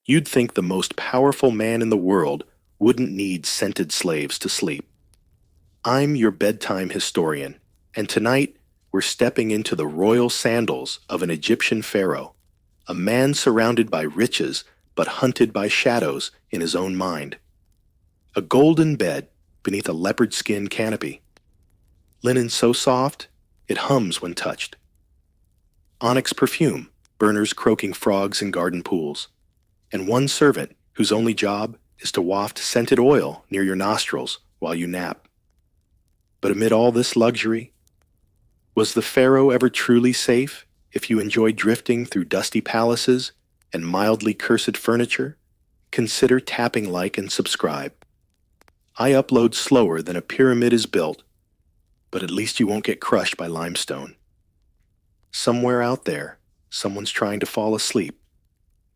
You'd think the most powerful man in the world wouldn't need scented slaves to sleep. I'm your bedtime historian, and tonight we're stepping into the royal sandals of an Egyptian pharaoh, a man surrounded by riches but hunted by shadows in his own mind. A golden bed beneath a leopard skin canopy, linen so soft it hums when touched, onyx perfume, burners croaking frogs in garden pools, and one servant whose only job is to waft scented oil near your nostrils while you nap. But amid all this luxury, was the pharaoh ever truly safe if you enjoy drifting through dusty palaces and mildly cursed furniture? Consider tapping like and subscribe. I upload slower than a pyramid is built, but at least you won't get crushed by limestone. Somewhere out there, someone's trying to fall asleep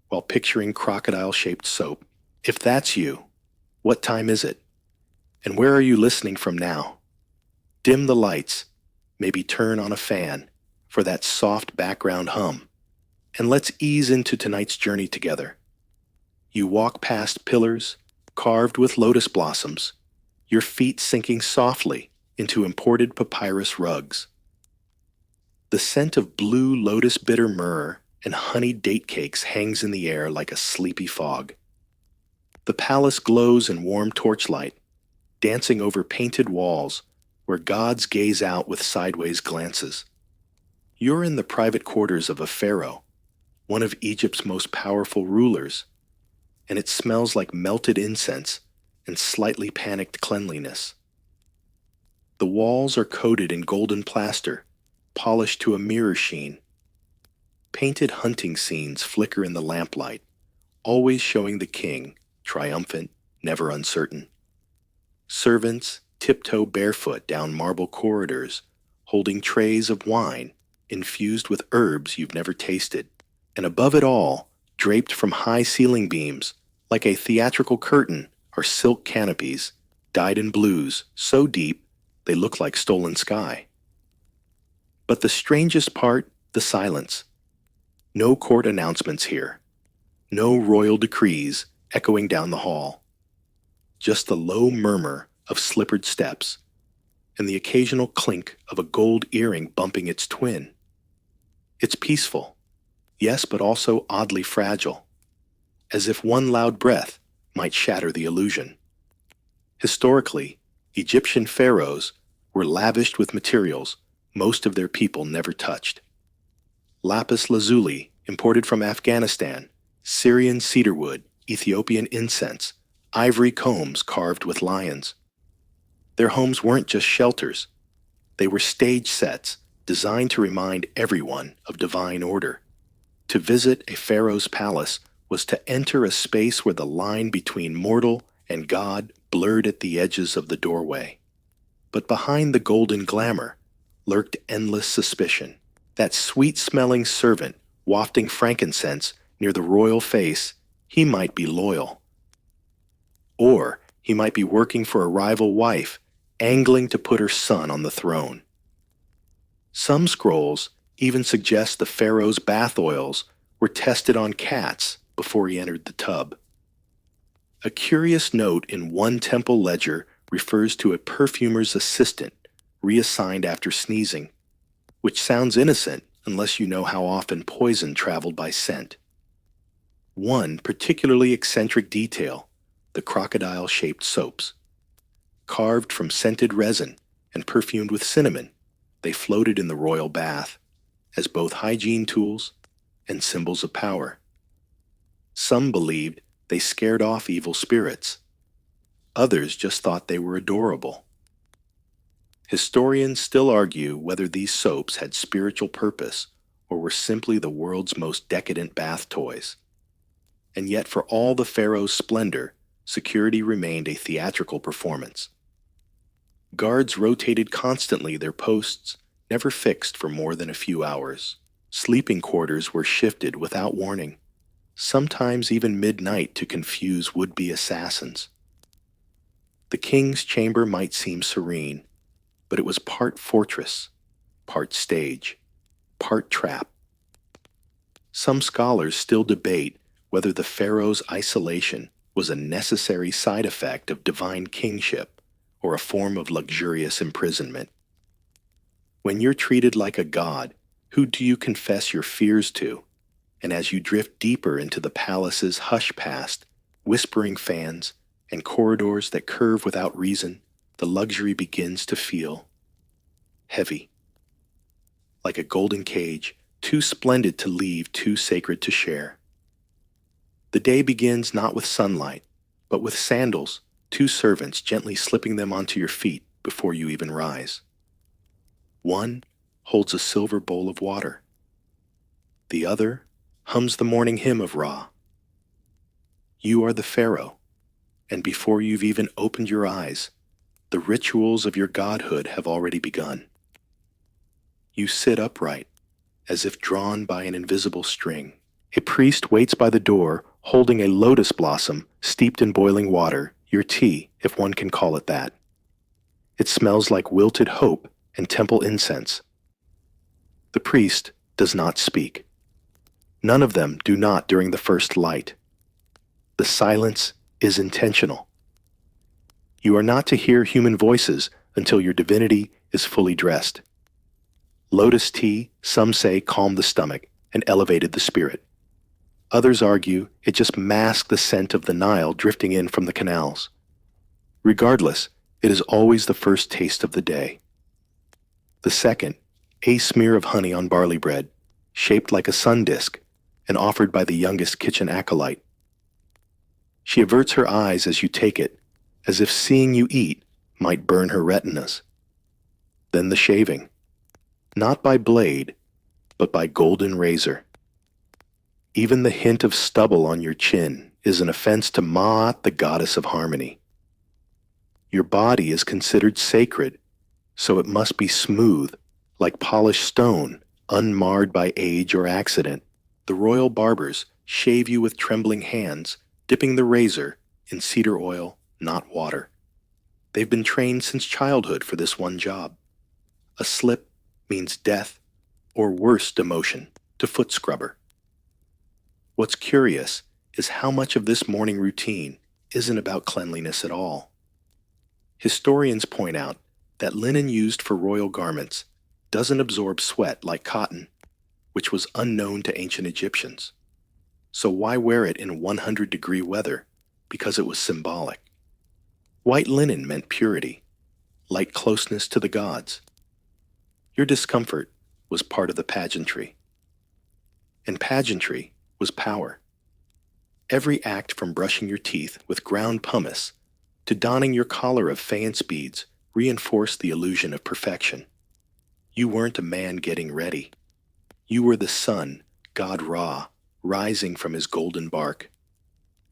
while picturing crocodile-shaped soap. If that's you, what time is it? And where are you listening from now? Dim the lights, maybe turn on a fan for that soft background hum, and let's ease into tonight's journey together. You walk past pillars carved with lotus blossoms, your feet sinking softly into imported papyrus rugs. The scent of blue lotus bitter myrrh and honeyed date cakes hangs in the air like a sleepy fog. The palace glows in warm torchlight, dancing over painted walls where gods gaze out with sideways glances. You're in the private quarters of a pharaoh, one of Egypt's most powerful rulers, and it smells like melted incense and slightly panicked cleanliness. The walls are coated in golden plaster, polished to a mirror sheen. Painted hunting scenes flicker in the lamplight, always showing the king, triumphant, never uncertain. Servants tiptoe barefoot down marble corridors, holding trays of wine infused with herbs you've never tasted. And above it all, draped from high ceiling beams, like a theatrical curtain, are silk canopies, dyed in blues so deep they look like stolen sky. But the strangest part, the silence. No court announcements here. No royal decrees echoing down the hall. Just the low murmur of slippered steps and the occasional clink of a gold earring bumping its twin. It's peaceful, yes, but also oddly fragile, as if one loud breath might shatter the illusion. Historically, Egyptian pharaohs were lavished with materials most of their people never touched. Lapis lazuli, imported from Afghanistan, Syrian cedarwood, Ethiopian incense, ivory combs carved with lions. Their homes weren't just shelters. They were stage sets designed to remind everyone of divine order. To visit a pharaoh's palace was to enter a space where the line between mortal and God blurred at the edges of the doorway. But behind the golden glamour lurked endless suspicion. That sweet-smelling servant wafting frankincense near the royal face, he might be loyal. Or he might be working for a rival wife, angling to put her son on the throne. Some scrolls even suggest the pharaoh's bath oils were tested on cats before he entered the tub. A curious note in one temple ledger refers to a perfumer's assistant reassigned after sneezing, which sounds innocent unless you know how often poison traveled by scent. One particularly eccentric detail, the crocodile-shaped soaps. Carved from scented resin and perfumed with cinnamon, they floated in the royal bath as both hygiene tools and symbols of power. Some believed they scared off evil spirits. Others just thought they were adorable. Historians still argue whether these soaps had spiritual purpose or were simply the world's most decadent bath toys. And yet, for all the pharaoh's splendor, security remained a theatrical performance. Guards rotated constantly, their posts never fixed for more than a few hours. Sleeping quarters were shifted without warning, sometimes even midnight to confuse would-be assassins. The king's chamber might seem serene, but it was part fortress, part stage, part trap. Some scholars still debate whether the pharaoh's isolation was a necessary side effect of divine kingship or a form of luxurious imprisonment. When you're treated like a god, who do you confess your fears to? And as you drift deeper into the palace's hush past, whispering fans, and corridors that curve without reason, the luxury begins to feel heavy. Like a golden cage, too splendid to leave, too sacred to share. The day begins not with sunlight, but with sandals, two servants gently slipping them onto your feet before you even rise. One holds a silver bowl of water. The other hums the morning hymn of Ra. You are the pharaoh, and before you've even opened your eyes, the rituals of your godhood have already begun. You sit upright, as if drawn by an invisible string. A priest waits by the door, holding a lotus blossom steeped in boiling water, your tea, if one can call it that. It smells like wilted hope and temple incense. The priest does not speak. None of them do not during the first light. The silence is intentional. You are not to hear human voices until your divinity is fully dressed. Lotus tea, some say, calmed the stomach and elevated the spirit. Others argue it just masked the scent of the Nile drifting in from the canals. Regardless, it is always the first taste of the day. The second, a smear of honey on barley bread, shaped like a sun disk, and offered by the youngest kitchen acolyte. She averts her eyes as you take it, as if seeing you eat might burn her retinas. Then the shaving, not by blade, but by golden razor. Even the hint of stubble on your chin is an offense to Ma'at, the goddess of harmony. Your body is considered sacred, so it must be smooth, like polished stone, unmarred by age or accident. The royal barbers shave you with trembling hands, dipping the razor in cedar oil, not water. They've been trained since childhood for this one job. A slip means death, or worse, demotion, to foot scrubber. What's curious is how much of this morning routine isn't about cleanliness at all. Historians point out that linen used for royal garments doesn't absorb sweat like cotton, which was unknown to ancient Egyptians. So why wear it in 100-degree weather? Because it was symbolic. White linen meant purity, like closeness to the gods. Your discomfort was part of the pageantry. And pageantry was power. Every act from brushing your teeth with ground pumice to donning your collar of faience beads reinforced the illusion of perfection. You weren't a man getting ready. You were the sun, God Ra, rising from his golden bark.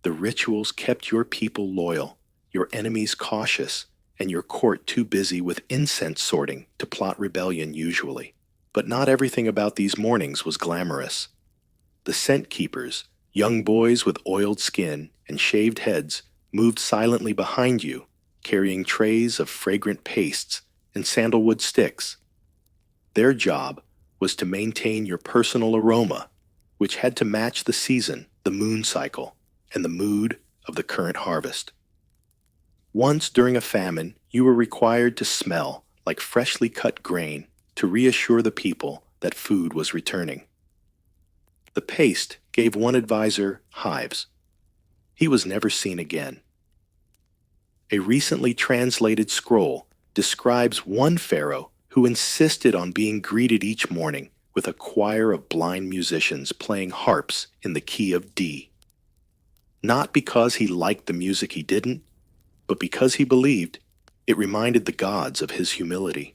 The rituals kept your people loyal, your enemies cautious, and your court too busy with incense sorting to plot rebellion usually. But not everything about these mornings was glamorous. The scent keepers, young boys with oiled skin and shaved heads, moved silently behind you, carrying trays of fragrant pastes and sandalwood sticks. Their job was to maintain your personal aroma, which had to match the season, the moon cycle, and the mood of the current harvest. Once during a famine, you were required to smell like freshly cut grain to reassure the people that food was returning. The paste gave one advisor hives. He was never seen again. A recently translated scroll describes one pharaoh who insisted on being greeted each morning with a choir of blind musicians playing harps in the key of D. Not because he liked the music he didn't, but because he believed it reminded the gods of his humility.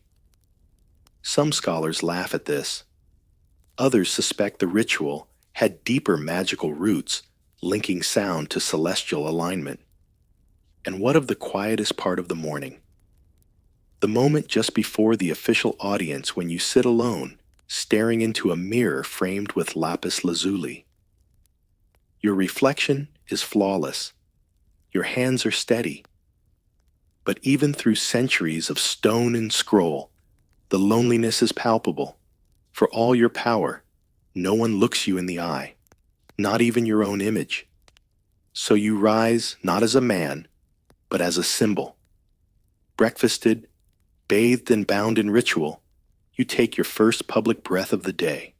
Some scholars laugh at this. Others suspect the ritual had deeper magical roots, linking sound to celestial alignment. And what of the quietest part of the morning? The moment just before the official audience when you sit alone, staring into a mirror framed with lapis lazuli. Your reflection is flawless. Your hands are steady. But even through centuries of stone and scroll, the loneliness is palpable. For all your power, no one looks you in the eye. not even your own image. So you rise not as a man, but as a symbol. Breakfasted, bathed and bound in ritual, you take your first public breath of the day,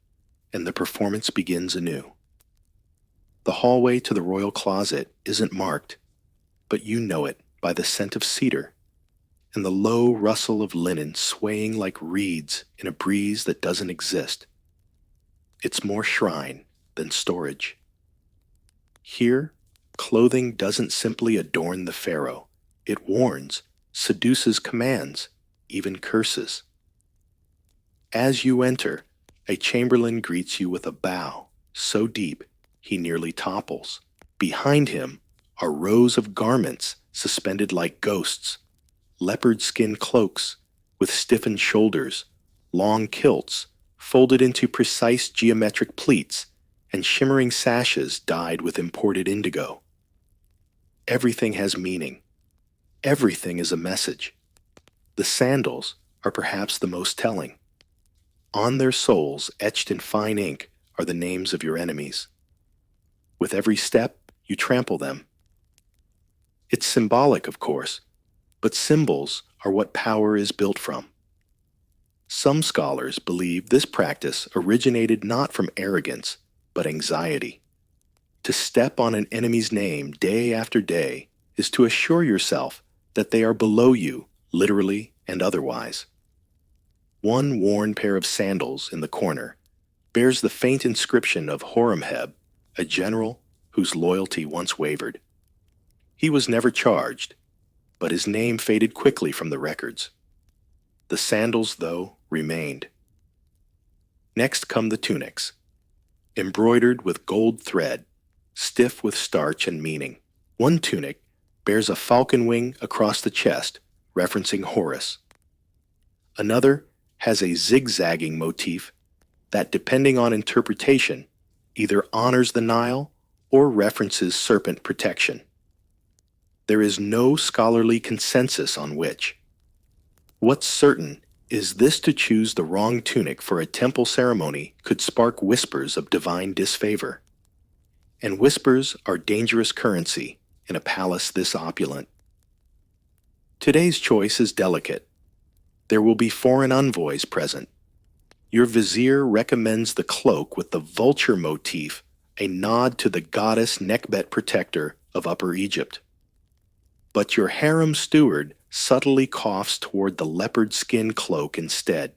and the performance begins anew. The hallway to the royal closet isn't marked, but you know it by the scent of cedar and the low rustle of linen swaying like reeds in a breeze that doesn't exist. It's more shrine than storage. Here, clothing doesn't simply adorn the pharaoh, it warns, seduces, commands, even curses. As you enter, a chamberlain greets you with a bow so deep he nearly topples. Behind him are rows of garments suspended like ghosts, leopard skin cloaks with stiffened shoulders, long kilts folded into precise geometric pleats, and shimmering sashes dyed with imported indigo. Everything has meaning. Everything is a message. The sandals are perhaps the most telling. On their soles, etched in fine ink, are the names of your enemies. With every step, you trample them. It's symbolic, of course, but symbols are what power is built from. Some scholars believe this practice originated not from arrogance, but anxiety. To step on an enemy's name day after day is to assure yourself that they are below you, literally and otherwise. One worn pair of sandals in the corner bears the faint inscription of Horemheb, a general whose loyalty once wavered. He was never charged, but his name faded quickly from the records. The sandals, though, remained. Next come the tunics, embroidered with gold thread, stiff with starch and meaning. One tunic bears a falcon wing across the chest, referencing Horus. Another has a zigzagging motif that, depending on interpretation, either honors the Nile or references serpent protection. There is no scholarly consensus on which. What's certain is this: to choose the wrong tunic for a temple ceremony could spark whispers of divine disfavor. And whispers are dangerous currency in a palace this opulent. Today's choice is delicate. There will be foreign envoys present. Your vizier recommends the cloak with the vulture motif, a nod to the goddess Nekhbet protector of Upper Egypt. But your harem steward subtly coughs toward the leopard skin cloak instead.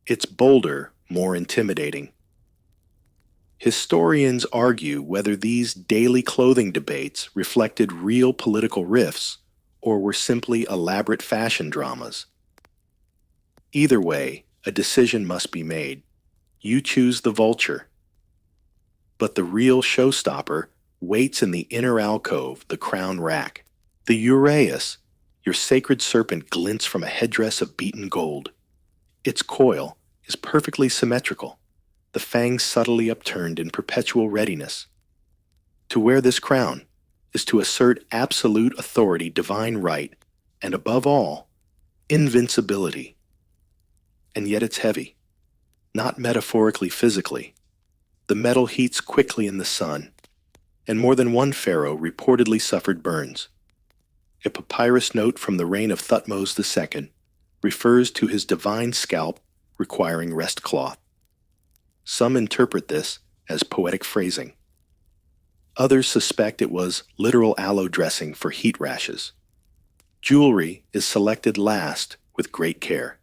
It's bolder, more intimidating. Historians argue whether these daily clothing debates reflected real political rifts or were simply elaborate fashion dramas. Either way, a decision must be made. You choose the vulture. But the real showstopper waits in the inner alcove, the crown rack. The uraeus, your sacred serpent, glints from a headdress of beaten gold. Its coil is perfectly symmetrical, the fangs subtly upturned in perpetual readiness. To wear this crown is to assert absolute authority, divine right, and above all, invincibility. And yet it's heavy, not metaphorically, physically. The metal heats quickly in the sun, and more than one pharaoh reportedly suffered burns. A papyrus note from the reign of Thutmose II refers to his divine scalp requiring rest cloth. Some interpret this as poetic phrasing. Others suspect it was literal aloe dressing for heat rashes. Jewelry is selected last with great care.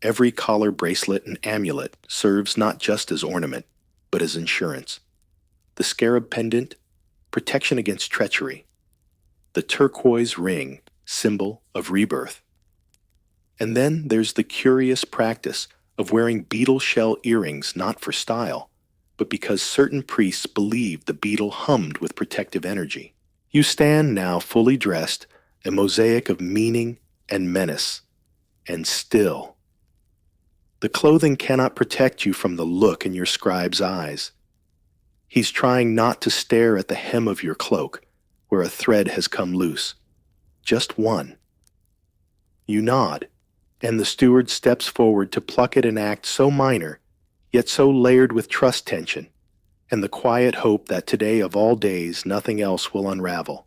Every collar, bracelet, and amulet serves not just as ornament, but as insurance. The scarab pendant, protection against treachery. The turquoise ring, symbol of rebirth. And then there's the curious practice of wearing beetle shell earrings not for style, but because certain priests believed the beetle hummed with protective energy. You stand now fully dressed, a mosaic of meaning and menace, and still. The clothing cannot protect you from the look in your scribe's eyes. He's trying not to stare at the hem of your cloak, where a thread has come loose. Just one. You nod, and the steward steps forward to pluck at an act so minor, yet so layered with trust tension, and the quiet hope that today of all days nothing else will unravel.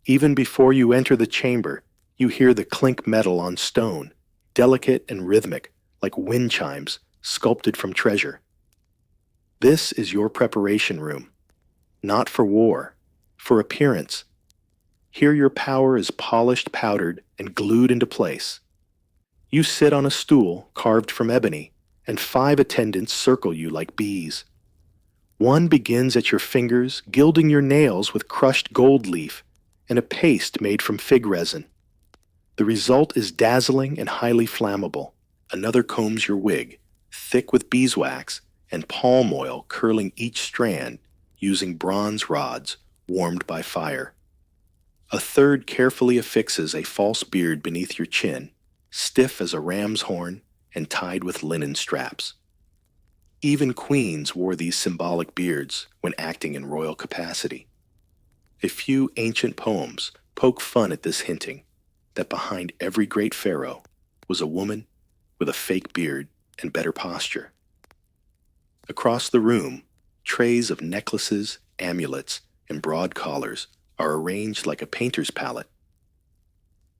Even before you enter the chamber, you hear the clink metal on stone, delicate and rhythmic, like wind chimes sculpted from treasure. This is your preparation room, not for war, for appearance. Here your power is polished, powdered, and glued into place. You sit on a stool carved from ebony, and 5 attendants circle you like bees. One begins at your fingers, gilding your nails with crushed gold leaf and a paste made from fig resin. The result is dazzling and highly flammable. Another combs your wig, thick with beeswax and palm oil curling each strand using bronze rods warmed by fire. A third carefully affixes a false beard beneath your chin, stiff as a ram's horn and tied with linen straps. Even queens wore these symbolic beards when acting in royal capacity. A few ancient poems poke fun at this, hinting that behind every great pharaoh was a woman with a fake beard and better posture. Across the room, trays of necklaces, amulets, and broad collars are arranged like a painter's palette.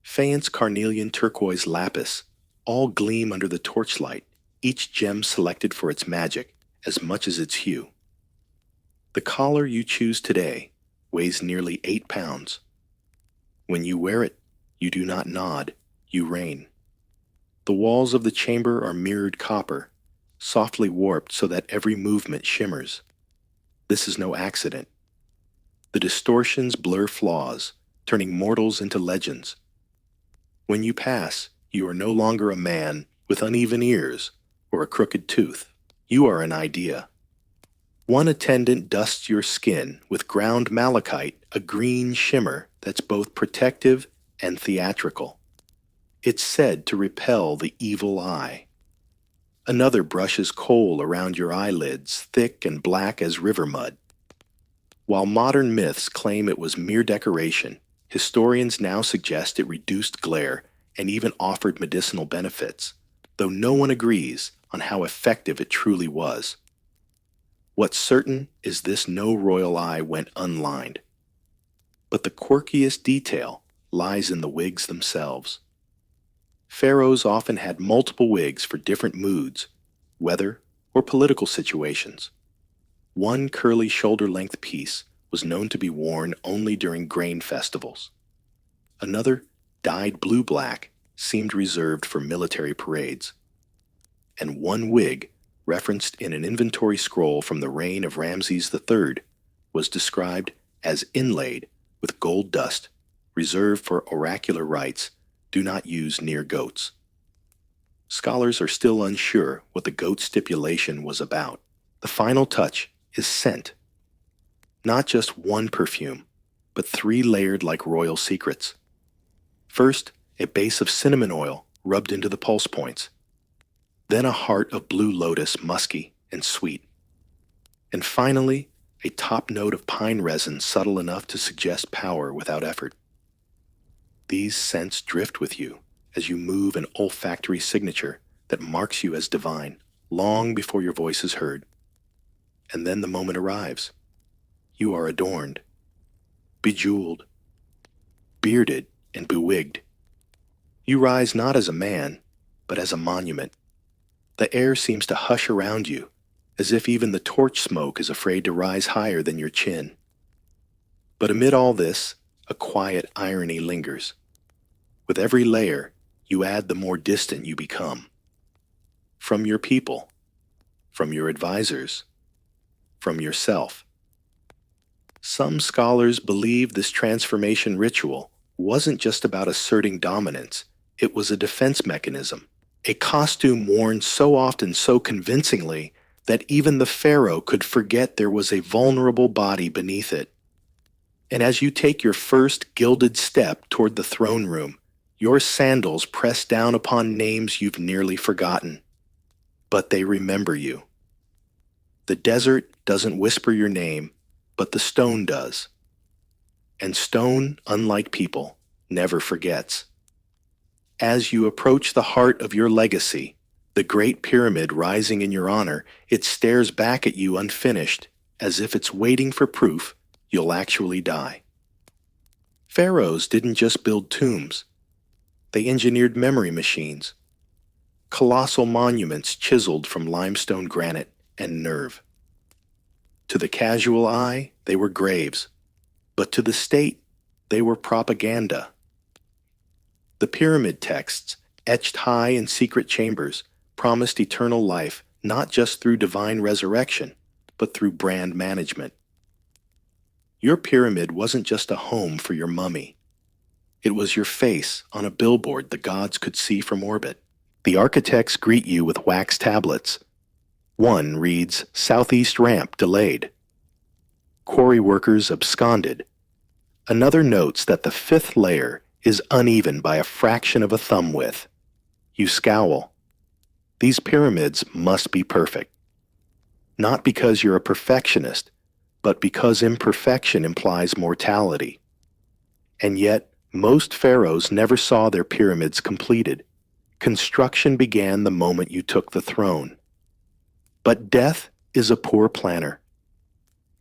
Faience carnelian turquoise lapis all gleam under the torchlight, each gem selected for its magic as much as its hue. The collar you choose today weighs nearly 8 pounds. When you wear it, you do not nod, you reign. The walls of the chamber are mirrored copper, softly warped so that every movement shimmers. This is no accident. The distortions blur flaws, turning mortals into legends. When you pass, you are no longer a man with uneven ears or a crooked tooth. You are an idea. One attendant dusts your skin with ground malachite, a green shimmer that's both protective and theatrical. It's said to repel the evil eye. Another brushes kohl around your eyelids, thick and black as river mud. While modern myths claim it was mere decoration, historians now suggest it reduced glare and even offered medicinal benefits, though no one agrees on how effective it truly was. What's certain is this no royal eye went unlined. But the quirkiest detail lies in the wigs themselves. Pharaohs often had multiple wigs for different moods, weather, or political situations. One curly shoulder-length piece was known to be worn only during grain festivals. Another, dyed blue-black, seemed reserved for military parades. And one wig, referenced in an inventory scroll from the reign of Ramses III, was described as inlaid with gold dust, reserved for oracular rites. Do not use near goats. Scholars are still unsure what the goat stipulation was about. The final touch is scent. Not just one perfume, but 3 layered like royal secrets. First, a base of cinnamon oil rubbed into the pulse points. Then a heart of blue lotus, musky and sweet. And finally, a top note of pine resin subtle enough to suggest power without effort. These scents drift with you as you move, an olfactory signature that marks you as divine long before your voice is heard. And then the moment arrives. You are adorned, bejeweled, bearded, and bewigged. You rise not as a man, but as a monument. The air seems to hush around you, as if even the torch smoke is afraid to rise higher than your chin. But amid all this, a quiet irony lingers. With every layer, you add the more distant you become. From your people, from your advisors, from yourself. Some scholars believe this transformation ritual wasn't just about asserting dominance, it was a defense mechanism. A costume worn so often, so convincingly, that even the pharaoh could forget there was a vulnerable body beneath it. And as you take your first gilded step toward the throne room, your sandals press down upon names you've nearly forgotten. But they remember you. The desert doesn't whisper your name, but the stone does. And stone, unlike people, never forgets. As you approach the heart of your legacy, The Great Pyramid rising in your honor, it stares back at you unfinished, as if it's waiting for proof you'll actually die. Pharaohs didn't just build tombs. They engineered memory machines, colossal monuments chiseled from limestone granite and nerve. To the casual eye, they were graves, but to the state, they were propaganda. The pyramid texts, etched high in secret chambers, promised eternal life not just through divine resurrection, but through brand management. Your pyramid wasn't just a home for your mummy. It was your face on a billboard the gods could see from orbit. The architects greet you with wax tablets. One reads, "Southeast ramp delayed." Quarry workers absconded. Another notes that the fifth layer is uneven by a fraction of a thumb width. You scowl. These pyramids must be perfect. Not because you're a perfectionist, but because imperfection implies mortality. And yet, most pharaohs never saw their pyramids completed. Construction began the moment you took the throne. But death is a poor planner.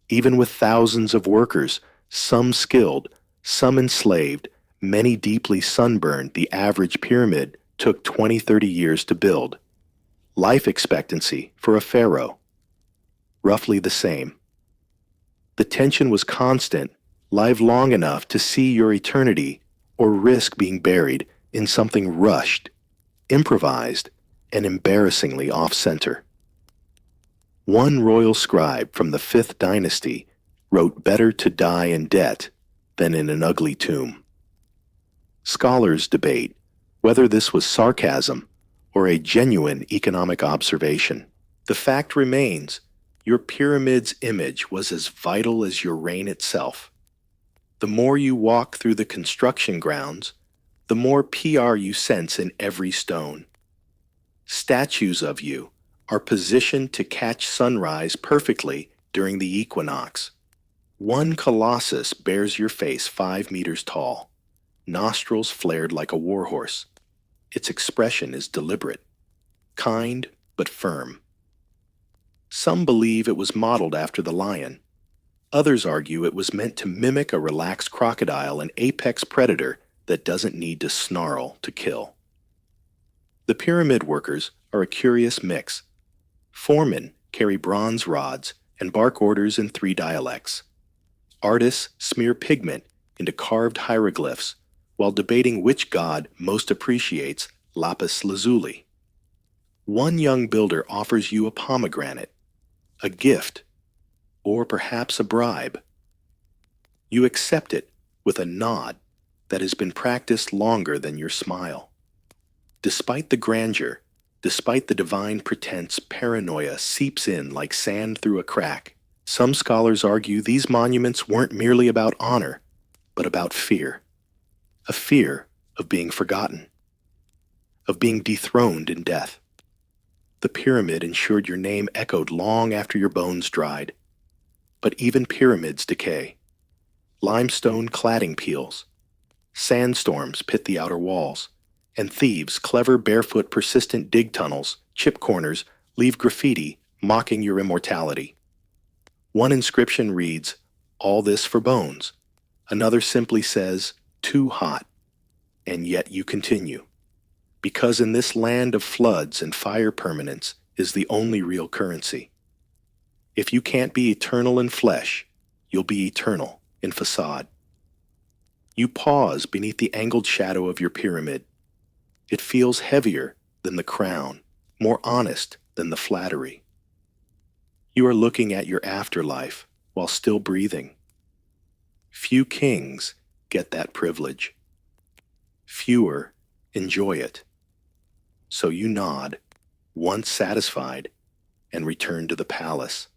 Even with thousands of workers, some skilled, some enslaved, many deeply sunburned, the average pyramid took 20-30 years to build. Life expectancy for a pharaoh, roughly the same. The tension was constant, live long enough to see your eternity or risk being buried in something rushed, improvised, and embarrassingly off-center. One royal scribe from the 5th dynasty wrote, "Better to die in debt than in an ugly tomb." Scholars debate whether this was sarcasm or a genuine economic observation. The fact remains, your pyramid's image was as vital as your reign itself. The more you walk through the construction grounds, the more PR you sense in every stone. Statues of you are positioned to catch sunrise perfectly during the equinox. One colossus bears your face 5 meters tall, nostrils flared like a warhorse. Its expression is deliberate, kind but firm. Some believe it was modeled after the lion. Others argue it was meant to mimic a relaxed crocodile, an apex predator that doesn't need to snarl to kill. The pyramid workers are a curious mix. Foremen carry bronze rods and bark orders in 3 dialects. Artists smear pigment into carved hieroglyphs while debating which god most appreciates lapis lazuli. One young builder offers you a pomegranate, a gift, or perhaps a bribe. You accept it with a nod that has been practiced longer than your smile. Despite the grandeur, despite the divine pretense, paranoia seeps in like sand through a crack. Some scholars argue these monuments weren't merely about honor, but about fear. A fear of being forgotten, of being dethroned in death. The pyramid ensured your name echoed long after your bones dried. But even pyramids decay. Limestone cladding peels. Sandstorms pit the outer walls. And thieves, clever, barefoot, persistent dig tunnels, chip corners, leave graffiti mocking your immortality. One inscription reads, "All this for bones." Another simply says, "Too hot." And yet you continue. Because in this land of floods and fire, permanence is the only real currency. If you can't be eternal in flesh, you'll be eternal in facade. You pause beneath the angled shadow of your pyramid. It feels heavier than the crown, more honest than the flattery. You are looking at your afterlife while still breathing. Few kings get that privilege. Fewer enjoy it. So you nod, once satisfied, and return to the palace.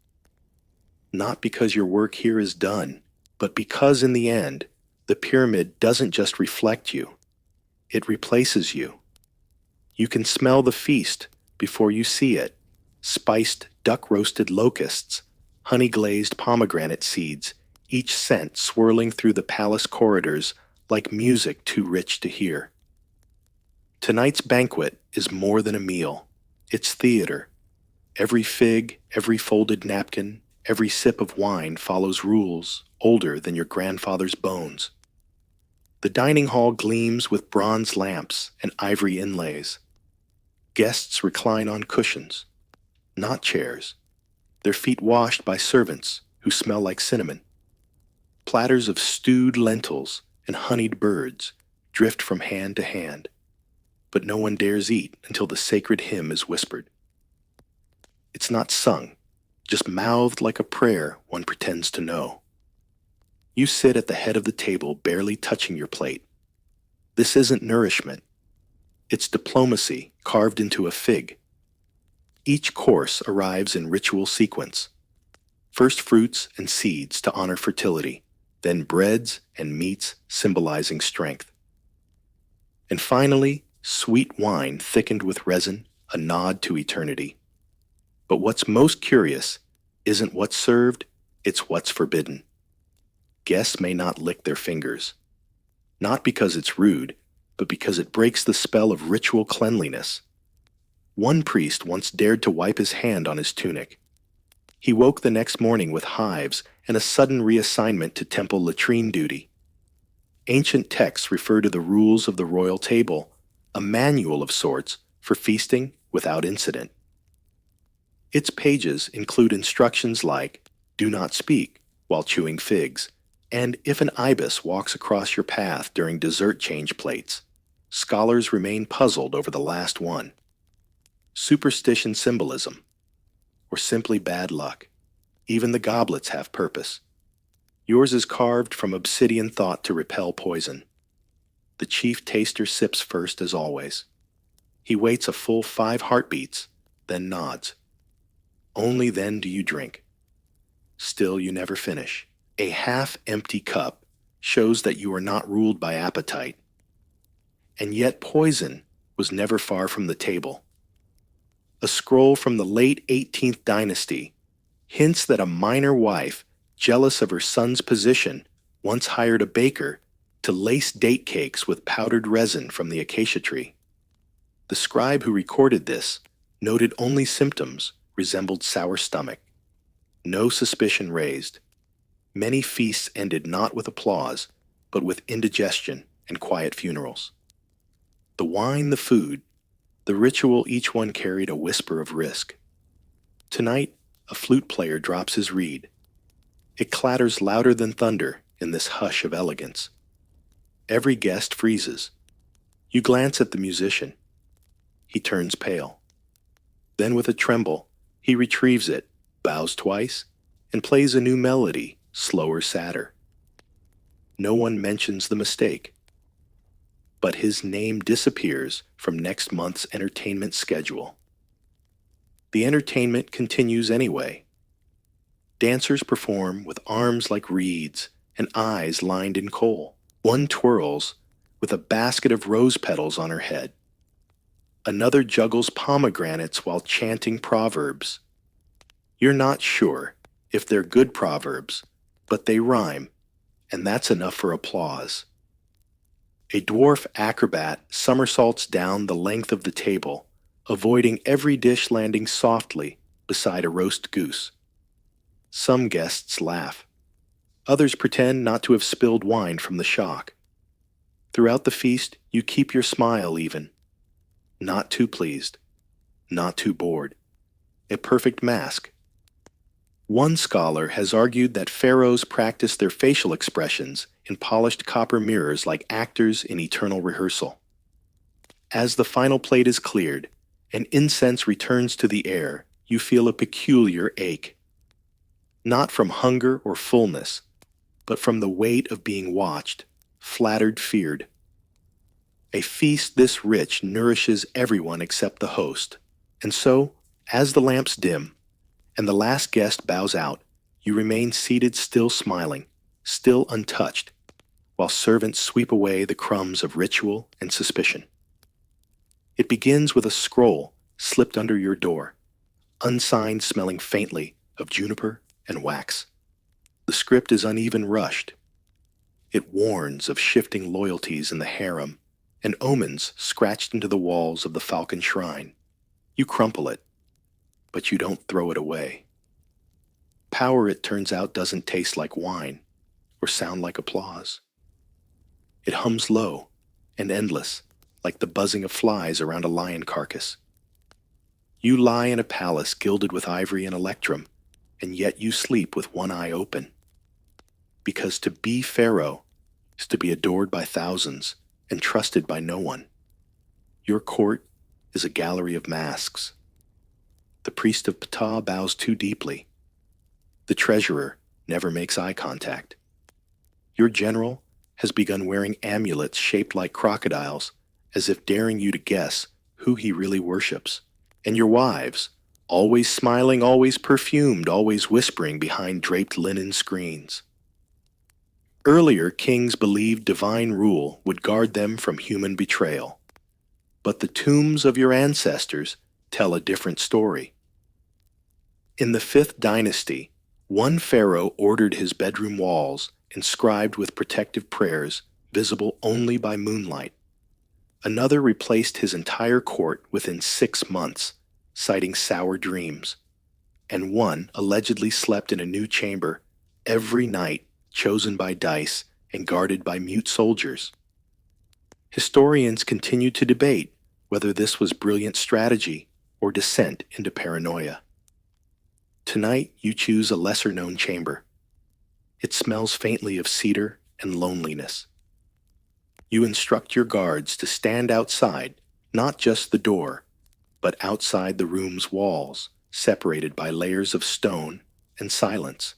Not because your work here is done, but because in the end, the pyramid doesn't just reflect you, it replaces you. You can smell the feast before you see it, spiced duck-roasted locusts, honey-glazed pomegranate seeds, each scent swirling through the palace corridors like music too rich to hear. Tonight's banquet is more than a meal. It's theater. Every fig, every folded napkin, every sip of wine follows rules older than your grandfather's bones. The dining hall gleams with bronze lamps and ivory inlays. Guests recline on cushions, not chairs, their feet washed by servants who smell like cinnamon. Platters of stewed lentils and honeyed birds drift from hand to hand, but no one dares eat until the sacred hymn is whispered. It's not sung, just mouthed like a prayer one pretends to know. You sit at the head of the table, barely touching your plate. This isn't nourishment. It's diplomacy carved into a fig. Each course arrives in ritual sequence. First fruits and seeds to honor fertility, then breads and meats symbolizing strength. And finally, sweet wine thickened with resin, a nod to eternity. But what's most curious isn't what's served, it's what's forbidden. Guests may not lick their fingers, not because it's rude, but because it breaks the spell of ritual cleanliness. One priest once dared to wipe his hand on his tunic. He woke the next morning with hives and a sudden reassignment to temple latrine duty. Ancient texts refer to the rules of the royal table, a manual of sorts for feasting without incident. Its pages include instructions like, do not speak while chewing figs, and if an ibis walks across your path during dessert change plates, scholars remain puzzled over the last one. Superstition symbolism, or simply bad luck. Even the goblets have purpose. Yours is carved from obsidian thought to repel poison. The chief taster sips first as always. He waits a full 5 heartbeats, then nods. Only then do you drink. Still you never finish. A half-empty cup shows that you are not ruled by appetite. And yet poison was never far from the table. A scroll from the late 18th dynasty hints that a minor wife, jealous of her son's position, once hired a baker to lace date cakes with powdered resin from the acacia tree. The scribe who recorded this noted only symptoms resembled sour stomach. No suspicion raised. Many feasts ended not with applause, but with indigestion and quiet funerals. The wine, the food, the ritual, each one carried a whisper of risk. Tonight, a flute player drops his reed. It clatters louder than thunder in this hush of elegance. Every guest freezes. You glance at the musician. He turns pale. Then with a tremble, he retrieves it, bows twice, and plays a new melody, slower, sadder. No one mentions the mistake. But his name disappears from next month's entertainment schedule. The entertainment continues anyway. Dancers perform with arms like reeds and eyes lined in kohl. One twirls with a basket of rose petals on her head. Another juggles pomegranates while chanting proverbs. You're not sure if they're good proverbs, but they rhyme, and that's enough for applause. A dwarf acrobat somersaults down the length of the table, avoiding every dish landing softly beside a roast goose. Some guests laugh. Others pretend not to have spilled wine from the shock. Throughout the feast, you keep your smile even. Not too pleased, not too bored. A perfect mask. One scholar has argued that pharaohs practiced their facial expressions in polished copper mirrors like actors in eternal rehearsal. As the final plate is cleared and incense returns to the air, you feel a peculiar ache. Not from hunger or fullness, but from the weight of being watched, flattered, feared. A feast this rich nourishes everyone except the host, and so, as the lamps dim, and the last guest bows out, you remain seated still smiling, still untouched, while servants sweep away the crumbs of ritual and suspicion. It begins with a scroll slipped under your door, unsigned, smelling faintly of juniper and wax. The script is uneven, rushed. It warns of shifting loyalties in the harem and omens scratched into the walls of the falcon shrine. You crumple it, but you don't throw it away. Power, it turns out, doesn't taste like wine or sound like applause. It hums low and endless, like the buzzing of flies around a lion carcass. You lie in a palace gilded with ivory and electrum, and yet you sleep with one eye open. Because to be Pharaoh is to be adored by thousands and trusted by no one. Your court is a gallery of masks. The priest of Ptah bows too deeply. The treasurer never makes eye contact. Your general has begun wearing amulets shaped like crocodiles, as if daring you to guess who he really worships. And your wives, always smiling, always perfumed, always whispering behind draped linen screens. Earlier, kings believed divine rule would guard them from human betrayal. But the tombs of your ancestors tell a different story. In the 5th dynasty, one pharaoh ordered his bedroom walls inscribed with protective prayers visible only by moonlight. Another replaced his entire court within 6 months, citing sour dreams. And one allegedly slept in a new chamber every night, chosen by dice and guarded by mute soldiers. Historians continue to debate whether this was brilliant strategy or descent into paranoia. Tonight, you choose a lesser-known chamber. It smells faintly of cedar and loneliness. You instruct your guards to stand outside, not just the door, but outside the room's walls, separated by layers of stone and silence.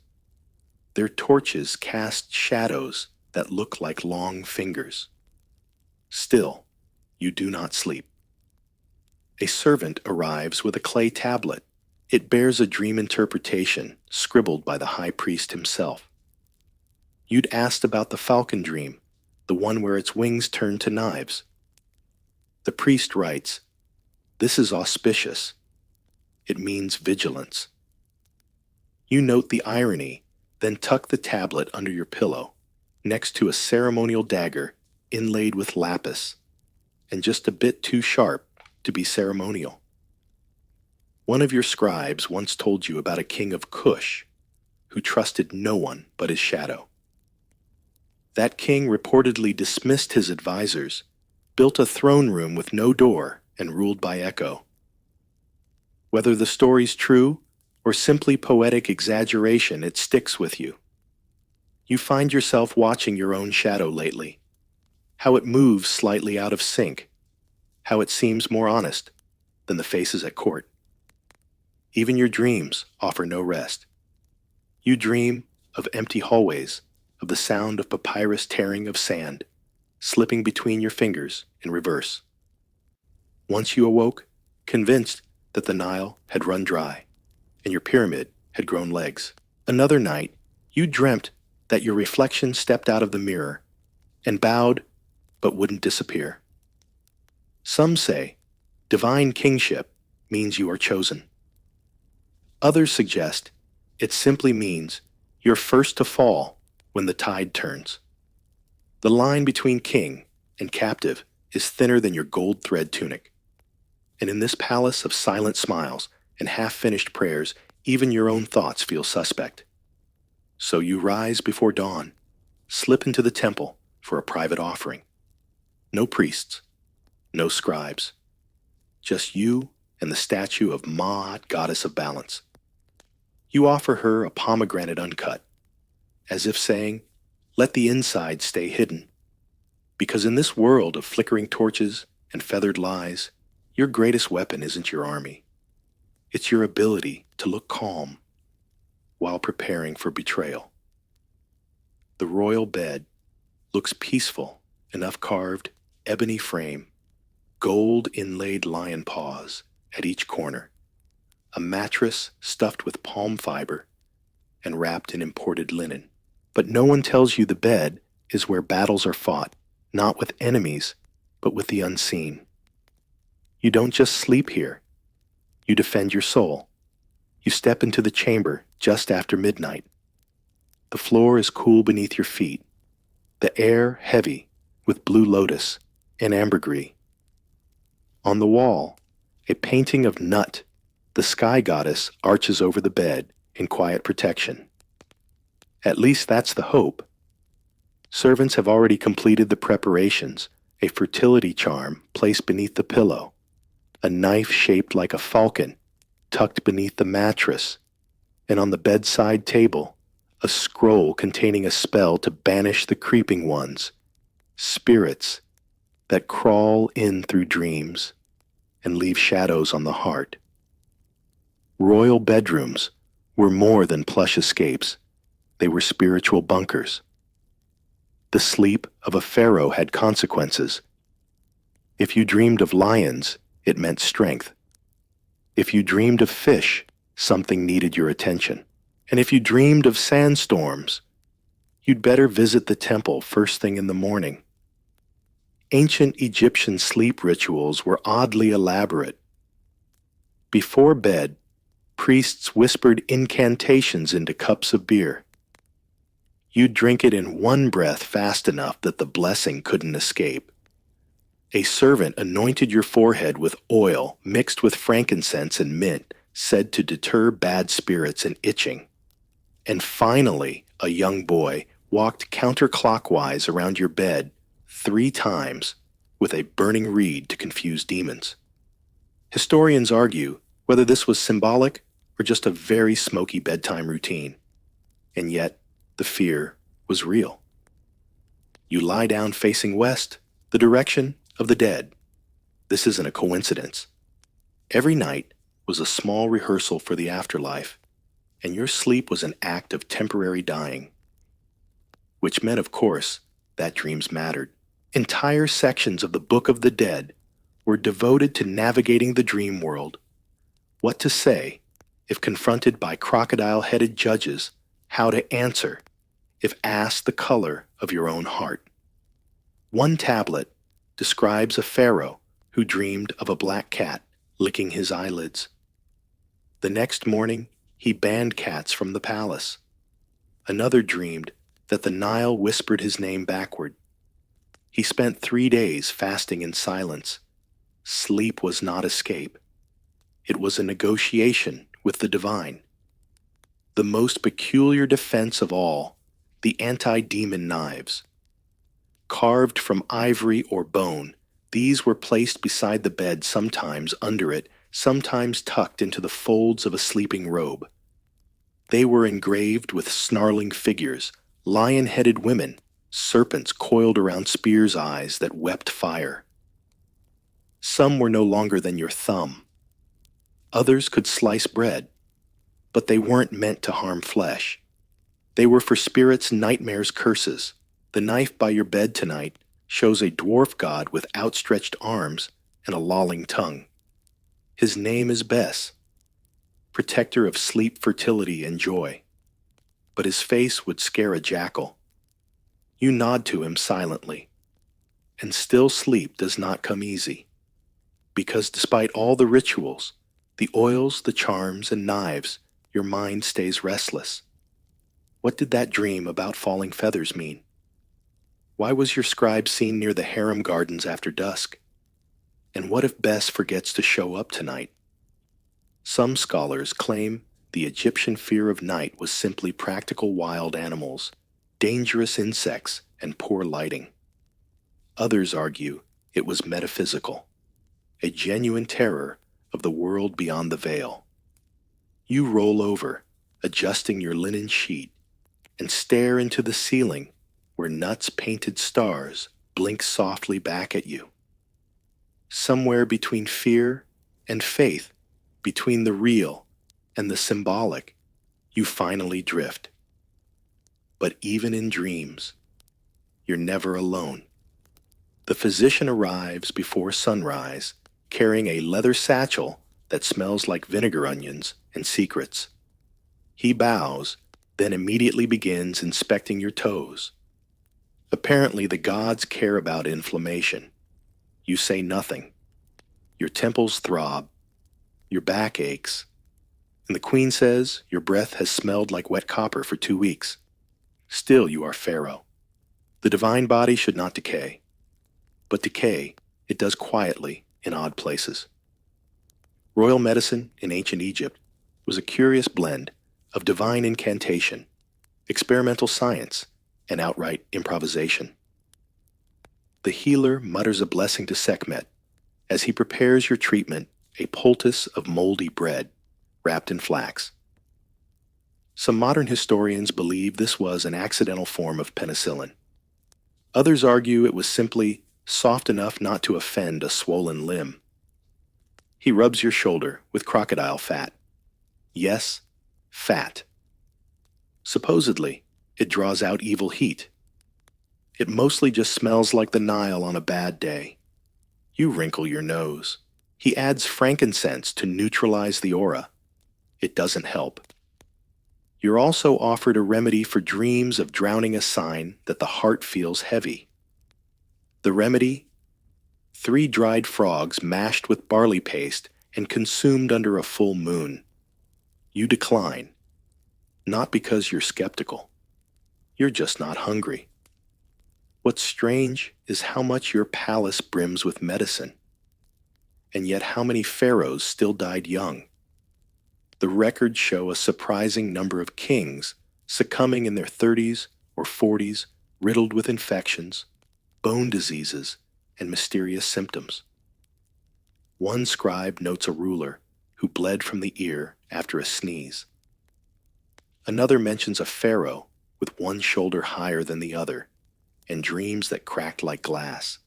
Their torches cast shadows that look like long fingers. Still, you do not sleep. A servant arrives with a clay tablet. It bears a dream interpretation scribbled by the high priest himself. You'd asked about the falcon dream, the one where its wings turn to knives. The priest writes, "This is auspicious. It means vigilance." You note the irony, then tuck the tablet under your pillow, next to a ceremonial dagger inlaid with lapis, and just a bit too sharp to be ceremonial. One of your scribes once told you about a king of Kush who trusted no one but his shadow. That king reportedly dismissed his advisors, built a throne room with no door, and ruled by echo. Whether the story's true or simply poetic exaggeration, it sticks with you. You find yourself watching your own shadow lately, how it moves slightly out of sync, how it seems more honest than the faces at court. Even your dreams offer no rest. You dream of empty hallways, of the sound of papyrus tearing of sand, slipping between your fingers in reverse. Once you awoke, convinced that the Nile had run dry, and your pyramid had grown legs. Another night, you dreamt that your reflection stepped out of the mirror and bowed but wouldn't disappear. Some say divine kingship means you are chosen. Others suggest it simply means you're first to fall when the tide turns. The line between king and captive is thinner than your gold thread tunic. And in this palace of silent smiles and half-finished prayers, even your own thoughts feel suspect. So you rise before dawn, slip into the temple for a private offering. No priests, no scribes, just you and the statue of Ma'at, goddess of balance. You offer her a pomegranate uncut, as if saying, let the inside stay hidden. Because in this world of flickering torches and feathered lies, your greatest weapon isn't your army. It's your ability to look calm while preparing for betrayal. The royal bed looks peaceful, enough carved, ebony frame, gold inlaid lion paws at each corner, a mattress stuffed with palm fiber and wrapped in imported linen. But no one tells you the bed is where battles are fought, not with enemies, but with the unseen. You don't just sleep here. You defend your soul. You step into the chamber just after midnight. The floor is cool beneath your feet, the air heavy with blue lotus and ambergris. On the wall, A painting of Nut, the sky goddess, arches over the bed in quiet protection. At least that's the hope. Servants have already completed the preparations, a fertility charm placed beneath the pillow, a knife shaped like a falcon tucked beneath the mattress, and on the bedside table, a scroll containing a spell to banish the creeping ones, spirits that crawl in through dreams and leave shadows on the heart. Royal bedrooms were more than plush escapes. They were spiritual bunkers. The sleep of a pharaoh had consequences. If you dreamed of lions, it meant strength. If you dreamed of fish, something needed your attention. And if you dreamed of sandstorms, you'd better visit the temple first thing in the morning. Ancient Egyptian sleep rituals were oddly elaborate. Before bed, priests whispered incantations into cups of beer. You'd drink it in one breath fast enough that the blessing couldn't escape. A servant anointed your forehead with oil mixed with frankincense and mint, said to deter bad spirits and itching. And finally, a young boy walked counterclockwise around your bed 3 times with a burning reed to confuse demons. Historians argue whether this was symbolic or just a very smoky bedtime routine. And yet, the fear was real. You lie down facing west, the direction of the dead. This isn't a coincidence. Every night was a small rehearsal for the afterlife, and your sleep was an act of temporary dying. Which meant, of course, that dreams mattered. Entire sections of the Book of the Dead were devoted to navigating the dream world. What to say if confronted by crocodile-headed judges, how to answer if asked the color of your own heart. One tablet describes a pharaoh who dreamed of a black cat licking his eyelids. The next morning, he banned cats from the palace. Another dreamed that the Nile whispered his name backward. He spent 3 days fasting in silence. Sleep was not escape. It was a negotiation with the divine. The most peculiar defense of all, the anti-demon knives. Carved from ivory or bone, these were placed beside the bed, sometimes under it, sometimes tucked into the folds of a sleeping robe. They were engraved with snarling figures, lion-headed women, serpents coiled around spears' eyes that wept fire. Some were no longer than your thumb. Others could slice bread, but they weren't meant to harm flesh. They were for spirits' nightmares' curses. The knife by your bed tonight shows a dwarf god with outstretched arms and a lolling tongue. His name is Bes, protector of sleep, fertility, and joy. But his face would scare a jackal. You nod to him silently. And still sleep does not come easy. Because despite all the rituals, the oils, the charms, and knives, your mind stays restless. What did that dream about falling feathers mean? Why was your scribe seen near the harem gardens after dusk? And what if Bes forgets to show up tonight? Some scholars claim the Egyptian fear of night was simply practical wild animals, dangerous insects, and poor lighting. Others argue it was metaphysical, a genuine terror of the world beyond the veil. You roll over, adjusting your linen sheet, and stare into the ceiling where Nut's painted stars blink softly back at you. Somewhere between fear and faith, between the real and the symbolic, you finally drift. But even in dreams, you're never alone. The physician arrives before sunrise, carrying a leather satchel that smells like vinegar onions and secrets. He bows, then immediately begins inspecting your toes. Apparently, the gods care about inflammation. You say nothing. Your temples throb, your back aches, and the queen says your breath has smelled like wet copper for 2 weeks. Still, you are Pharaoh. The divine body should not decay. But decay, it does quietly in odd places. Royal medicine in ancient Egypt was a curious blend of divine incantation, experimental science, and outright improvisation. The healer mutters a blessing to Sekhmet as he prepares your treatment, a poultice of moldy bread wrapped in flax. Some modern historians believe this was an accidental form of penicillin. Others argue it was simply soft enough not to offend a swollen limb. He rubs your shoulder with crocodile fat. Yes, fat. Supposedly, it draws out evil heat. It mostly just smells like the Nile on a bad day. You wrinkle your nose. He adds frankincense to neutralize the aura. It doesn't help. You're also offered a remedy for dreams of drowning a sign that the heart feels heavy. The remedy? 3 dried frogs mashed with barley paste and consumed under a full moon. You decline. Not because you're skeptical. You're just not hungry. What's strange is how much your palace brims with medicine, and yet how many pharaohs still died young. The records show a surprising number of kings succumbing in their 30s or 40s, riddled with infections, bone diseases, and mysterious symptoms. One scribe notes a ruler who bled from the ear after a sneeze. Another mentions a pharaoh with one shoulder higher than the other, and dreams that cracked like glass.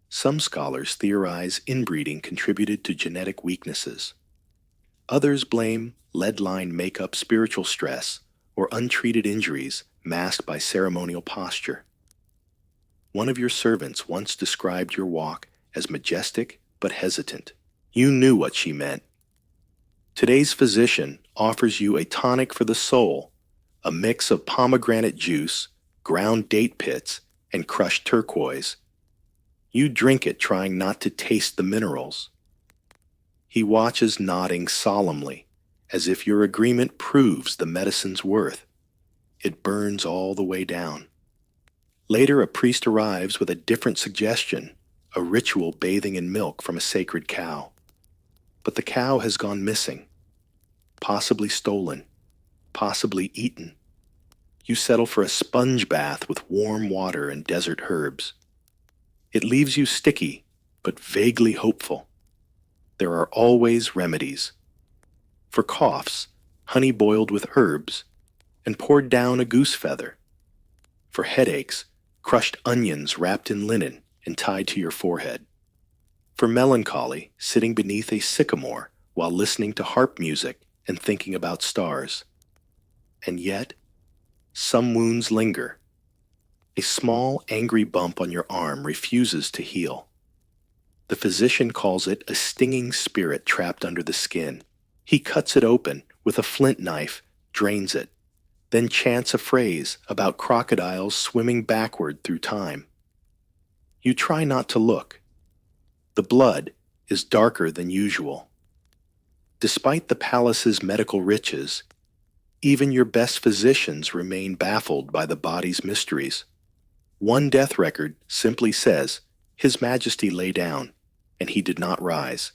Some scholars theorize inbreeding contributed to genetic weaknesses. Others blame lead-lined makeup, spiritual stress, or untreated injuries masked by ceremonial posture. One of your servants once described your walk as majestic but hesitant. You knew what she meant. Today's physician offers you a tonic for the soul, a mix of pomegranate juice, ground date pits, and crushed turquoise. You drink it trying not to taste the minerals. He watches nodding solemnly, as if your agreement proves the medicine's worth. It burns all the way down. Later, a priest arrives with a different suggestion, a ritual bathing in milk from a sacred cow. But the cow has gone missing, possibly stolen, possibly eaten. You settle for a sponge bath with warm water and desert herbs. It leaves you sticky, but vaguely hopeful. There are always remedies. For coughs, honey boiled with herbs and poured down a goose feather. For headaches, crushed onions wrapped in linen and tied to your forehead. For melancholy, sitting beneath a sycamore while listening to harp music and thinking about stars. And yet, some wounds linger. A small, angry bump on your arm refuses to heal. The physician calls it a stinging spirit trapped under the skin. He cuts it open with a flint knife, drains it, then chants a phrase about crocodiles swimming backward through time. You try not to look. The blood is darker than usual. Despite the palace's medical riches, even your best physicians remain baffled by the body's mysteries. One death record simply says, "His Majesty lay down, and he did not rise."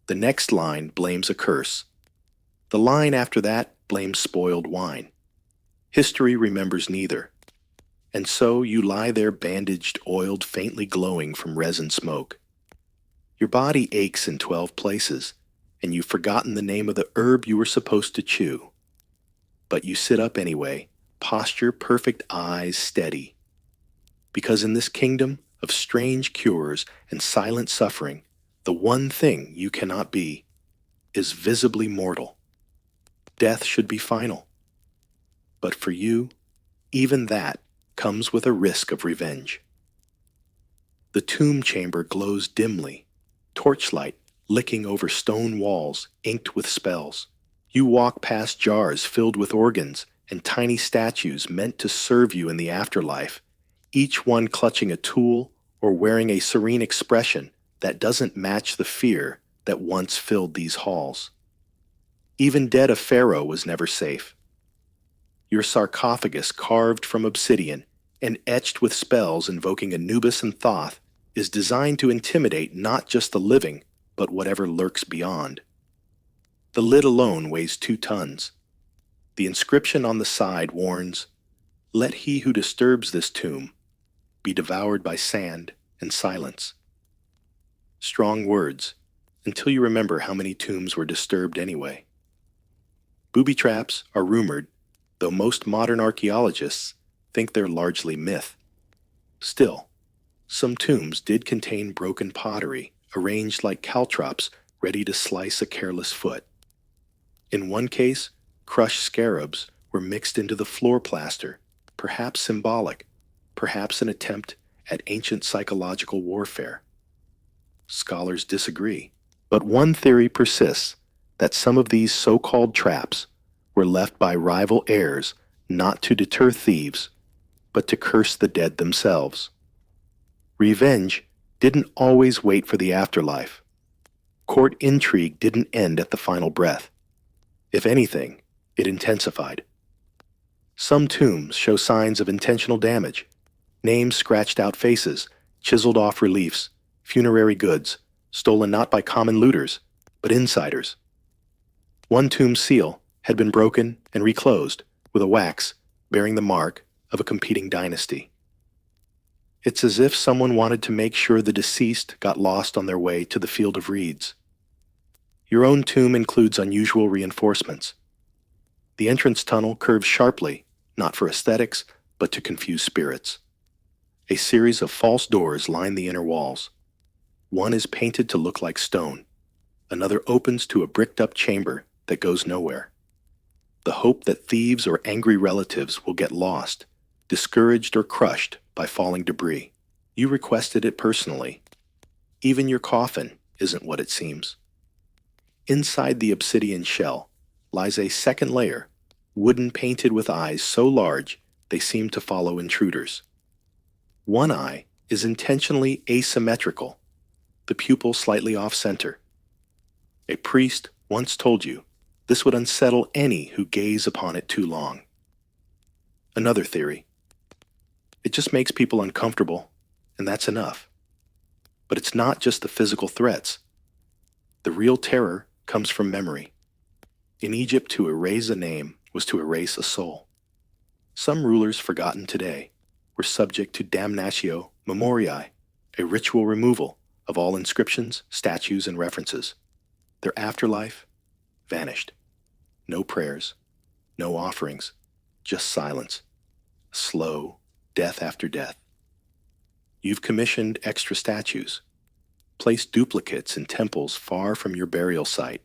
The next line blames a curse. The line after that blames spoiled wine. History remembers neither. And so you lie there bandaged, oiled, faintly glowing from resin smoke. Your body aches in 12 places, and you've forgotten the name of the herb you were supposed to chew. But you sit up anyway, posture perfect, eyes steady. Because in this kingdom of strange cures and silent suffering, the one thing you cannot be is visibly mortal. Death should be final. But for you, even that comes with a risk of revenge. The tomb chamber glows dimly, torchlight licking over stone walls inked with spells. You walk past jars filled with organs and tiny statues meant to serve you in the afterlife, each one clutching a tool or wearing a serene expression that doesn't match the fear that once filled these halls. Even dead of Pharaoh was never safe. Your sarcophagus, carved from obsidian and etched with spells invoking Anubis and Thoth, is designed to intimidate not just the living, but whatever lurks beyond. The lid alone weighs 2 tons. The inscription on the side warns, "Let he who disturbs this tomb be devoured by sand and silence." Strong words, until you remember how many tombs were disturbed anyway. Booby traps are rumored, though most modern archaeologists think they're largely myth. Still, some tombs did contain broken pottery arranged like caltrops ready to slice a careless foot. In one case, crushed scarabs were mixed into the floor plaster, perhaps symbolic, perhaps an attempt at ancient psychological warfare. Scholars disagree, but one theory persists that some of these so-called traps were left by rival heirs not to deter thieves, but to curse the dead themselves. Revenge didn't always wait for the afterlife. Court intrigue didn't end at the final breath. If anything, it intensified. Some tombs show signs of intentional damage: names scratched out, faces, chiseled off reliefs, funerary goods, stolen not by common looters, but insiders. One tomb's seal had been broken and reclosed with a wax bearing the mark of a competing dynasty. It's as if someone wanted to make sure the deceased got lost on their way to the field of reeds. Your own tomb includes unusual reinforcements. The entrance tunnel curves sharply, not for aesthetics, but to confuse spirits. A series of false doors line the inner walls. One is painted to look like stone. Another opens to a bricked-up chamber that goes nowhere. The hope that thieves or angry relatives will get lost, discouraged or crushed by falling debris. You requested it personally. Even your coffin isn't what it seems. Inside the obsidian shell lies a second layer, wooden, painted with eyes so large they seem to follow intruders. One eye is intentionally asymmetrical, the pupil slightly off-center. A priest once told you this would unsettle any who gaze upon it too long. Another theory: it just makes people uncomfortable, and that's enough. But it's not just the physical threats. The real terror comes from memory. In Egypt, to erase a name was to erase a soul. Some rulers forgotten today were subject to damnatio memoriae, a ritual removal of all inscriptions, statues, and references. Their afterlife vanished. No prayers, no offerings, just silence. Slow death after death. You've commissioned extra statues. Placed duplicates in temples far from your burial site.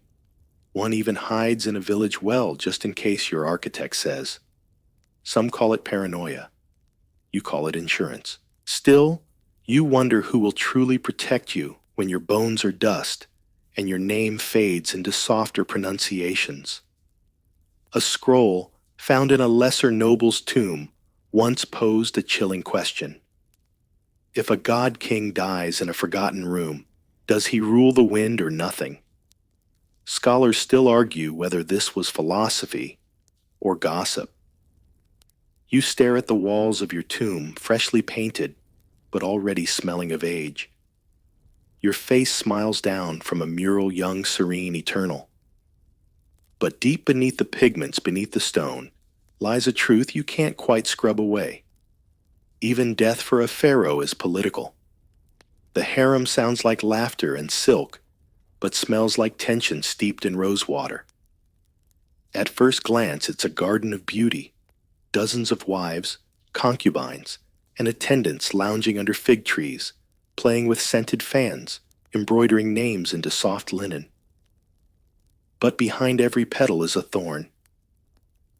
One even hides in a village well just in case your architect says. Some call it paranoia. You call it insurance. Still, you wonder who will truly protect you when your bones are dust and your name fades into softer pronunciations. A scroll found in a lesser noble's tomb once posed a chilling question. If a god king dies in a forgotten room, does he rule the wind or nothing? Scholars still argue whether this was philosophy or gossip. You stare at the walls of your tomb, freshly painted, but already smelling of age. Your face smiles down from a mural, young, serene, eternal. But deep beneath the pigments beneath the stone lies a truth you can't quite scrub away. Even death for a pharaoh is political. The harem sounds like laughter and silk, but smells like tension steeped in rosewater. At first glance, it's a garden of beauty. Dozens of wives, concubines, and attendants lounging under fig trees, playing with scented fans, embroidering names into soft linen. But behind every petal is a thorn.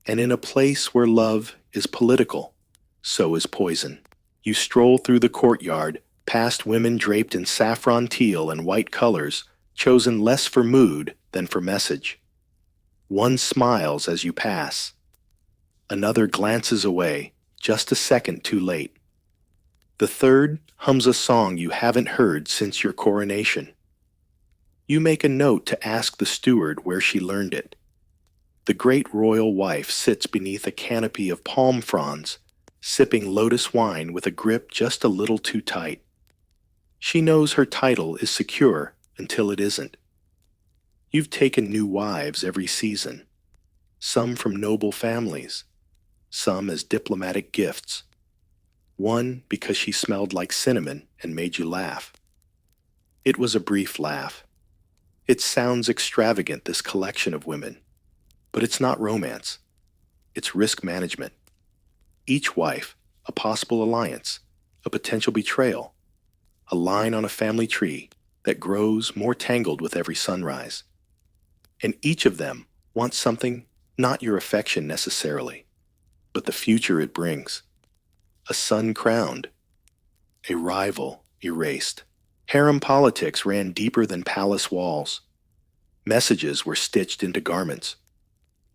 And in a place where love is political, so is poison. You stroll through the courtyard, past women draped in saffron, teal, and white colors, chosen less for mood than for message. One smiles as you pass. Another glances away, just a second too late. The third hums a song you haven't heard since your coronation. You make a note to ask the steward where she learned it. The great royal wife sits beneath a canopy of palm fronds, sipping lotus wine with a grip just a little too tight. She knows her title is secure, until it isn't. You've taken new wives every season, some from noble families, some as diplomatic gifts. One because she smelled like cinnamon and made you laugh. It was a brief laugh. It sounds extravagant, this collection of women, but it's not romance. It's risk management. Each wife, a possible alliance, a potential betrayal, a line on a family tree that grows more tangled with every sunrise. And each of them wants something, not your affection necessarily, but the future it brings. A son crowned, a rival erased. Harem politics ran deeper than palace walls. Messages were stitched into garments.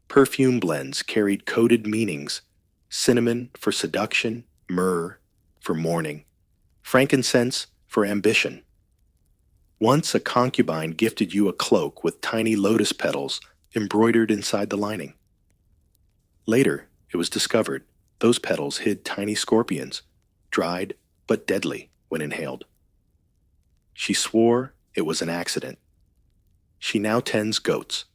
Perfume blends carried coded meanings: cinnamon for seduction, myrrh for mourning, frankincense for ambition. Once a concubine gifted you a cloak with tiny lotus petals embroidered inside the lining. Later, it was discovered those petals hid tiny scorpions, dried but deadly when inhaled. She swore it was an accident. She now tends goats.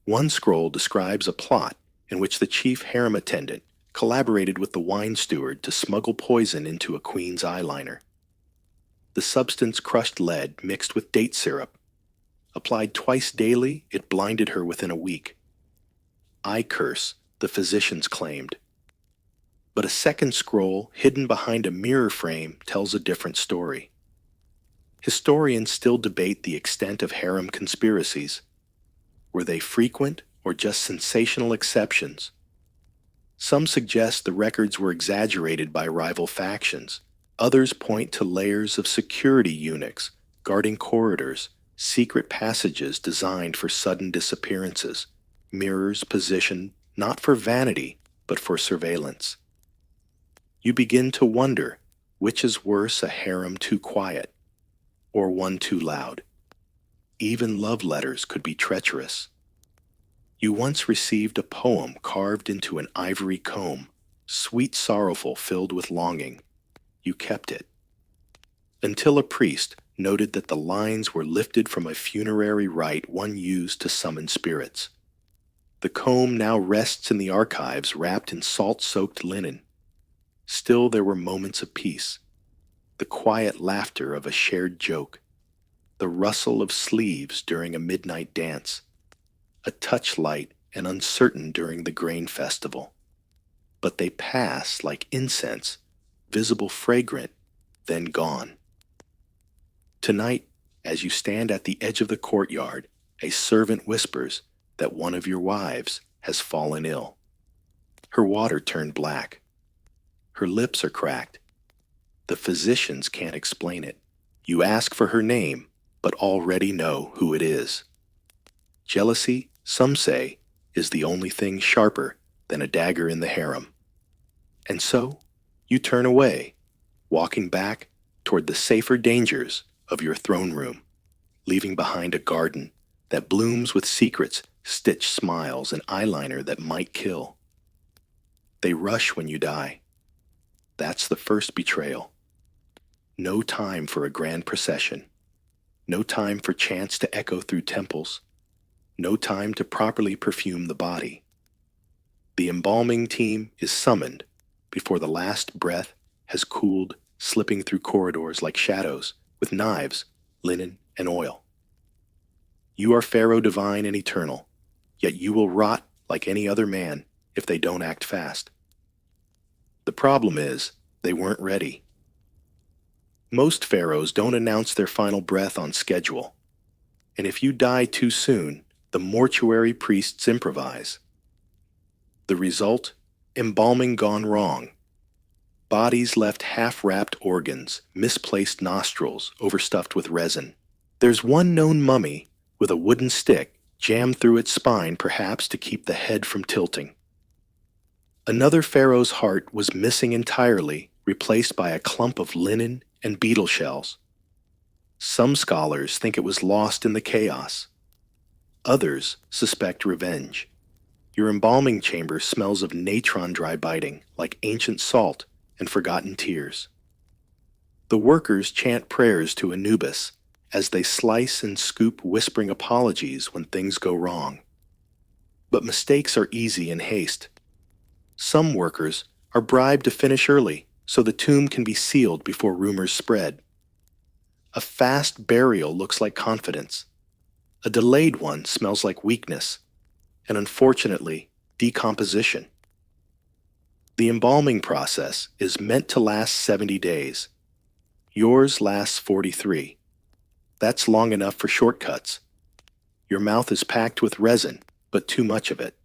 One scroll describes a plot in which the chief harem attendant collaborated with the wine steward to smuggle poison into a queen's eyeliner. The substance crushed lead mixed with date syrup. Applied twice daily, it blinded her within a week. Eye curse, the physicians claimed. But a second scroll, hidden behind a mirror frame, tells a different story. Historians still debate the extent of harem conspiracies. Were they frequent or just sensational exceptions? Some suggest the records were exaggerated by rival factions. Others point to layers of security eunuchs guarding corridors, secret passages designed for sudden disappearances, mirrors positioned not for vanity but for surveillance. You begin to wonder which is worse, a harem too quiet or one too loud. Even love letters could be treacherous. You once received a poem carved into an ivory comb, sweet sorrowful filled with longing. You kept it. Until a priest noted that the lines were lifted from a funerary rite one used to summon spirits. The comb now rests in the archives wrapped in salt-soaked linen. Still there were moments of peace. The quiet laughter of a shared joke. The rustle of sleeves during a midnight dance. A touch light and uncertain during the grain festival. But they pass like incense, visible fragrant, then gone. Tonight, as you stand at the edge of the courtyard, a servant whispers that one of your wives has fallen ill. Her water turned black. Her lips are cracked. The physicians can't explain it. You ask for her name, but already know who it is. Jealousy, some say, is the only thing sharper than a dagger in the harem. And so, you turn away, walking back toward the safer dangers of your throne room, leaving behind a garden that blooms with secrets, stitched smiles, and eyeliner that might kill. They rush when you die. That's the first betrayal. No time for a grand procession. No time for chants to echo through temples. No time to properly perfume the body. The embalming team is summoned before the last breath has cooled, slipping through corridors like shadows, with knives, linen, and oil. You are Pharaoh divine and eternal, yet you will rot like any other man if they don't act fast. The problem is, they weren't ready. Most pharaohs don't announce their final breath on schedule, and if you die too soon, the mortuary priests improvise. The result? Embalming gone wrong. Bodies left half-wrapped organs, misplaced nostrils, overstuffed with resin. There's one known mummy with a wooden stick jammed through its spine, perhaps to keep the head from tilting. Another pharaoh's heart was missing entirely, replaced by a clump of linen and beetle shells. Some scholars think it was lost in the chaos. Others suspect revenge. Your embalming chamber smells of natron dry biting, like ancient salt and forgotten tears. The workers chant prayers to Anubis, as they slice and scoop, whispering apologies when things go wrong. But mistakes are easy in haste. Some workers are bribed to finish early so the tomb can be sealed before rumors spread. A fast burial looks like confidence. A delayed one smells like weakness, and unfortunately, decomposition. The embalming process is meant to last 70 days. Yours lasts 43. That's long enough for shortcuts. Your mouth is packed with resin, but too much of it.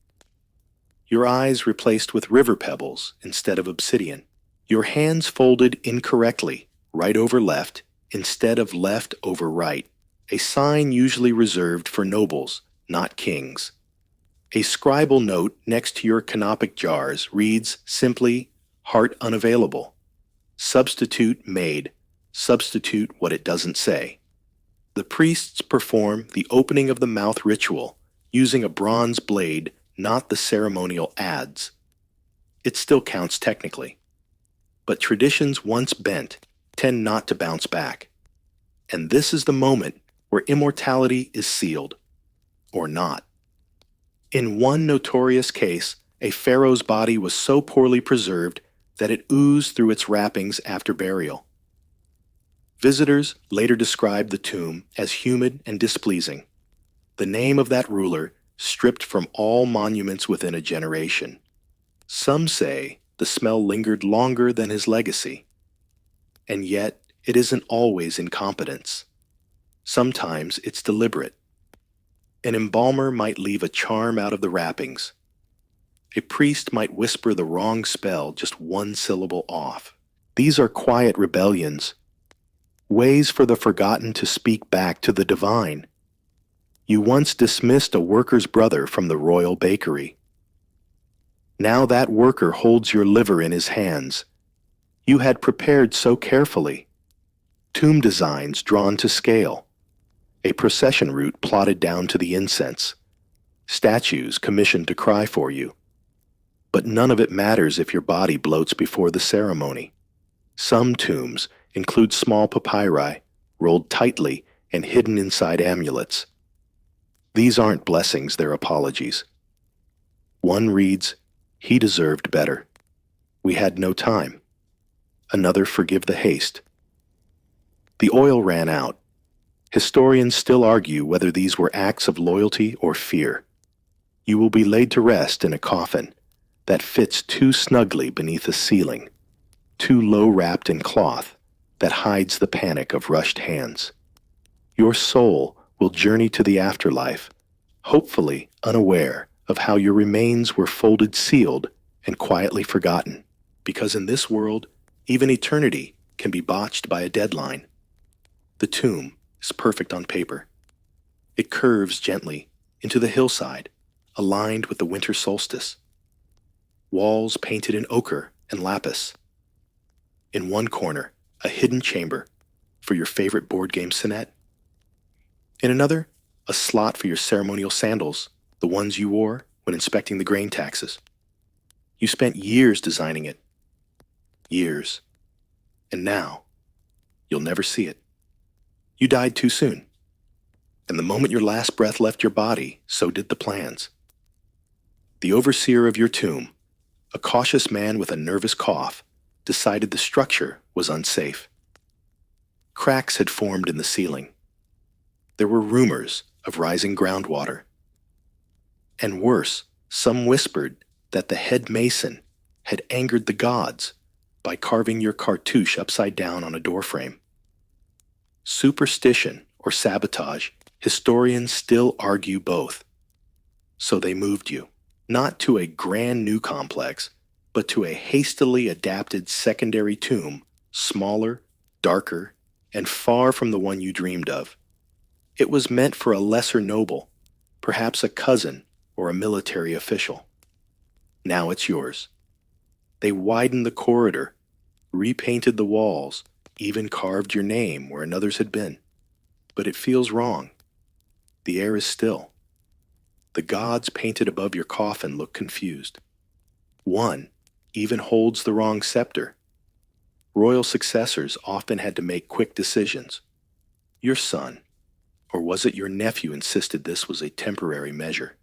Your eyes replaced with river pebbles instead of obsidian. Your hands folded incorrectly, right over left, instead of left over right. A sign usually reserved for nobles, not kings. A scribal note next to your canopic jars reads simply, "Heart unavailable." Substitute made. Substitute what it doesn't say. The priests perform the opening of the mouth ritual using a bronze blade, not the ceremonial adze. It still counts technically. But traditions once bent tend not to bounce back. And this is the moment where immortality is sealed. Or not. In one notorious case, a pharaoh's body was so poorly preserved that it oozed through its wrappings after burial. Visitors later described the tomb as humid and displeasing, the name of that ruler stripped from all monuments within a generation. Some say the smell lingered longer than his legacy. And yet, it isn't always incompetence. Sometimes it's deliberate. An embalmer might leave a charm out of the wrappings. A priest might whisper the wrong spell just one syllable off. These are quiet rebellions, ways for the forgotten to speak back to the divine. You once dismissed a worker's brother from the royal bakery. Now that worker holds your liver in his hands. You had prepared so carefully. Tomb designs drawn to scale. A procession route plotted down to the incense. Statues commissioned to cry for you. But none of it matters if your body bloats before the ceremony. Some tombs include small papyri, rolled tightly and hidden inside amulets. These aren't blessings, they're apologies. One reads, "He deserved better. We had no time." Another, "Forgive the haste." The oil ran out. Historians still argue whether these were acts of loyalty or fear. You will be laid to rest in a coffin that fits too snugly beneath a ceiling, too low wrapped in cloth that hides the panic of rushed hands. Your soul will journey to the afterlife, hopefully unaware of how your remains were folded, sealed, and quietly forgotten. Because in this world, even eternity can be botched by a deadline. The tomb is perfect on paper. It curves gently into the hillside, aligned with the winter solstice. Walls painted in ochre and lapis. In one corner, a hidden chamber for your favorite board game sonnet. In another, a slot for your ceremonial sandals, the ones you wore when inspecting the grain taxes. You spent years designing it. Years. And now, you'll never see it. You died too soon. And the moment your last breath left your body, so did the plans. The overseer of your tomb, a cautious man with a nervous cough, decided the structure was unsafe. Cracks had formed in the ceiling. There were rumors of rising groundwater. And worse, some whispered that the head mason had angered the gods by carving your cartouche upside down on a doorframe. Superstition or sabotage, historians still argue both. So they moved you, not to a grand new complex, but to a hastily adapted secondary tomb, smaller, darker, and far from the one you dreamed of. It was meant for a lesser noble, perhaps a cousin or a military official. Now it's yours. They widened the corridor, repainted the walls, even carved your name where another's had been. But it feels wrong. The air is still. The gods painted above your coffin look confused. One even holds the wrong scepter. Royal successors often had to make quick decisions. Your son, or was it your nephew, insisted this was a temporary measure.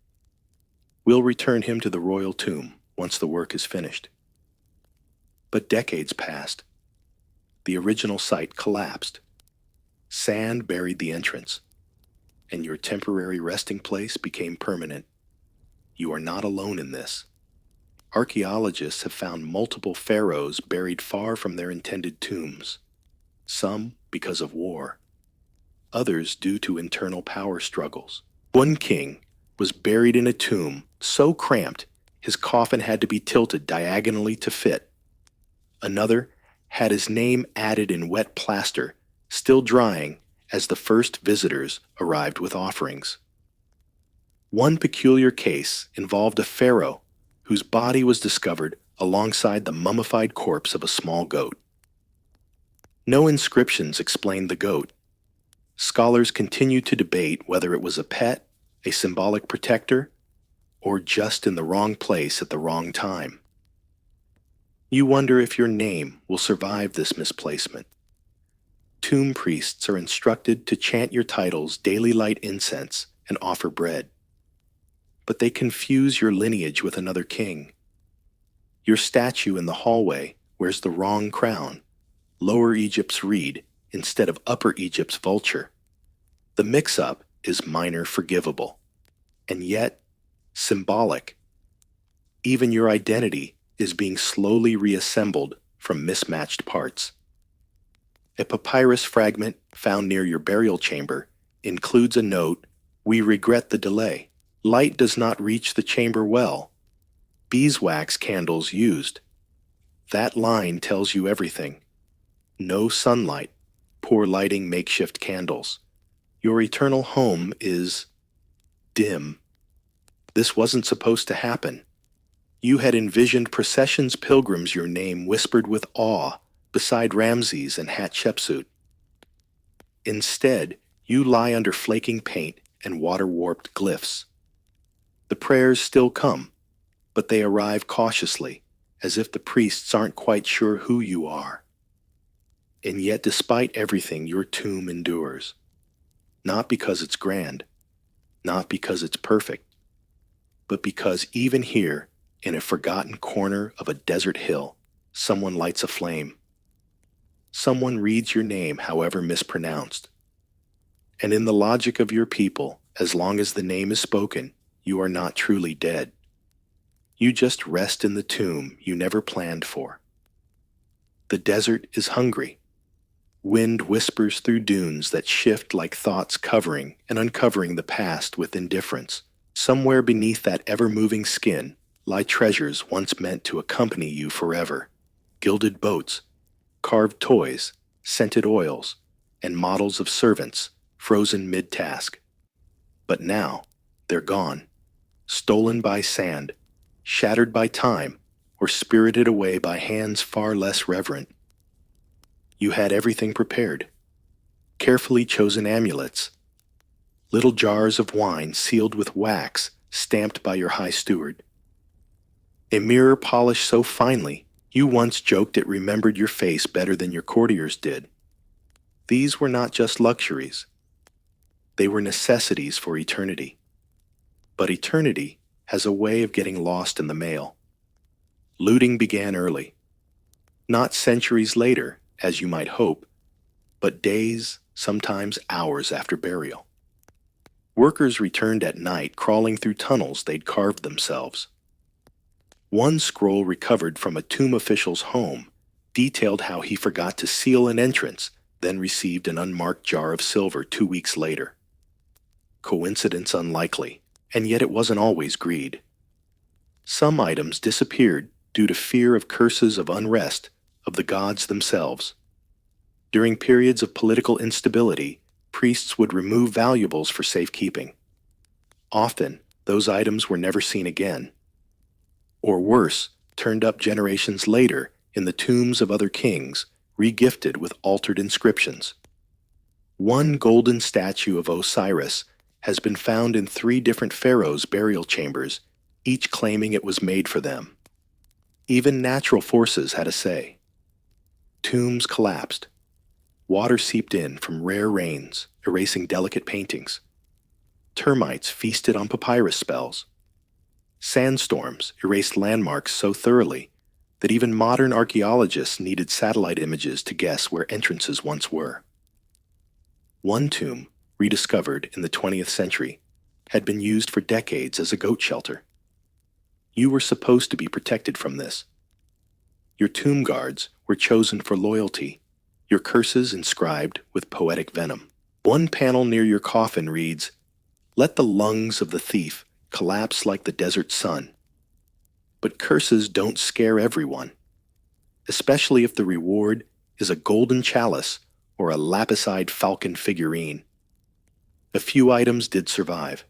We'll return him to the royal tomb once the work is finished. But decades passed. The original site collapsed. Sand buried the entrance, and your temporary resting place became permanent. You are not alone in this. Archaeologists have found multiple pharaohs buried far from their intended tombs, some because of war, others due to internal power struggles. One king was buried in a tomb so cramped his coffin had to be tilted diagonally to fit. Another had his name added in wet plaster, still drying as the first visitors arrived with offerings. One peculiar case involved a pharaoh whose body was discovered alongside the mummified corpse of a small goat. No inscriptions explained the goat. Scholars continue to debate whether it was a pet, a symbolic protector, or just in the wrong place at the wrong time. You wonder if your name will survive this misplacement. Tomb priests are instructed to chant your titles, daily light incense, and offer bread. But they confuse your lineage with another king. Your statue in the hallway wears the wrong crown, Lower Egypt's reed instead of Upper Egypt's vulture. The mix-up is minor forgivable, and yet symbolic. Even your identity is being slowly reassembled from mismatched parts. A papyrus fragment found near your burial chamber includes a note, "We regret the delay. Light does not reach the chamber well. Beeswax candles used." That line tells you everything. No sunlight, poor lighting, makeshift candles. Your eternal home is dim. This wasn't supposed to happen. You had envisioned processions, pilgrims, your name whispered with awe beside Ramses and Hatshepsut. Instead, you lie under flaking paint and water-warped glyphs. The prayers still come, but they arrive cautiously, as if the priests aren't quite sure who you are. And yet, despite everything, your tomb endures. Not because it's grand, not because it's perfect, but because even here, in a forgotten corner of a desert hill, someone lights a flame. Someone reads your name, however mispronounced. And in the logic of your people, as long as the name is spoken, you are not truly dead. You just rest in the tomb you never planned for. The desert is hungry. Wind whispers through dunes that shift like thoughts covering and uncovering the past with indifference. Somewhere beneath that ever-moving skin lie treasures once meant to accompany you forever. Gilded boats, carved toys, scented oils, and models of servants frozen mid-task. But now, they're gone. Stolen by sand, shattered by time, or spirited away by hands far less reverent. You had everything prepared. Carefully chosen amulets, little jars of wine sealed with wax stamped by your high steward. A mirror polished so finely, you once joked it remembered your face better than your courtiers did. These were not just luxuries. They were necessities for eternity. But eternity has a way of getting lost in the mail. Looting began early. Not centuries later, as you might hope, but days, sometimes hours after burial. Workers returned at night, crawling through tunnels they'd carved themselves. One scroll recovered from a tomb official's home detailed how he forgot to seal an entrance, then received an unmarked jar of silver 2 weeks later. Coincidence unlikely, and yet it wasn't always greed. Some items disappeared due to fear of curses of unrest of the gods themselves. During periods of political instability, priests would remove valuables for safekeeping. Often, those items were never seen again. Or worse, turned up generations later in the tombs of other kings, regifted with altered inscriptions. One golden statue of Osiris has been found in 3 different pharaohs' burial chambers, each claiming it was made for them. Even natural forces had a say. Tombs collapsed. Water seeped in from rare rains. erasing delicate paintings. Termites feasted on papyrus spells. Sandstorms erased landmarks so thoroughly that even modern archaeologists needed satellite images to guess where entrances once were. One tomb, rediscovered in the 20th century, had been used for decades as a goat shelter. You were supposed to be protected from this. Your tomb guards were chosen for loyalty, your curses inscribed with poetic venom. One panel near your coffin reads, "Let the lungs of the thief collapse like the desert sun." But curses don't scare everyone, especially if the reward is a golden chalice or a lapis-eyed falcon figurine. A few items did survive.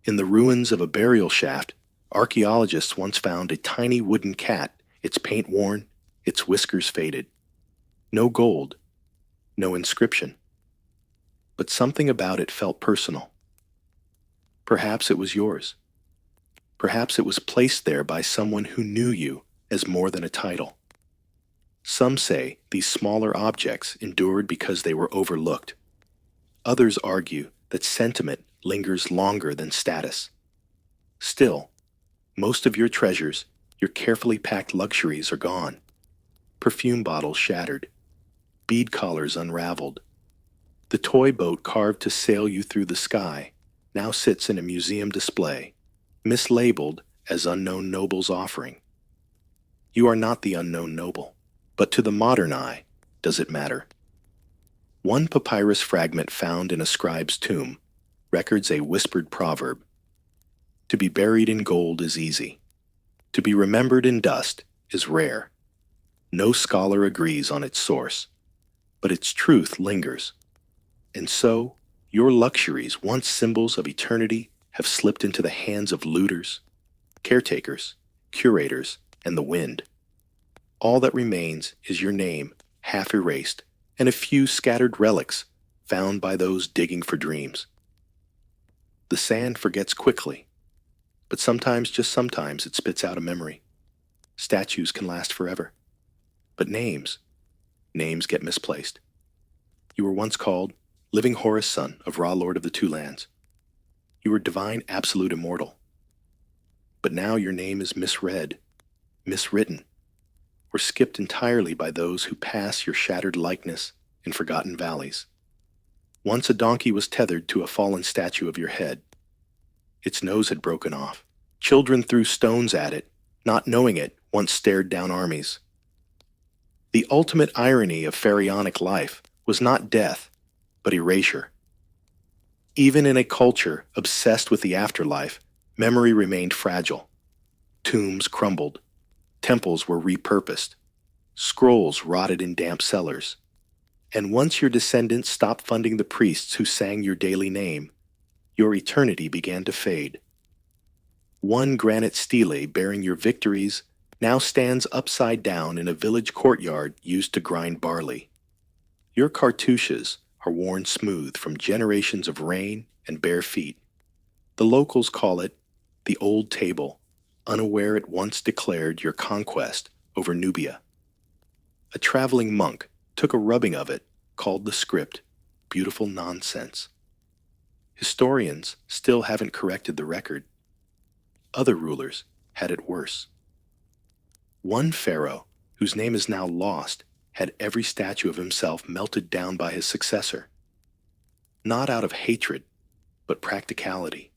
In the ruins of a burial shaft, archaeologists once found a tiny wooden cat, its paint worn, its whiskers faded. No gold, no inscription. But something about it felt personal. Perhaps it was yours. Perhaps it was placed there by someone who knew you as more than a title. Some say these smaller objects endured because they were overlooked. Others argue that sentiment lingers longer than status. Still, most of your treasures, your carefully packed luxuries are gone. Perfume bottles shattered, bead collars unraveled. The toy boat carved to sail you through the sky now sits in a museum display, mislabeled as unknown noble's offering. You are not the unknown noble, but to the modern eye, does it matter? One papyrus fragment found in a scribe's tomb records a whispered proverb. To be buried in gold is easy. To be remembered in dust is rare. No scholar agrees on its source, but its truth lingers. And so, your luxuries, once symbols of eternity, have slipped into the hands of looters, caretakers, curators, and the wind. All that remains is your name, half erased, and a few scattered relics found by those digging for dreams. The sand forgets quickly, but sometimes, just sometimes, it spits out a memory. Statues can last forever, but names get misplaced. You were once called living Horus son of Ra Lord of the Two Lands. You were divine absolute immortal. But now your name is misread, miswritten, or skipped entirely by those who pass your shattered likeness in forgotten valleys. Once a donkey was tethered to a fallen statue of your head. Its nose had broken off. Children threw stones at it, not knowing it once stared down armies. The ultimate irony of pharaonic life was not death, but erasure. Even in a culture obsessed with the afterlife, memory remained fragile. Tombs crumbled. Temples were repurposed. Scrolls rotted in damp cellars. And once your descendants stopped funding the priests who sang your daily name, your eternity began to fade. One granite stele bearing your victories now stands upside down in a village courtyard used to grind barley. Your cartouches are worn smooth from generations of rain and bare feet. The locals call it the Old Table, unaware it once declared your conquest over Nubia. A traveling monk took a rubbing of it, called the script beautiful nonsense. Historians still haven't corrected the record. Other rulers had it worse. One pharaoh, whose name is now lost, had every statue of himself melted down by his successor. Not out of hatred, but practicality.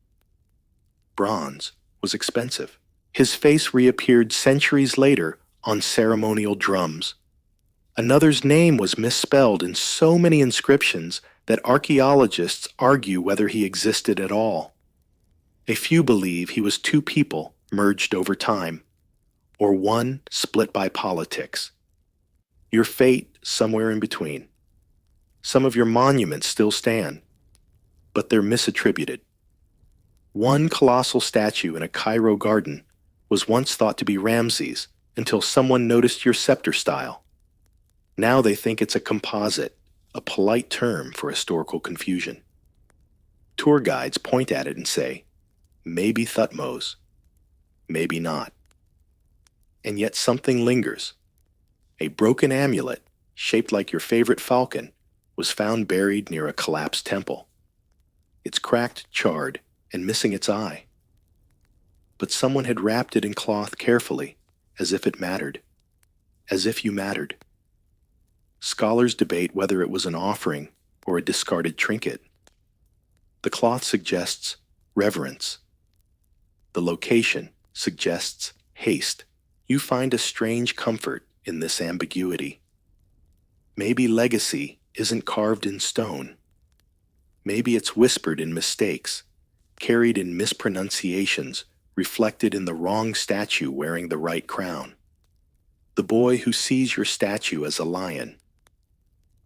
Bronze was expensive. His face reappeared centuries later on ceremonial drums. Another's name was misspelled in so many inscriptions that archaeologists argue whether he existed at all. A few believe he was two people merged over time, or one split by politics. Your fate somewhere in between. Some of your monuments still stand, but they're misattributed. One colossal statue in a Cairo garden was once thought to be Ramses until someone noticed your scepter style. Now they think it's a composite, a polite term for historical confusion. Tour guides point at it and say, maybe Thutmose, maybe not. And yet something lingers. A broken amulet, shaped like your favorite falcon, was found buried near a collapsed temple. It's cracked, charred, and missing its eye. But someone had wrapped it in cloth carefully, as if it mattered. As if you mattered. Scholars debate whether it was an offering or a discarded trinket. The cloth suggests reverence. The location suggests haste. You find a strange comfort in this ambiguity. Maybe legacy isn't carved in stone. Maybe it's whispered in mistakes, carried in mispronunciations, reflected in the wrong statue wearing the right crown. The boy who sees your statue as a lion.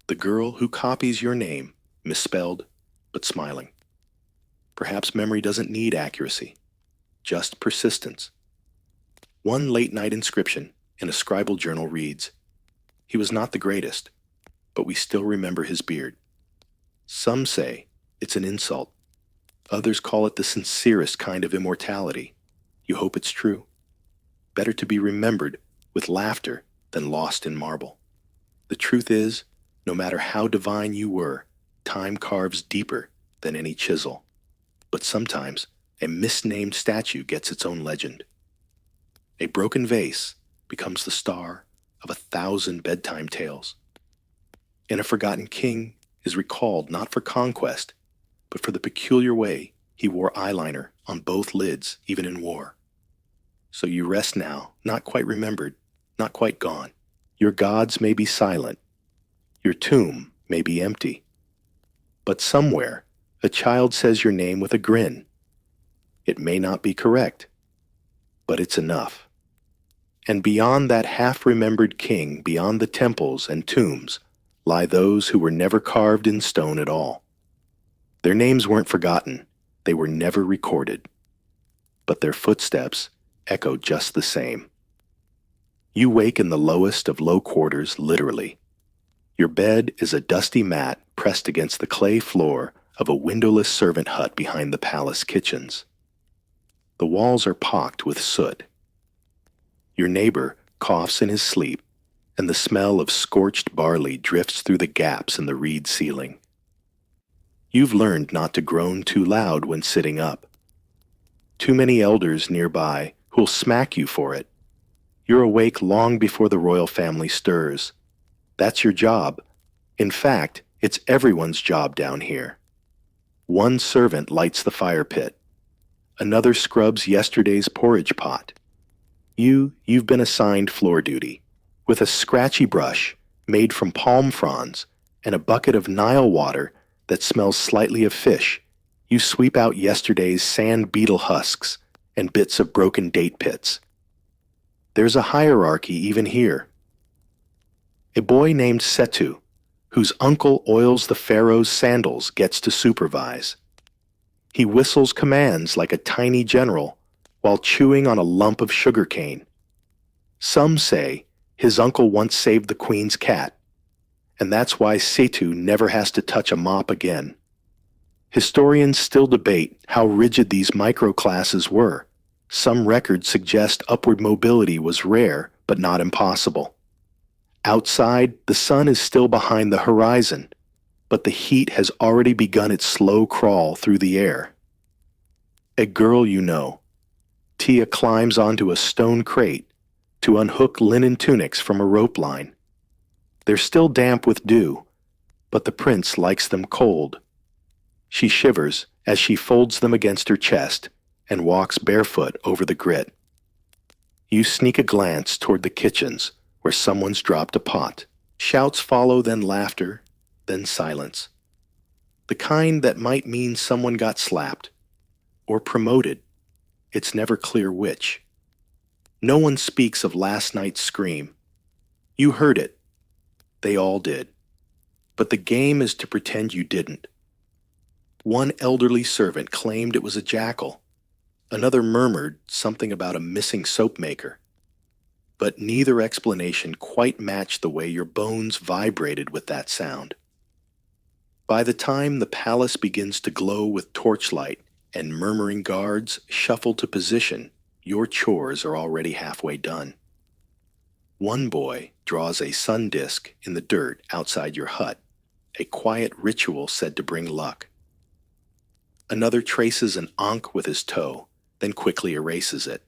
The girl who copies your name, misspelled but smiling. Perhaps memory doesn't need accuracy, just persistence. One late-night inscription in a scribal journal reads, "He was not the greatest, but we still remember his beard." Some say it's an insult. Others call it the sincerest kind of immortality. You hope it's true. Better to be remembered with laughter than lost in marble. The truth is, no matter how divine you were, time carves deeper than any chisel. But sometimes, a misnamed statue gets its own legend. A broken vase becomes the star of 1,000 bedtime tales. And a forgotten king is recalled not for conquest, but for the peculiar way he wore eyeliner on both lids, even in war. So you rest now, not quite remembered, not quite gone. Your gods may be silent. Your tomb may be empty. But somewhere, a child says your name with a grin. It may not be correct, but it's enough. And beyond that half-remembered king, beyond the temples and tombs, lie those who were never carved in stone at all. Their names weren't forgotten, they were never recorded. But their footsteps echo just the same. You wake in the lowest of low quarters, literally. Your bed is a dusty mat pressed against the clay floor of a windowless servant hut behind the palace kitchens. The walls are pocked with soot. Your neighbor coughs in his sleep, and the smell of scorched barley drifts through the gaps in the reed ceiling. You've learned not to groan too loud when sitting up. Too many elders nearby who'll smack you for it. You're awake long before the royal family stirs. That's your job. In fact, it's everyone's job down here. One servant lights the fire pit. Another scrubs yesterday's porridge pot. You've been assigned floor duty. With a scratchy brush made from palm fronds and a bucket of Nile water that smells slightly of fish, you sweep out yesterday's sand beetle husks and bits of broken date pits. There's a hierarchy even here. A boy named Setu, whose uncle oils the pharaoh's sandals, gets to supervise. He whistles commands like a tiny general while chewing on a lump of sugar cane. Some say his uncle once saved the queen's cat, and that's why Setu never has to touch a mop again. Historians still debate how rigid these microclasses were. Some records suggest upward mobility was rare, but not impossible. Outside, the sun is still behind the horizon, but the heat has already begun its slow crawl through the air. A girl you know, Tia, climbs onto a stone crate to unhook linen tunics from a rope line. They're still damp with dew, but the prince likes them cold. She shivers as she folds them against her chest and walks barefoot over the grit. You sneak a glance toward the kitchens where someone's dropped a pot. Shouts follow, then laughter, then silence. The kind that might mean someone got slapped or promoted. It's never clear which. No one speaks of last night's scream. You heard it. They all did. But the game is to pretend you didn't. One elderly servant claimed it was a jackal. Another murmured something about a missing soap maker. But neither explanation quite matched the way your bones vibrated with that sound. By the time the palace begins to glow with torchlight and murmuring guards shuffle to position, your chores are already halfway done. One boy draws a sun disk in the dirt outside your hut. a quiet ritual said to bring luck. Another traces an ankh with his toe, then quickly erases it.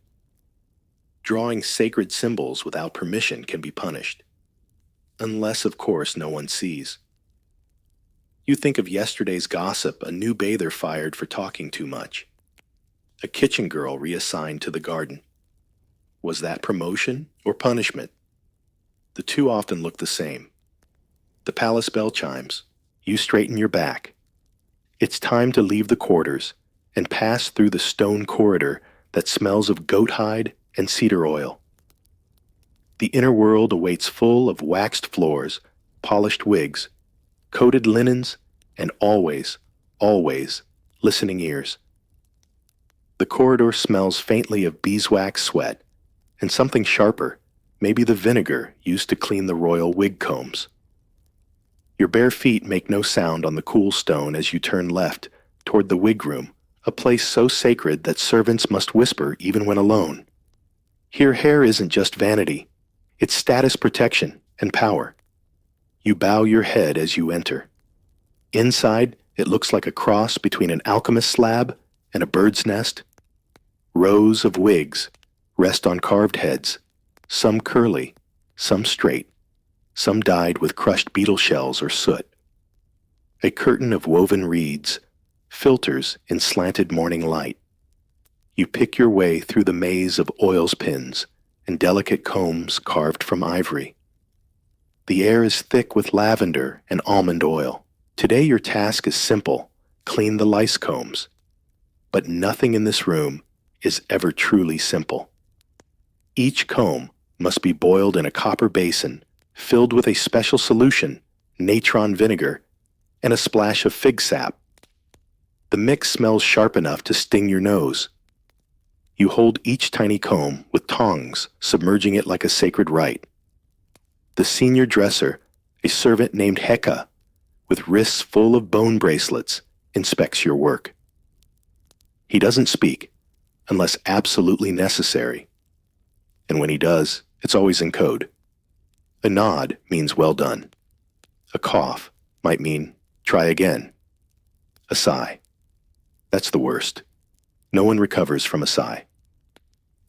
Drawing sacred symbols without permission can be punished. Unless, of course, no one sees. You think of yesterday's gossip, a new bather fired for talking too much. A kitchen girl reassigned to the garden. Was that promotion or punishment? The two often look the same. The palace bell chimes. You straighten your back. It's time to leave the quarters and pass through the stone corridor that smells of goat hide and cedar oil. The inner world awaits full of waxed floors, polished wigs, coated linens, and always, always listening ears. The corridor smells faintly of beeswax sweat and something sharper, maybe the vinegar used to clean the royal wig combs. Your bare feet make no sound on the cool stone as you turn left toward the wig room, a place so sacred that servants must whisper even when alone. Here, hair isn't just vanity, it's status protection and power. You bow your head as you enter. Inside, it looks like a cross between an alchemist's slab and a bird's nest. Rows of wigs rest on carved heads, some curly, some straight, some dyed with crushed beetle shells or soot. A curtain of woven reeds filters in slanted morning light. You pick your way through the maze of oils pins and delicate combs carved from ivory. The air is thick with lavender and almond oil. Today your task is simple: clean the lice combs. But nothing in this room is ever truly simple. Each comb must be boiled in a copper basin filled with a special solution, natron vinegar, and a splash of fig sap. The mix smells sharp enough to sting your nose. You hold each tiny comb with tongs, submerging it like a sacred rite. The senior dresser, a servant named Heka, with wrists full of bone bracelets, inspects your work. He doesn't speak, unless absolutely necessary. And when he does, it's always in code. A nod means well done. A cough might mean try again. A sigh. That's the worst. No one recovers from a sigh.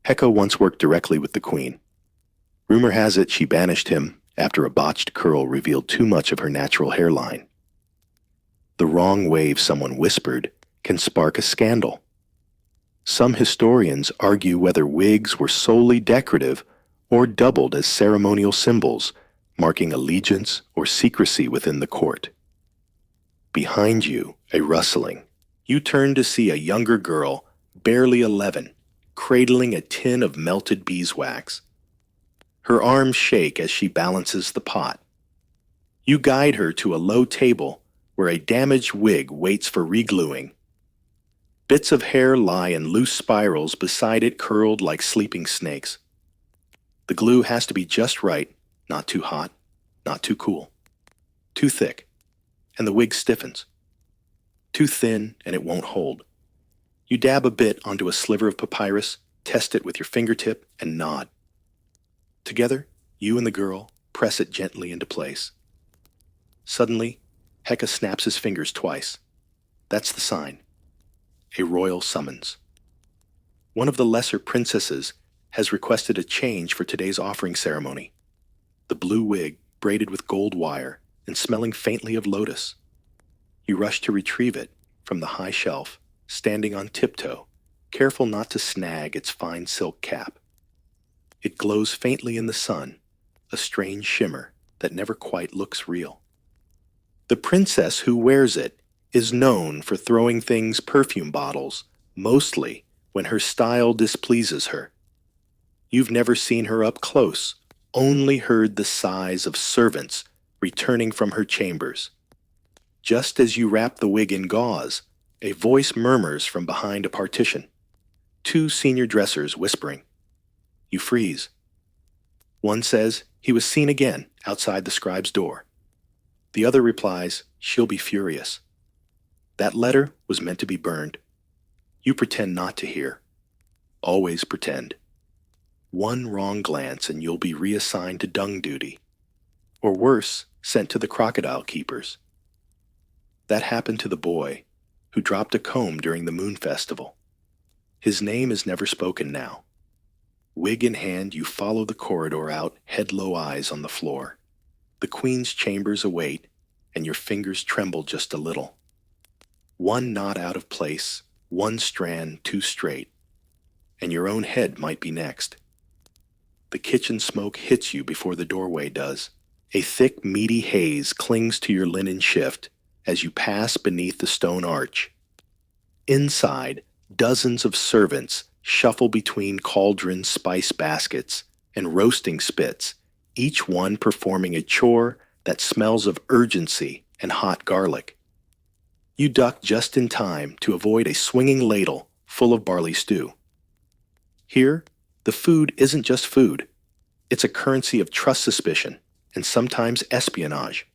Heka once worked directly with the queen. Rumor has it she banished him after a botched curl revealed too much of her natural hairline. The wrong wave someone whispered can spark a scandal. Some historians argue whether wigs were solely decorative or doubled as ceremonial symbols, marking allegiance or secrecy within the court. Behind you, a rustling. You turn to see a younger girl, barely 11, cradling a tin of melted beeswax. Her arms shake as she balances the pot. You guide her to a low table where a damaged wig waits for regluing. Bits of hair lie in loose spirals beside it, curled like sleeping snakes. The glue has to be just right, not too hot, not too cool. Too thick, and the wig stiffens. Too thin, and it won't hold. You dab a bit onto a sliver of papyrus, test it with your fingertip, and nod. Together, you and the girl press it gently into place. Suddenly, Heka snaps his fingers twice. That's the sign. A royal summons. One of the lesser princesses has requested a change for today's offering ceremony. The blue wig, braided with gold wire and smelling faintly of lotus. You rush to retrieve it from the high shelf, standing on tiptoe, careful not to snag its fine silk cap. It glows faintly in the sun, a strange shimmer that never quite looks real. The princess who wears it is known for throwing things perfume bottles, mostly when her style displeases her. You've never seen her up close, only heard the sighs of servants returning from her chambers. Just as you wrap the wig in gauze, a voice murmurs from behind a partition. Two senior dressers whispering. You freeze. One says he was seen again outside the scribe's door. The other replies, she'll be furious. That letter was meant to be burned. You pretend not to hear. Always pretend. One wrong glance and you'll be reassigned to dung duty. Or worse, sent to the crocodile keepers. That happened to the boy who dropped a comb during the moon festival. His name is never spoken now. Wig in hand, you follow the corridor out, head low, eyes on the floor. The queen's chambers await, and your fingers tremble just a little. One knot out of place, one strand too straight, and your own head might be next. The kitchen smoke hits you before the doorway does. A thick, meaty haze clings to your linen shift as you pass beneath the stone arch. Inside, dozens of servants shuffle between cauldrons, spice baskets, and roasting spits, each one performing a chore that smells of urgency and hot garlic. You duck just in time to avoid a swinging ladle full of barley stew. Here, the food isn't just food. It's a currency of trust, suspicion, and sometimes espionage.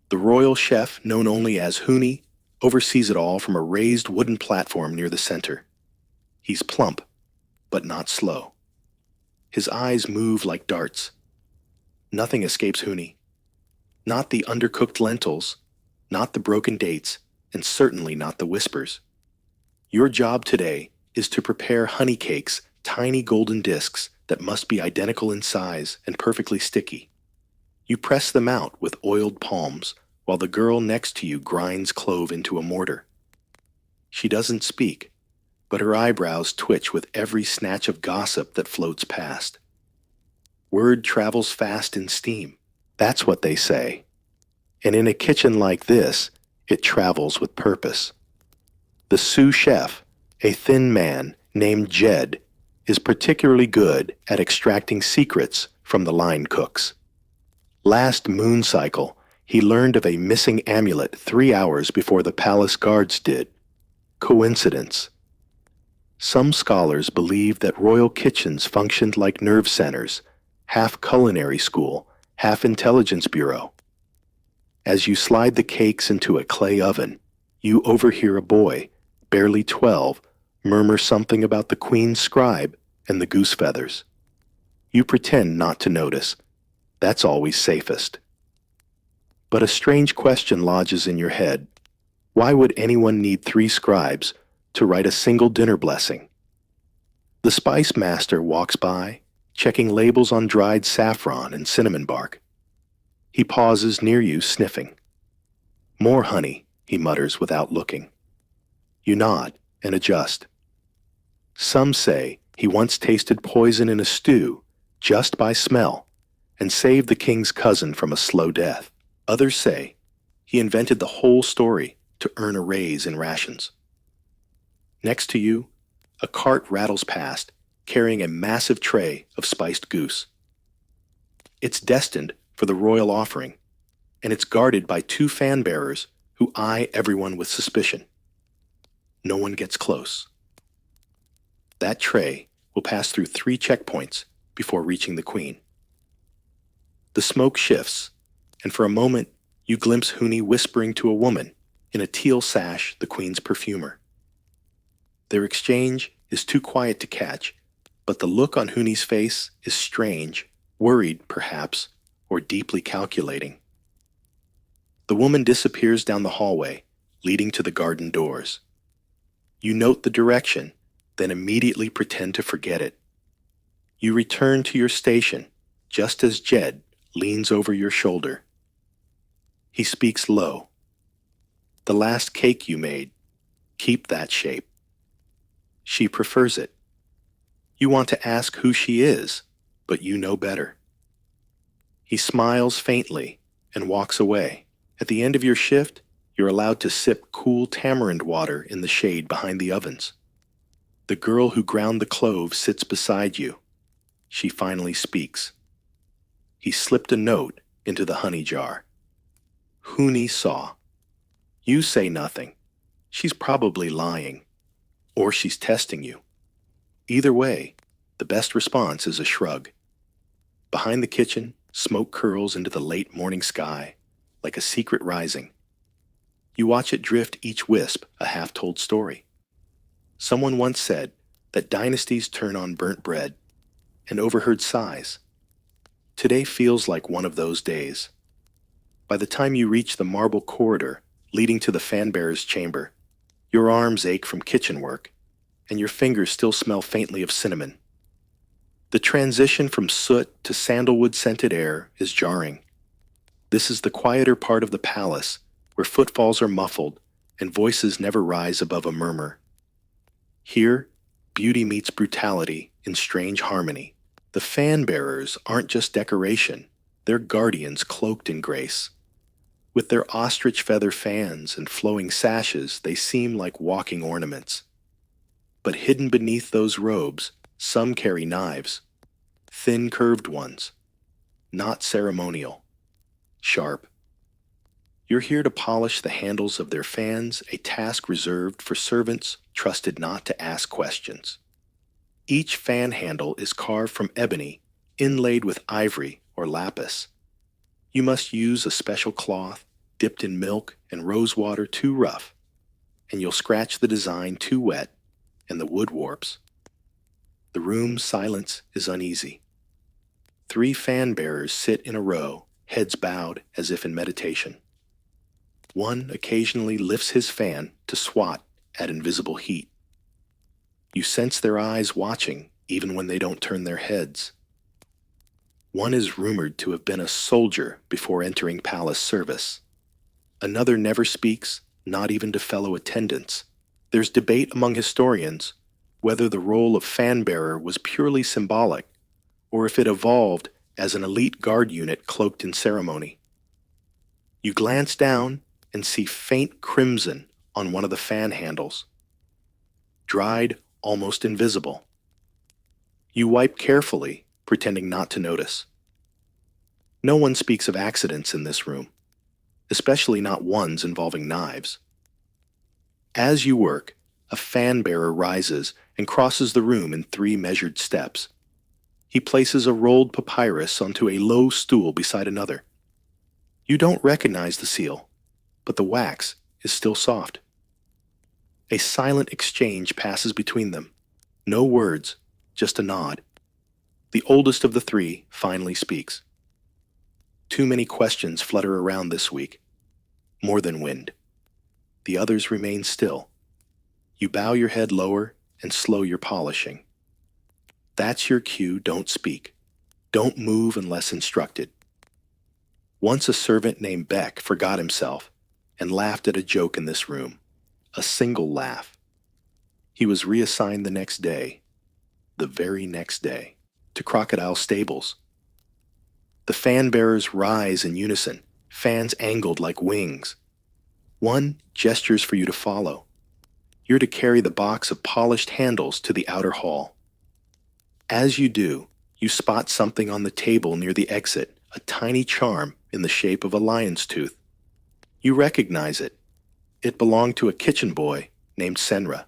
The royal chef, known only as Huni, oversees it all from a raised wooden platform near the center. He's plump, but not slow. His eyes move like darts. Nothing escapes Huni. Not the undercooked lentils, not the broken dates, and certainly not the whispers. Your job today is to prepare honey cakes, tiny golden discs that must be identical in size and perfectly sticky. You press them out with oiled palms while the girl next to you grinds clove into a mortar. She doesn't speak, but her eyebrows twitch with every snatch of gossip that floats past. Word travels fast in steam. That's what they say. And in a kitchen like this, it travels with purpose. The sous chef, a thin man named Jed, is particularly good at extracting secrets from the line cooks. Last moon cycle, he learned of a missing amulet 3 hours before the palace guards did. Coincidence? Some scholars believe that royal kitchens functioned like nerve centers, half culinary school, half intelligence bureau. As you slide the cakes into a clay oven, you overhear a boy, barely 12, murmur something about the queen's scribe and the goose feathers. You pretend not to notice. That's always safest. But a strange question lodges in your head. Why would anyone need 3 scribes to write a single dinner blessing? The spice master walks by, checking labels on dried saffron and cinnamon bark. He pauses near you, sniffing. More honey, he mutters without looking. You nod and adjust. Some say he once tasted poison in a stew just by smell and saved the king's cousin from a slow death. Others say he invented the whole story to earn a raise in rations. Next to you, a cart rattles past, carrying a massive tray of spiced goose. It's destined for the royal offering, and it's guarded by 2 fan bearers who eye everyone with suspicion. No one gets close. That tray will pass through 3 checkpoints before reaching the queen. The smoke shifts, and for a moment you glimpse Huni whispering to a woman in a teal sash, the queen's perfumer. Their exchange is too quiet to catch, but the look on Huni's face is strange, worried perhaps, or deeply calculating. The woman disappears down the hallway, leading to the garden doors. You note the direction, then immediately pretend to forget it. You return to your station, just as Jed leans over your shoulder. He speaks low. The last cake you made, keep that shape. She prefers it. You want to ask who she is, but you know better. He smiles faintly and walks away. At the end of your shift, you're allowed to sip cool tamarind water in the shade behind the ovens. The girl who ground the clove sits beside you. She finally speaks. He slipped a note into the honey jar. Huni saw. You say nothing. She's probably lying. Or she's testing you. Either way, the best response is a shrug. Behind the kitchen, smoke curls into the late morning sky, like a secret rising. You watch it drift, each wisp a half-told story. Someone once said that dynasties turn on burnt bread, and overheard sighs. Today feels like one of those days. By the time you reach the marble corridor, leading to the fan-bearer's chamber. Your arms ache from kitchen work, and your fingers still smell faintly of cinnamon. The transition from soot to sandalwood-scented air is jarring. This is the quieter part of the palace, where footfalls are muffled and voices never rise above a murmur. Here, beauty meets brutality in strange harmony. The fan-bearers aren't just decoration, they're guardians cloaked in grace. With their ostrich feather fans and flowing sashes, they seem like walking ornaments. But hidden beneath those robes, some carry knives, thin curved ones, not ceremonial, sharp. You're here to polish the handles of their fans, a task reserved for servants trusted not to ask questions. Each fan handle is carved from ebony, inlaid with ivory or lapis. You must use a special cloth dipped in milk and rose water too rough, and you'll scratch the design too wet, and the wood warps. The room's silence is uneasy. 3 fan bearers sit in a row, heads bowed as if in meditation. One occasionally lifts his fan to swat at invisible heat. You sense their eyes watching even when they don't turn their heads. One is rumored to have been a soldier before entering palace service. Another never speaks, not even to fellow attendants. There's debate among historians whether the role of fan-bearer was purely symbolic or if it evolved as an elite guard unit cloaked in ceremony. You glance down and see faint crimson on one of the fan handles, dried, almost invisible. You wipe carefully, pretending not to notice. No one speaks of accidents in this room, especially not ones involving knives. As you work, a fan-bearer rises and crosses the room in 3 measured steps. He places a rolled papyrus onto a low stool beside another. You don't recognize the seal, but the wax is still soft. A silent exchange passes between them. No words, just a nod. The oldest of the 3 finally speaks. Too many questions flutter around this week. More than wind. The others remain still. You bow your head lower and slow your polishing. That's your cue, don't speak. Don't move unless instructed. Once a servant named Beck forgot himself and laughed at a joke in this room. A single laugh. He was reassigned the next day, the very next day, to crocodile stables. The fan-bearers rise in unison, fans angled like wings. One gestures for you to follow. You're to carry the box of polished handles to the outer hall. As you do, you spot something on the table near the exit, a tiny charm in the shape of a lion's tooth. You recognize it. It belonged to a kitchen boy named Senra.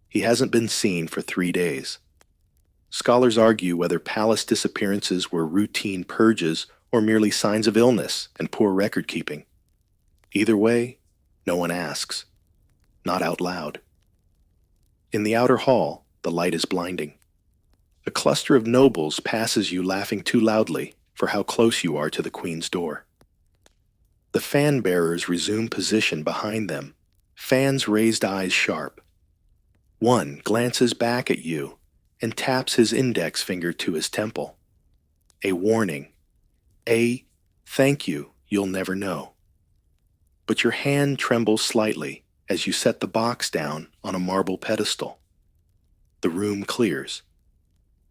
He hasn't been seen for 3 days. Scholars argue whether palace disappearances were routine purges or merely signs of illness and poor record-keeping. Either way, no one asks. Not out loud. In the outer hall, the light is blinding. A cluster of nobles passes you laughing too loudly for how close you are to the queen's door. The fan-bearers resume position behind them, fans' raised eyes sharp. One glances back at you and taps his index finger to his temple. A warning. A thank you you'll never know. But your hand trembles slightly as you set the box down on a marble pedestal. The room clears.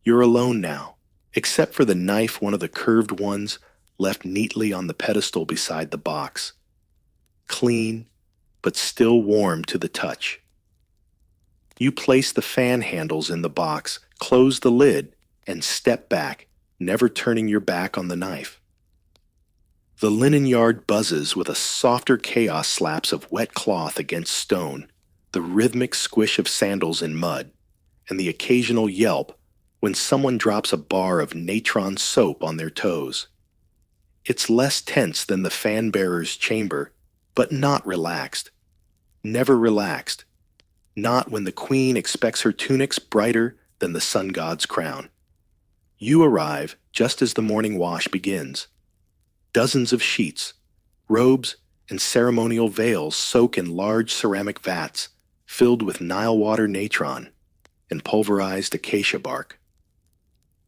You're alone now, except for the knife one of the curved ones left neatly on the pedestal beside the box. Clean, but still warm to the touch. You place the fan handles in the box, close the lid, and step back, never turning your back on the knife. The linen yard buzzes with a softer chaos slaps of wet cloth against stone, the rhythmic squish of sandals in mud, and the occasional yelp when someone drops a bar of natron soap on their toes. It's less tense than the fan-bearer's chamber, but not relaxed. Never relaxed. Not when the queen expects her tunics brighter than the sun god's crown. You arrive just as the morning wash begins. Dozens of sheets, robes, and ceremonial veils soak in large ceramic vats filled with Nile water natron and pulverized acacia bark.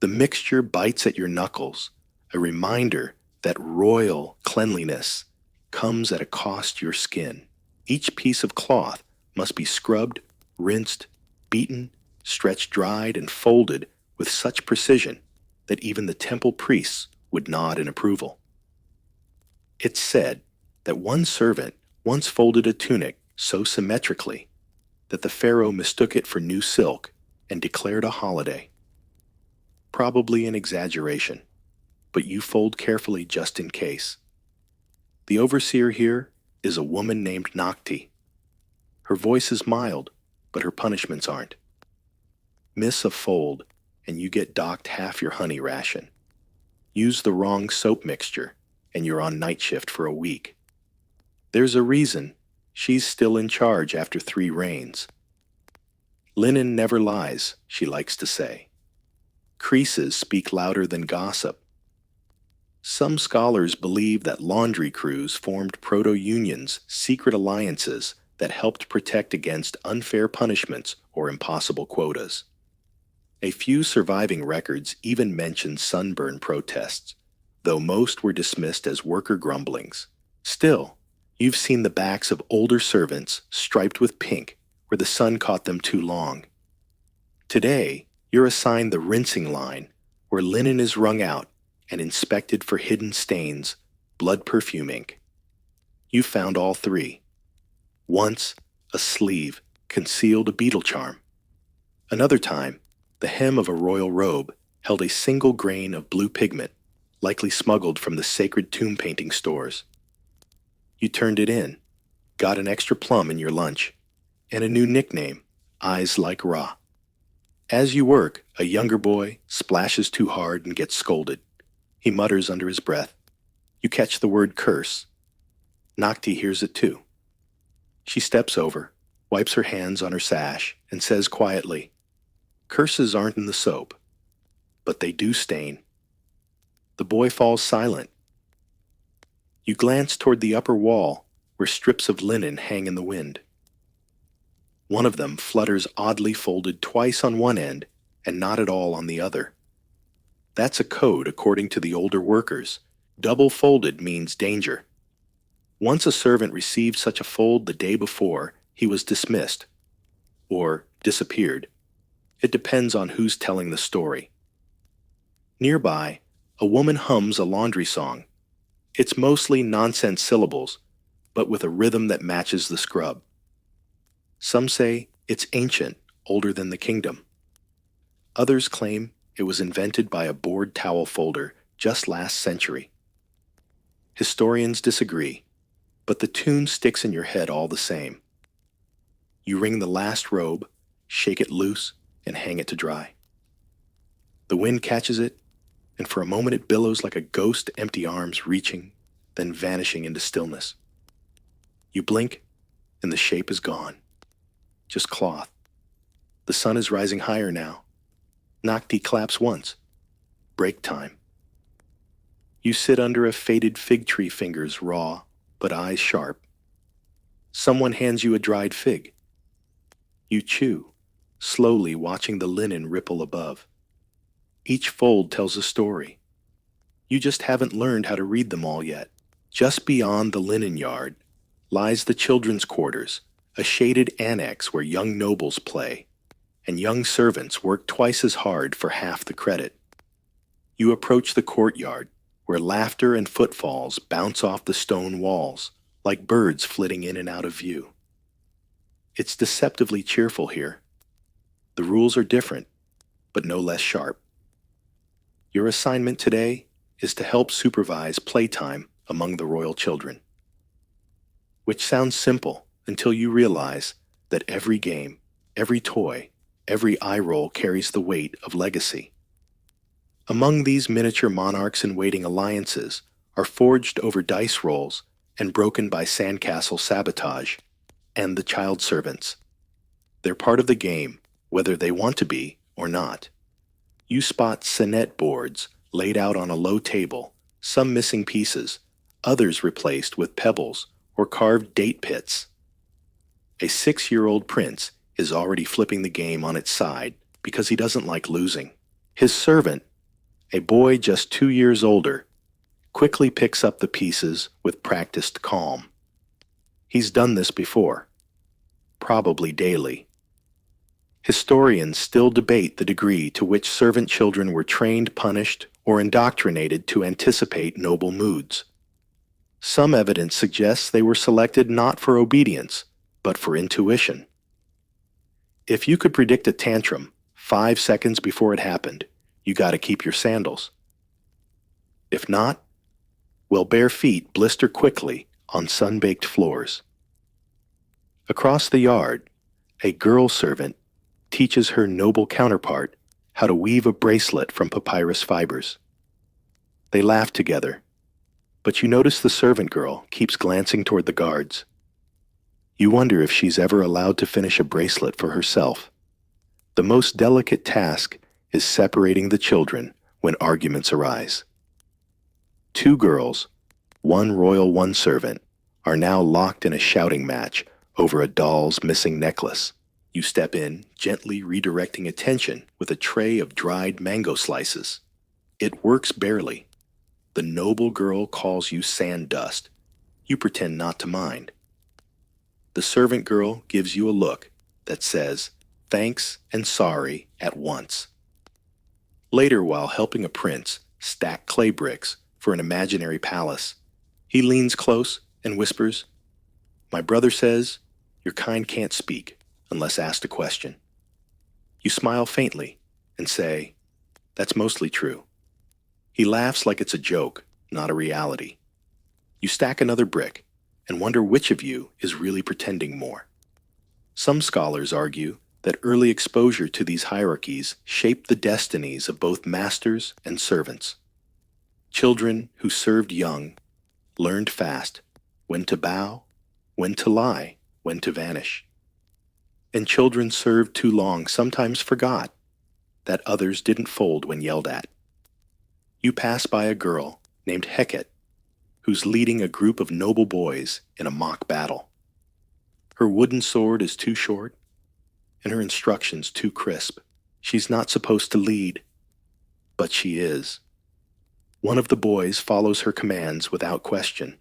The mixture bites at your knuckles, a reminder that royal cleanliness comes at a cost to your skin. Each piece of cloth must be scrubbed, rinsed, beaten, stretched dried, and folded with such precision that even the temple priests would nod in approval. It's said that one servant once folded a tunic so symmetrically that the pharaoh mistook it for new silk and declared a holiday. Probably an exaggeration, but you fold carefully just in case. The overseer here is a woman named Nakti. Her voice is mild, but her punishments aren't. Miss a fold, and you get docked half your honey ration. Use the wrong soap mixture, and you're on night shift for a week. There's a reason she's still in charge after 3 rains. Linen never lies, she likes to say. Creases speak louder than gossip. Some scholars believe that laundry crews formed proto-unions, secret alliances that helped protect against unfair punishments or impossible quotas. A few surviving records even mention sunburn protests, though most were dismissed as worker grumblings. Still, you've seen the backs of older servants striped with pink where the sun caught them too long. Today, you're assigned the rinsing line, where linen is wrung out and inspected for hidden stains, blood perfume ink. You found all 3. Once, a sleeve concealed a beetle charm. Another time, the hem of a royal robe held a single grain of blue pigment, likely smuggled from the sacred tomb painting stores. You turned it in, got an extra plum in your lunch, and a new nickname, Eyes Like Ra. As you work, a younger boy splashes too hard and gets scolded. He mutters under his breath. You catch the word curse. Nakti hears it too. She steps over, wipes her hands on her sash, and says quietly, "Curses aren't in the soap, but they do stain." The boy falls silent. You glance toward the upper wall, where strips of linen hang in the wind. One of them flutters oddly folded twice on one end and not at all on the other. That's a code according to the older workers. Double folded means danger. Once a servant received such a fold the day before, he was dismissed or disappeared. It depends on who's telling the story. Nearby, a woman hums a laundry song. It's mostly nonsense syllables, but with a rhythm that matches the scrub. Some say it's ancient, older than the kingdom. Others claim it was invented by a board towel folder just last century. Historians disagree, but the tune sticks in your head all the same. You wring the last robe, shake it loose, and hang it to dry. The wind catches it, and for a moment it billows like a ghost, empty arms reaching, then vanishing into stillness. You blink, and the shape is gone. Just cloth. The sun is rising higher now. Nakti claps once. Break time. You sit under a faded fig tree, fingers raw, but eyes sharp. Someone hands you a dried fig. You chew, slowly watching the linen ripple above. Each fold tells a story. You just haven't learned how to read them all yet. Just beyond the linen yard lies the children's quarters, a shaded annex where young nobles play, and young servants work twice as hard for half the credit. You approach the courtyard, where laughter and footfalls bounce off the stone walls, like birds flitting in and out of view. It's deceptively cheerful here. The rules are different, but no less sharp. Your assignment today is to help supervise playtime among the royal children. Which sounds simple until you realize that every game, every toy, every eye roll carries the weight of legacy. Among these miniature monarchs-in-waiting alliances are forged over dice rolls and broken by sandcastle sabotage, and the child servants. They're part of the game, whether they want to be or not. You spot sonnet boards laid out on a low table, some missing pieces, others replaced with pebbles or carved date pits. A 6-year-old prince is already flipping the game on its side because he doesn't like losing. His servant, a boy just 2 years older, quickly picks up the pieces with practiced calm. He's done this before, probably daily. Historians still debate the degree to which servant children were trained, punished, or indoctrinated to anticipate noble moods. Some evidence suggests they were selected not for obedience, but for intuition. If you could predict a tantrum 5 seconds before it happened, you gotta keep your sandals. If not, well, bare feet blister quickly on sun-baked floors. Across the yard, a girl servant teaches her noble counterpart how to weave a bracelet from papyrus fibers. They laugh together, but you notice the servant girl keeps glancing toward the guards. You wonder if she's ever allowed to finish a bracelet for herself. The most delicate task is separating the children when arguments arise. 2 girls, 1 royal, 1 servant, are now locked in a shouting match over a doll's missing necklace. You step in, gently redirecting attention with a tray of dried mango slices. It works barely. The noble girl calls you sand dust. You pretend not to mind. The servant girl gives you a look that says thanks and sorry at once. Later, while helping a prince stack clay bricks for an imaginary palace, he leans close and whispers, "My brother says, your kind can't speak unless asked a question." You smile faintly and say, "That's mostly true." He laughs like it's a joke, not a reality. You stack another brick and wonder which of you is really pretending more. Some scholars argue that early exposure to these hierarchies shaped the destinies of both masters and servants. Children who served young learned fast when to bow, when to lie, when to vanish. And children served too long sometimes forgot that others didn't fold when yelled at. You pass by a girl named Hecate, who's leading a group of noble boys in a mock battle. Her wooden sword is too short, and her instructions too crisp. She's not supposed to lead, but she is. One of the boys follows her commands without question.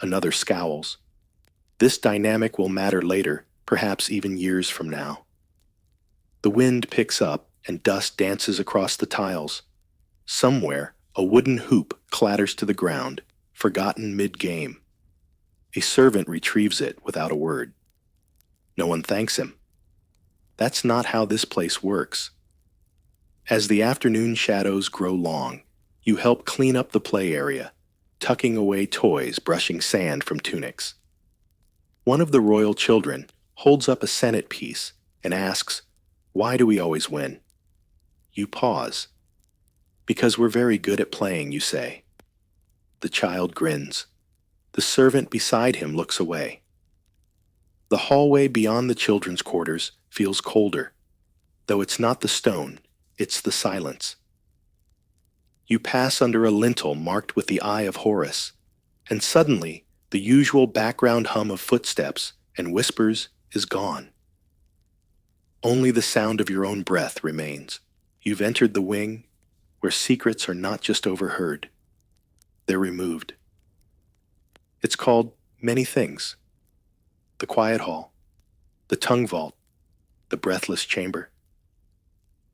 Another scowls. This dynamic will matter later, perhaps even years from now. The wind picks up and dust dances across the tiles. Somewhere, a wooden hoop clatters to the ground, forgotten mid-game. A servant retrieves it without a word. No one thanks him. That's not how this place works. As the afternoon shadows grow long, you help clean up the play area, tucking away toys, brushing sand from tunics. One of the royal children holds up a Senate piece and asks, "Why do we always win?" You pause. "Because we're very good at playing," you say. The child grins. The servant beside him looks away. The hallway beyond the children's quarters feels colder, though it's not the stone, it's the silence. You pass under a lintel marked with the Eye of Horus, and suddenly the usual background hum of footsteps and whispers is gone. Only the sound of your own breath remains. You've entered the wing where secrets are not just overheard, they're removed. It's called many things. The quiet hall, the tongue vault, the breathless chamber.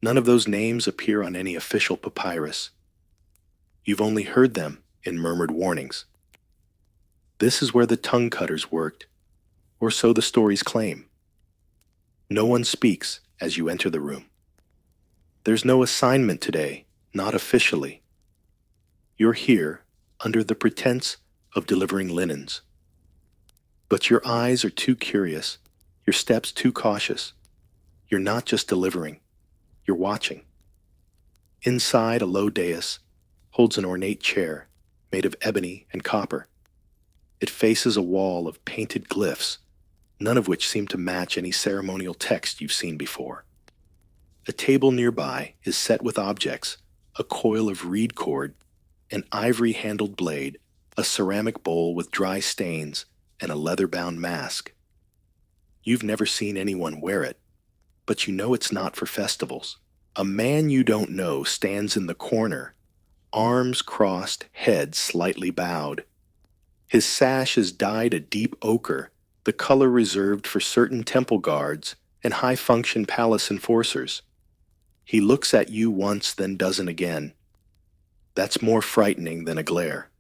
None of those names appear on any official papyrus. You've only heard them in murmured warnings. This is where the tongue cutters worked, or so the stories claim. No one speaks as you enter the room. There's no assignment today, not officially. You're here under the pretense of delivering linens. But your eyes are too curious, your steps too cautious. You're not just delivering, you're watching. Inside, a low dais holds an ornate chair made of ebony and copper. It faces a wall of painted glyphs, none of which seem to match any ceremonial text you've seen before. A table nearby is set with objects, a coil of reed cord, an ivory-handled blade, a ceramic bowl with dry stains, and a leather-bound mask. You've never seen anyone wear it, but you know it's not for festivals. A man you don't know stands in the corner, arms crossed, head slightly bowed. His sash is dyed a deep ochre, the color reserved for certain temple guards and high-function palace enforcers. He looks at you once, then doesn't again. That's more frightening than a glare.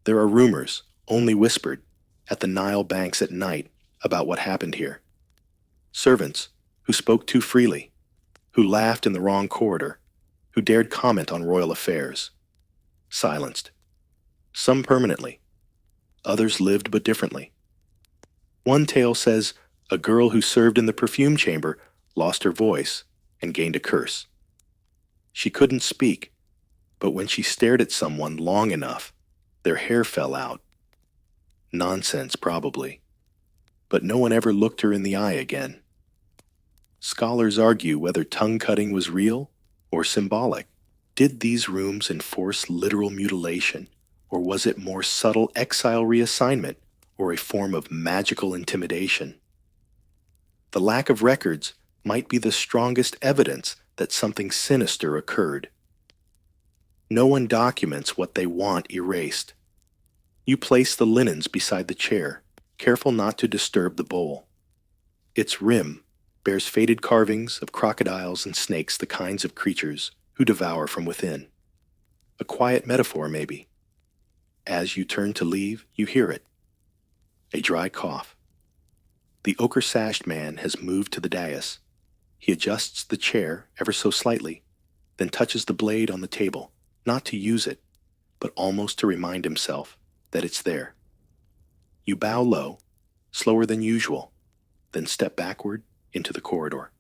There are rumors, only whispered, at the Nile banks at night about what happened here. Servants who spoke too freely, who laughed in the wrong corridor, who dared comment on royal affairs. Silenced. Some permanently. Others lived but differently. One tale says a girl who served in the perfume chamber lost her voice and gained a curse. She couldn't speak, but when she stared at someone long enough, their hair fell out. Nonsense, probably. But no one ever looked her in the eye again. Scholars argue whether tongue-cutting was real or symbolic. Did these rooms enforce literal mutilation, or was it more subtle exile reassignment or a form of magical intimidation? The lack of records might be the strongest evidence that something sinister occurred. No one documents what they want erased. You place the linens beside the chair, careful not to disturb the bowl. Its rim bears faded carvings of crocodiles and snakes, the kinds of creatures who devour from within. A quiet metaphor, maybe. As you turn to leave, you hear it. A dry cough. The ochre-sashed man has moved to the dais. He adjusts the chair ever so slightly, then touches the blade on the table, not to use it, but almost to remind himself that it's there. You bow low, slower than usual, then step backward into the corridor.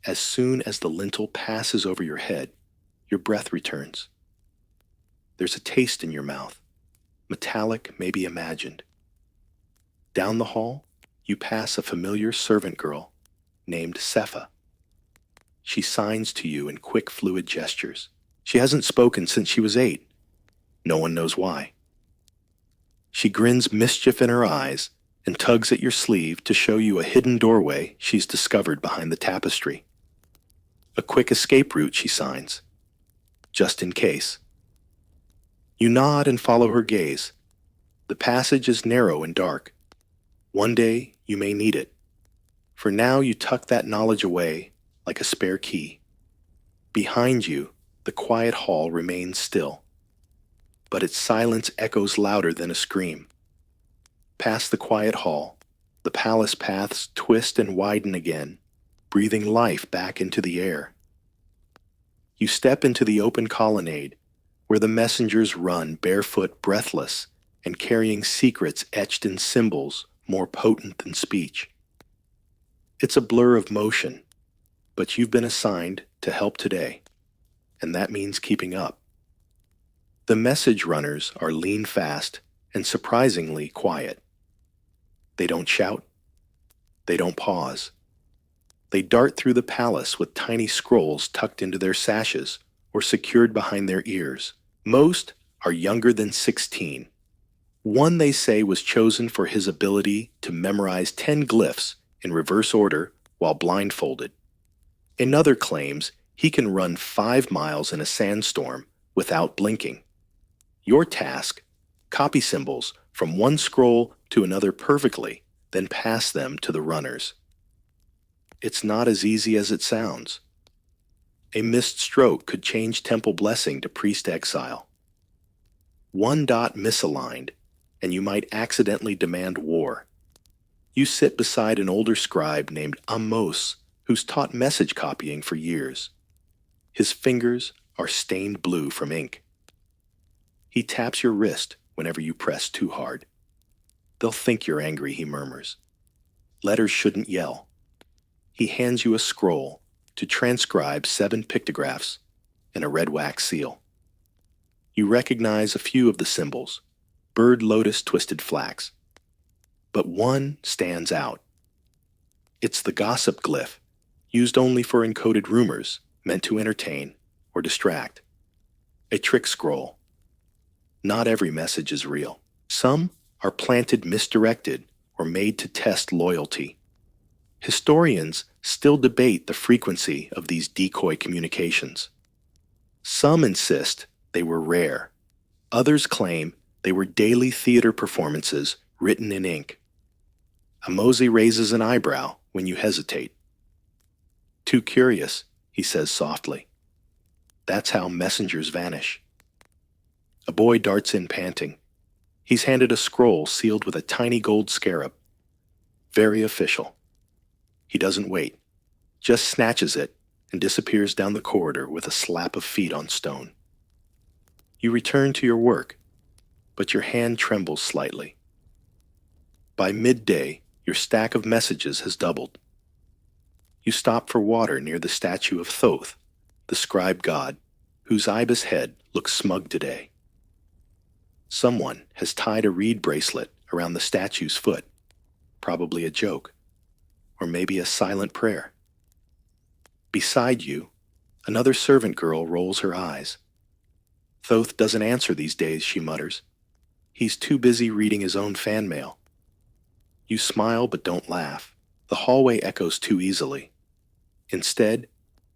As soon as the lintel passes over your head, your breath returns. There's a taste in your mouth, metallic, maybe imagined. Down the hall, you pass a familiar servant girl named Sepha. She signs to you in quick, fluid gestures. She hasn't spoken since she was 8. No one knows why. She grins mischief in her eyes and tugs at your sleeve to show you a hidden doorway she's discovered behind the tapestry. A quick escape route, she signs, just in case. You nod and follow her gaze. The passage is narrow and dark. One day, you may need it. For now, you tuck that knowledge away like a spare key. Behind you, the quiet hall remains still, but its silence echoes louder than a scream. Past the quiet hall, the palace paths twist and widen again, breathing life back into the air. You step into the open colonnade, where the messengers run barefoot, breathless, and carrying secrets etched in symbols more potent than speech. It's a blur of motion, but you've been assigned to help today, and that means keeping up. The message runners are lean fast and surprisingly quiet. They don't shout. They don't pause. They dart through the palace with tiny scrolls tucked into their sashes or secured behind their ears. Most are younger than 16. One, they say, was chosen for his ability to memorize 10 glyphs in reverse order while blindfolded. Another claims he can run 5 miles in a sandstorm without blinking. Your task: copy symbols from one scroll to another perfectly, then pass them to the runners. It's not as easy as it sounds. A missed stroke could change temple blessing to priest exile. One dot misaligned, and you might accidentally demand war. You sit beside an older scribe named Amos, who's taught message copying for years. His fingers are stained blue from ink. He taps your wrist whenever you press too hard. They'll think you're angry, he murmurs. Letters shouldn't yell. He hands you a scroll to transcribe 7 pictographs and a red wax seal. You recognize a few of the symbols: bird, lotus, twisted flax. But one stands out. It's the gossip glyph, used only for encoded rumors, meant to entertain or distract. A trick scroll. Not every message is real. Some are planted misdirected or made to test loyalty. Historians still debate the frequency of these decoy communications. Some insist they were rare. Others claim they were daily theater performances written in ink. Amosi raises an eyebrow when you hesitate. Too curious, he says softly. That's how messengers vanish. A boy darts in panting. He's handed a scroll sealed with a tiny gold scarab. Very official. He doesn't wait, just snatches it and disappears down the corridor with a slap of feet on stone. You return to your work, but your hand trembles slightly. By midday, your stack of messages has doubled. You stop for water near the statue of Thoth, the scribe god, whose ibis head looks smug today. Someone has tied a reed bracelet around the statue's foot, probably a joke, or maybe a silent prayer. Beside you, another servant girl rolls her eyes. Thoth doesn't answer these days, she mutters. He's too busy reading his own fan mail. You smile but don't laugh. The hallway echoes too easily. Instead,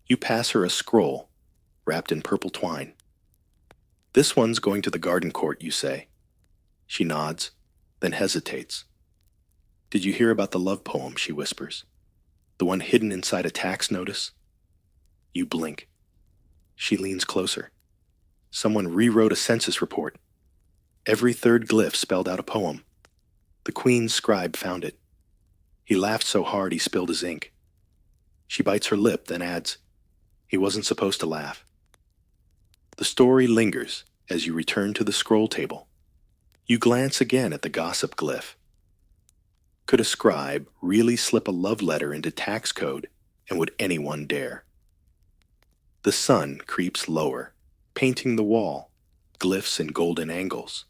you pass her a scroll wrapped in purple twine. This one's going to the garden court, you say. She nods, then hesitates. Did you hear about the love poem, she whispers? The one hidden inside a tax notice? You blink. She leans closer. Someone rewrote a census report. Every third glyph spelled out a poem. The Queen's scribe found it. He laughed so hard he spilled his ink. She bites her lip, then adds, he wasn't supposed to laugh. The story lingers as you return to the scroll table. You glance again at the gossip glyph. Could a scribe really slip a love letter into tax code, and would anyone dare? The sun creeps lower, painting the wall, glyphs in golden angles.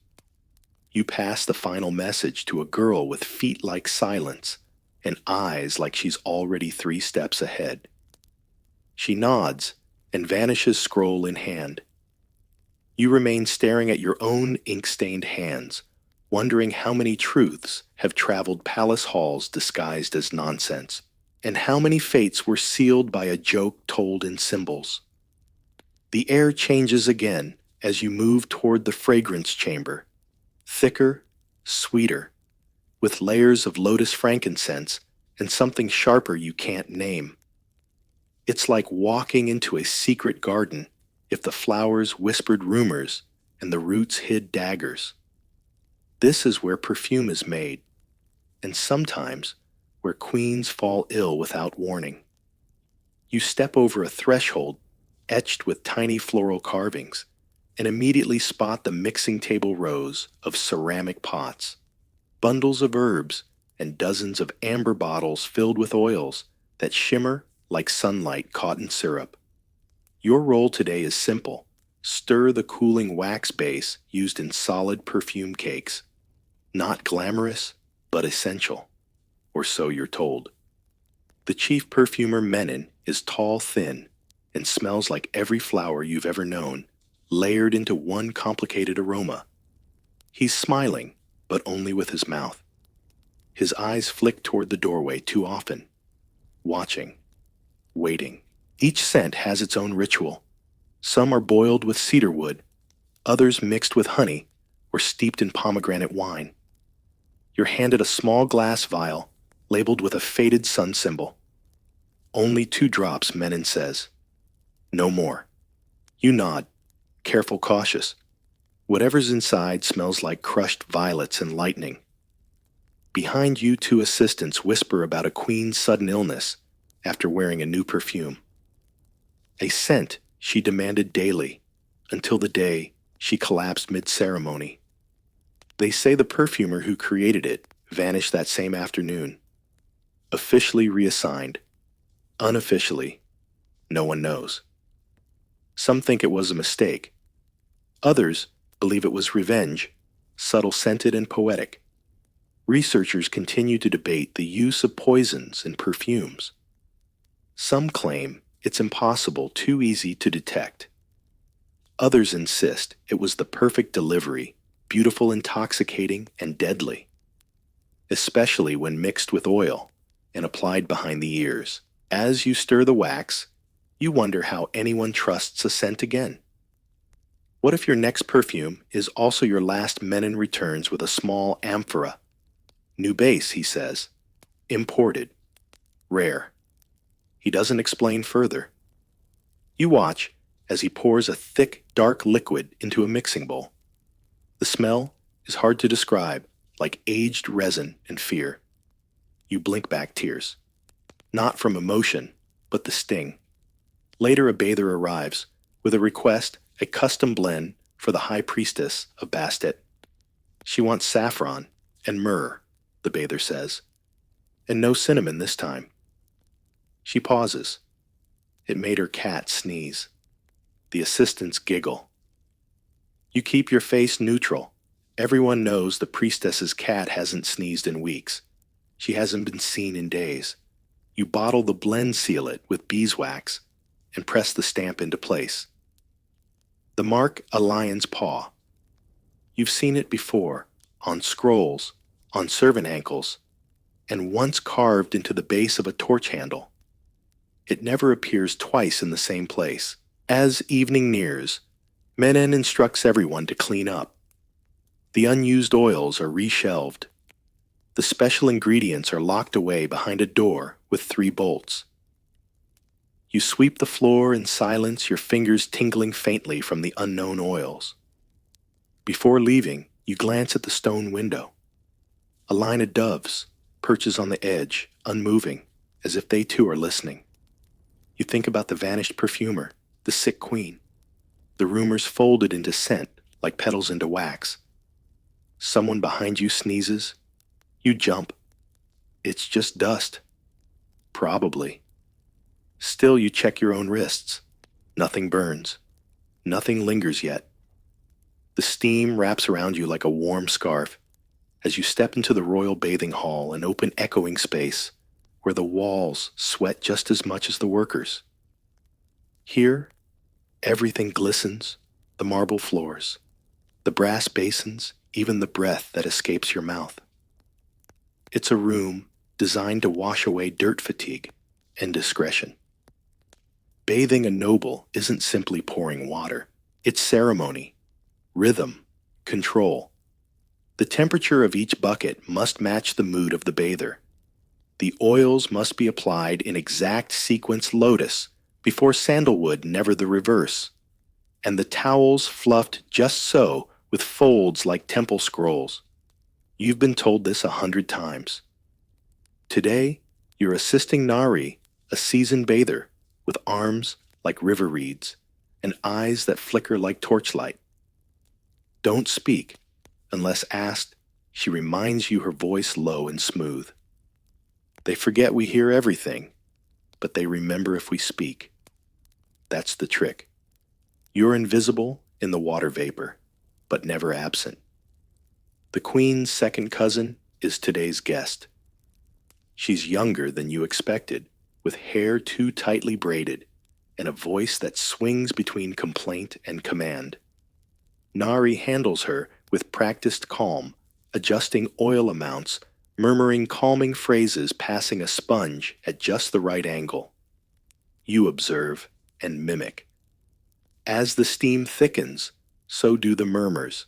You pass the final message to a girl with feet like silence and eyes like she's already 3 steps ahead. She nods and vanishes, scroll in hand. You remain staring at your own ink-stained hands, wondering how many truths have traveled palace halls disguised as nonsense, and how many fates were sealed by a joke told in symbols. The air changes again as you move toward the fragrance chamber, thicker, sweeter, with layers of lotus frankincense and something sharper you can't name. It's like walking into a secret garden if the flowers whispered rumors and the roots hid daggers. This is where perfume is made, and sometimes where queens fall ill without warning. You step over a threshold etched with tiny floral carvings and immediately spot the mixing table rows of ceramic pots, bundles of herbs, and dozens of amber bottles filled with oils that shimmer like sunlight caught in syrup. Your role today is simple. Stir the cooling wax base used in solid perfume cakes. Not glamorous, but essential, or so you're told. The chief perfumer Menon is tall, thin, and smells like every flower you've ever known, layered into one complicated aroma. He's smiling, but only with his mouth. His eyes flick toward the doorway too often, watching, waiting. Each scent has its own ritual. Some are boiled with cedar wood, others mixed with honey or steeped in pomegranate wine. You're handed a small glass vial labeled with a faded sun symbol. Only 2 drops, Menon says. No more. You nod, careful, cautious. Whatever's inside smells like crushed violets and lightning. Behind you, 2 assistants whisper about a queen's sudden illness after wearing a new perfume. A scent she demanded daily, until the day she collapsed mid-ceremony. They say the perfumer who created it vanished that same afternoon. Officially reassigned. Unofficially, no one knows. Some think it was a mistake. Others believe it was revenge, subtle-scented and poetic. Researchers continue to debate the use of poisons in perfumes. Some claim it's impossible, too easy to detect. Others insist it was the perfect delivery, beautiful, intoxicating, and deadly, especially when mixed with oil and applied behind the ears. As you stir the wax, you wonder how anyone trusts a scent again. What if your next perfume is also your last Menon returns with a small amphora? New base, he says. Imported. Rare. He doesn't explain further. You watch as he pours a thick, dark liquid into a mixing bowl. The smell is hard to describe, like aged resin and fear. You blink back tears. Not from emotion, but the sting. Later, a bather arrives with a request, a custom blend for the high priestess of Bastet. She wants saffron and myrrh, the bather says, and no cinnamon this time. She pauses. It made her cat sneeze. The assistants giggle. You keep your face neutral. Everyone knows the priestess's cat hasn't sneezed in weeks. She hasn't been seen in days. You bottle the blend sealant with beeswax and press the stamp into place. The mark a lion's paw. You've seen it before, on scrolls, on servant ankles, and once carved into the base of a torch handle. It never appears twice in the same place. As evening nears, Menon instructs everyone to clean up. The unused oils are reshelved. The special ingredients are locked away behind a door with 3 bolts. You sweep the floor in silence, your fingers tingling faintly from the unknown oils. Before leaving, you glance at the stone window. A line of doves perches on the edge, unmoving, as if they too are listening. You think about the vanished perfumer, the sick queen. The rumors folded into scent like petals into wax. Someone behind you sneezes. You jump. It's just dust. Probably. Still, you check your own wrists. Nothing burns. Nothing lingers yet. The steam wraps around you like a warm scarf as you step into the royal bathing hall, an open echoing space where the walls sweat just as much as the workers. Here, everything glistens, the marble floors, the brass basins, even the breath that escapes your mouth. It's a room designed to wash away dirt fatigue and discretion. Bathing a noble isn't simply pouring water. It's ceremony, rhythm, control. The temperature of each bucket must match the mood of the bather. The oils must be applied in exact sequence lotus, before sandalwood, never the reverse. And the towels fluffed just so, with folds like temple scrolls. You've been told this 100 times. Today, you're assisting Nari, a seasoned bather, with arms like river reeds and eyes that flicker like torchlight. Don't speak. Unless asked, she reminds you, her voice low and smooth. They forget we hear everything, but they remember if we speak. That's the trick. You're invisible in the water vapor, but never absent. The Queen's second cousin is today's guest. She's younger than you expected, with hair too tightly braided and a voice that swings between complaint and command. Nari handles her with practiced calm, adjusting oil amounts, murmuring calming phrases, passing a sponge at just the right angle. You observe and mimic. As the steam thickens, so do the murmurs.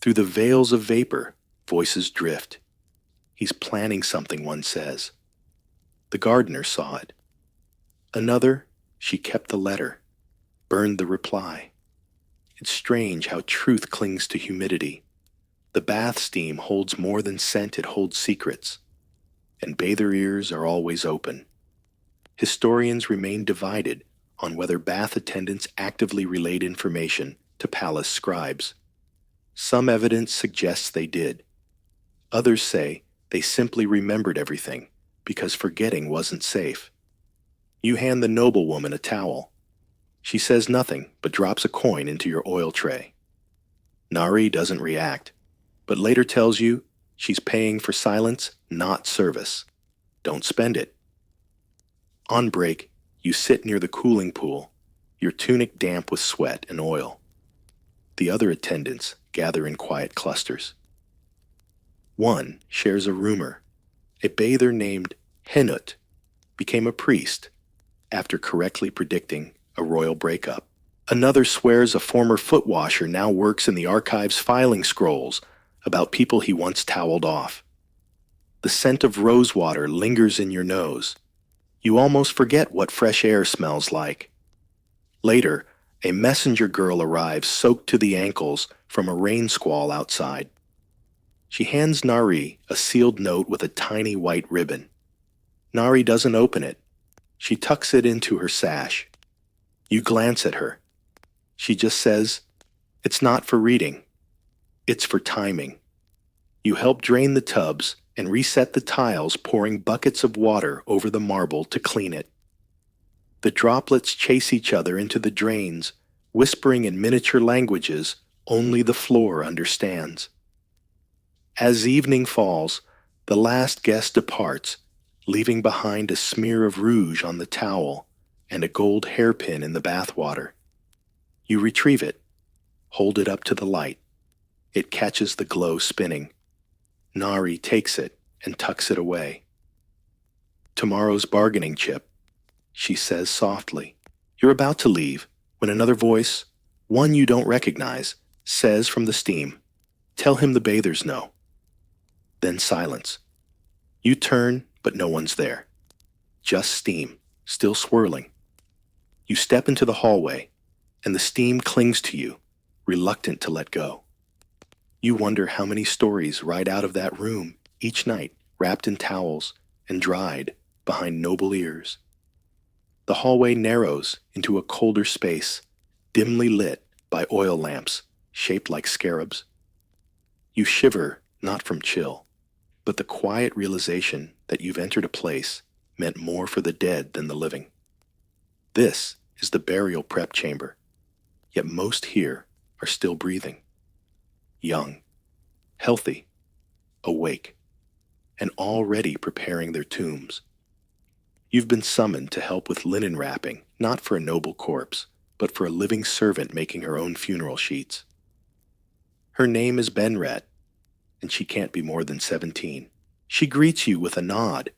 Through the veils of vapor, voices drift. He's planning something, one says. The gardener saw it. Another, she kept the letter, burned the reply. It's strange how truth clings to humidity. The bath steam holds more than scent, it holds secrets. And bather ears are always open. Historians remain divided on whether bath attendants actively relayed information to palace scribes. Some evidence suggests they did. Others say they simply remembered everything because forgetting wasn't safe. You hand the noblewoman a towel. She says nothing but drops a coin into your oil tray. Nari doesn't react, but later tells you she's paying for silence, not service. Don't spend it. On break, you sit near the cooling pool, your tunic damp with sweat and oil. The other attendants gather in quiet clusters. One shares a rumor. A bather named Henut became a priest after correctly predicting a royal breakup. Another swears a former foot washer now works in the archive's filing scrolls about people he once toweled off. The scent of rosewater lingers in your nose. You almost forget what fresh air smells like. Later, a messenger girl arrives soaked to the ankles from a rain squall outside. She hands Nari a sealed note with a tiny white ribbon. Nari doesn't open it. She tucks it into her sash. You glance at her. She just says, "It's not for reading. It's for timing." You help drain the tubs and reset the tiles, pouring buckets of water over the marble to clean it. The droplets chase each other into the drains, whispering in miniature languages only the floor understands. As evening falls, the last guest departs, leaving behind a smear of rouge on the towel and a gold hairpin in the bathwater. You retrieve it, hold it up to the light. It catches the glow spinning. Nari takes it and tucks it away. "Tomorrow's bargaining chip," she says softly. You're about to leave when another voice, one you don't recognize, says from the steam, "Tell him the bathers know." Then silence. You turn, but no one's there. Just steam, still swirling. You step into the hallway, and the steam clings to you, reluctant to let go. You wonder how many stories ride out of that room each night, wrapped in towels and dried behind noble ears. The hallway narrows into a colder space, dimly lit by oil lamps shaped like scarabs. You shiver not from chill, but the quiet realization that you've entered a place meant more for the dead than the living. This is the burial prep chamber, yet most here are still breathing. Young, healthy, awake, and already preparing their tombs. You've been summoned to help with linen wrapping, not for a noble corpse, but for a living servant making her own funeral sheets. Her name is Benret, and she can't be more than 17. She greets you with a nod,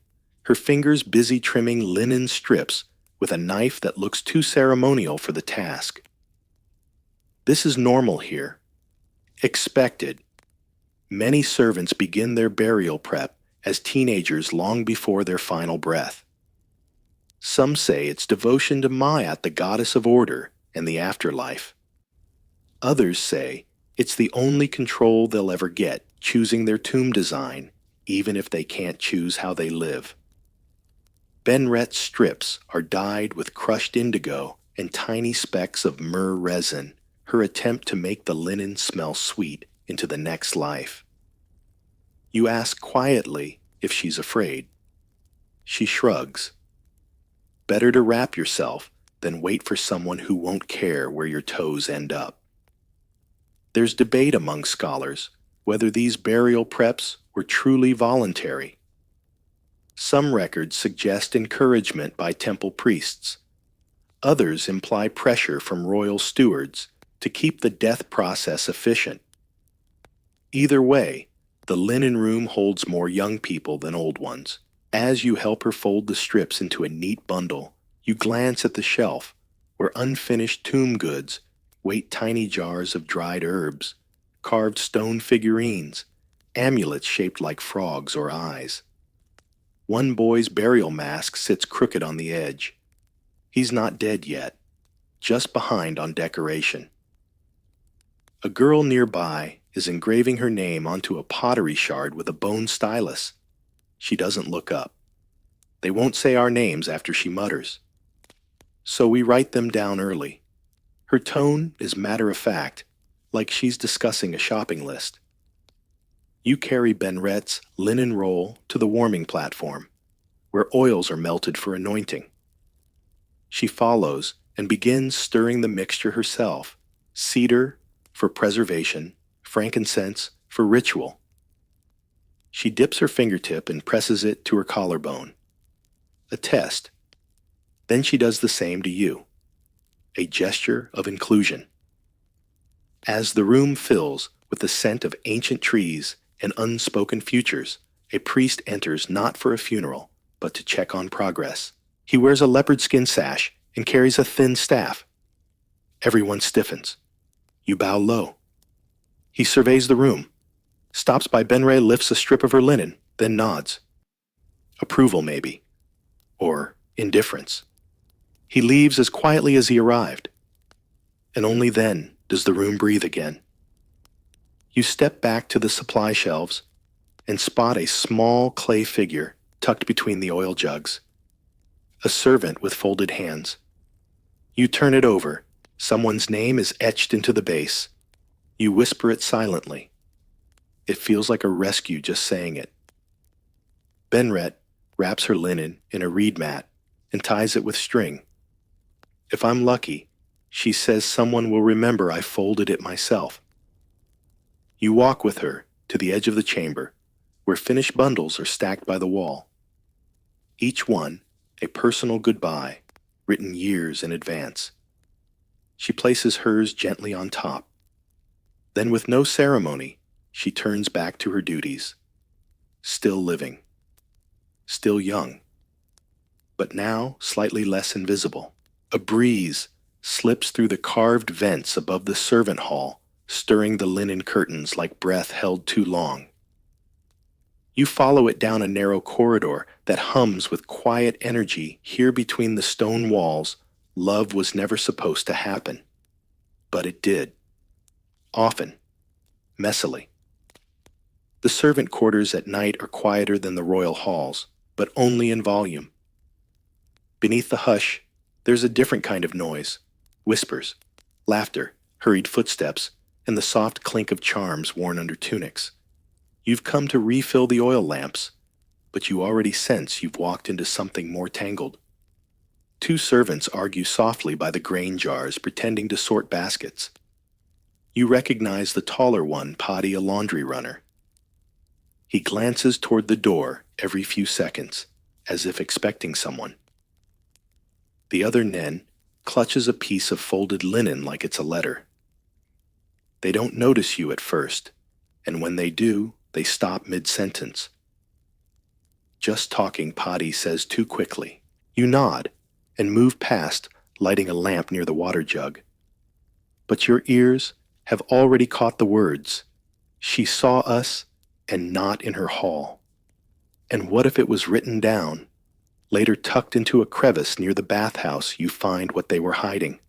her fingers busy trimming linen strips with a knife that looks too ceremonial for the task. This is normal here. Expected. Many servants begin their burial prep as teenagers long before their final breath. Some say it's devotion to Ma'at, the goddess of order and the afterlife. Others say it's the only control they'll ever get, choosing their tomb design, even if they can't choose how they live. Benret's strips are dyed with crushed indigo and tiny specks of myrrh resin, her attempt to make the linen smell sweet into the next life. You ask quietly if she's afraid. She shrugs. Better to wrap yourself than wait for someone who won't care where your toes end up. There's debate among scholars whether these burial preps were truly voluntary. Some records suggest encouragement by temple priests. Others imply pressure from royal stewards to keep the death process efficient. Either way, the linen room holds more young people than old ones. As you help her fold the strips into a neat bundle, you glance at the shelf where unfinished tomb goods wait: tiny jars of dried herbs, carved stone figurines, amulets shaped like frogs or eyes. One boy's burial mask sits crooked on the edge. He's not dead yet, just behind on decoration. A girl nearby is engraving her name onto a pottery shard with a bone stylus. She doesn't look up. They won't say our names after she mutters. So we write them down early. Her tone is matter-of-fact, like she's discussing a shopping list. You carry Benret's linen roll to the warming platform, where oils are melted for anointing. She follows and begins stirring the mixture herself: cedar for preservation, frankincense for ritual. She dips her fingertip and presses it to her collarbone. A test. Then she does the same to you. A gesture of inclusion. As the room fills with the scent of ancient trees and unspoken futures, a priest enters not for a funeral, but to check on progress. He wears a leopard skin sash and carries a thin staff. Everyone stiffens. You bow low. He surveys the room, stops by Benray, lifts a strip of her linen, then nods. Approval, maybe. Or indifference. He leaves as quietly as he arrived. And only then does the room breathe again. You step back to the supply shelves and spot a small clay figure tucked between the oil jugs. A servant with folded hands. You turn it over. Someone's name is etched into the base. You whisper it silently. It feels like a rescue just saying it. Benret wraps her linen in a reed mat and ties it with string. If I'm lucky, she says someone will remember I folded it myself. You walk with her to the edge of the chamber, where finished bundles are stacked by the wall. Each one a personal goodbye, written years in advance. She places hers gently on top. Then with no ceremony, she turns back to her duties. Still living. Still young. But now slightly less invisible. A breeze slips through the carved vents above the servant hall, stirring the linen curtains like breath held too long. You follow it down a narrow corridor that hums with quiet energy. Here between the stone walls, love was never supposed to happen. But it did. Often. Messily. The servant quarters at night are quieter than the royal halls, but only in volume. Beneath the hush, there's a different kind of noise. Whispers, laughter, hurried footsteps, and the soft clink of charms worn under tunics. You've come to refill the oil lamps, but you already sense you've walked into something more tangled. Two servants argue softly by the grain jars, pretending to sort baskets. You recognize the taller one, Paddy, a laundry runner. He glances toward the door every few seconds, as if expecting someone. The other Nen clutches a piece of folded linen like it's a letter. They don't notice you at first, and when they do, they stop mid-sentence. Just talking, Paddy says too quickly. You nod and move past, lighting a lamp near the water jug. But your ears have already caught the words, "She saw us, and not in her hall." And what if it was written down? Later tucked into a crevice near the bathhouse, you find what they were hiding.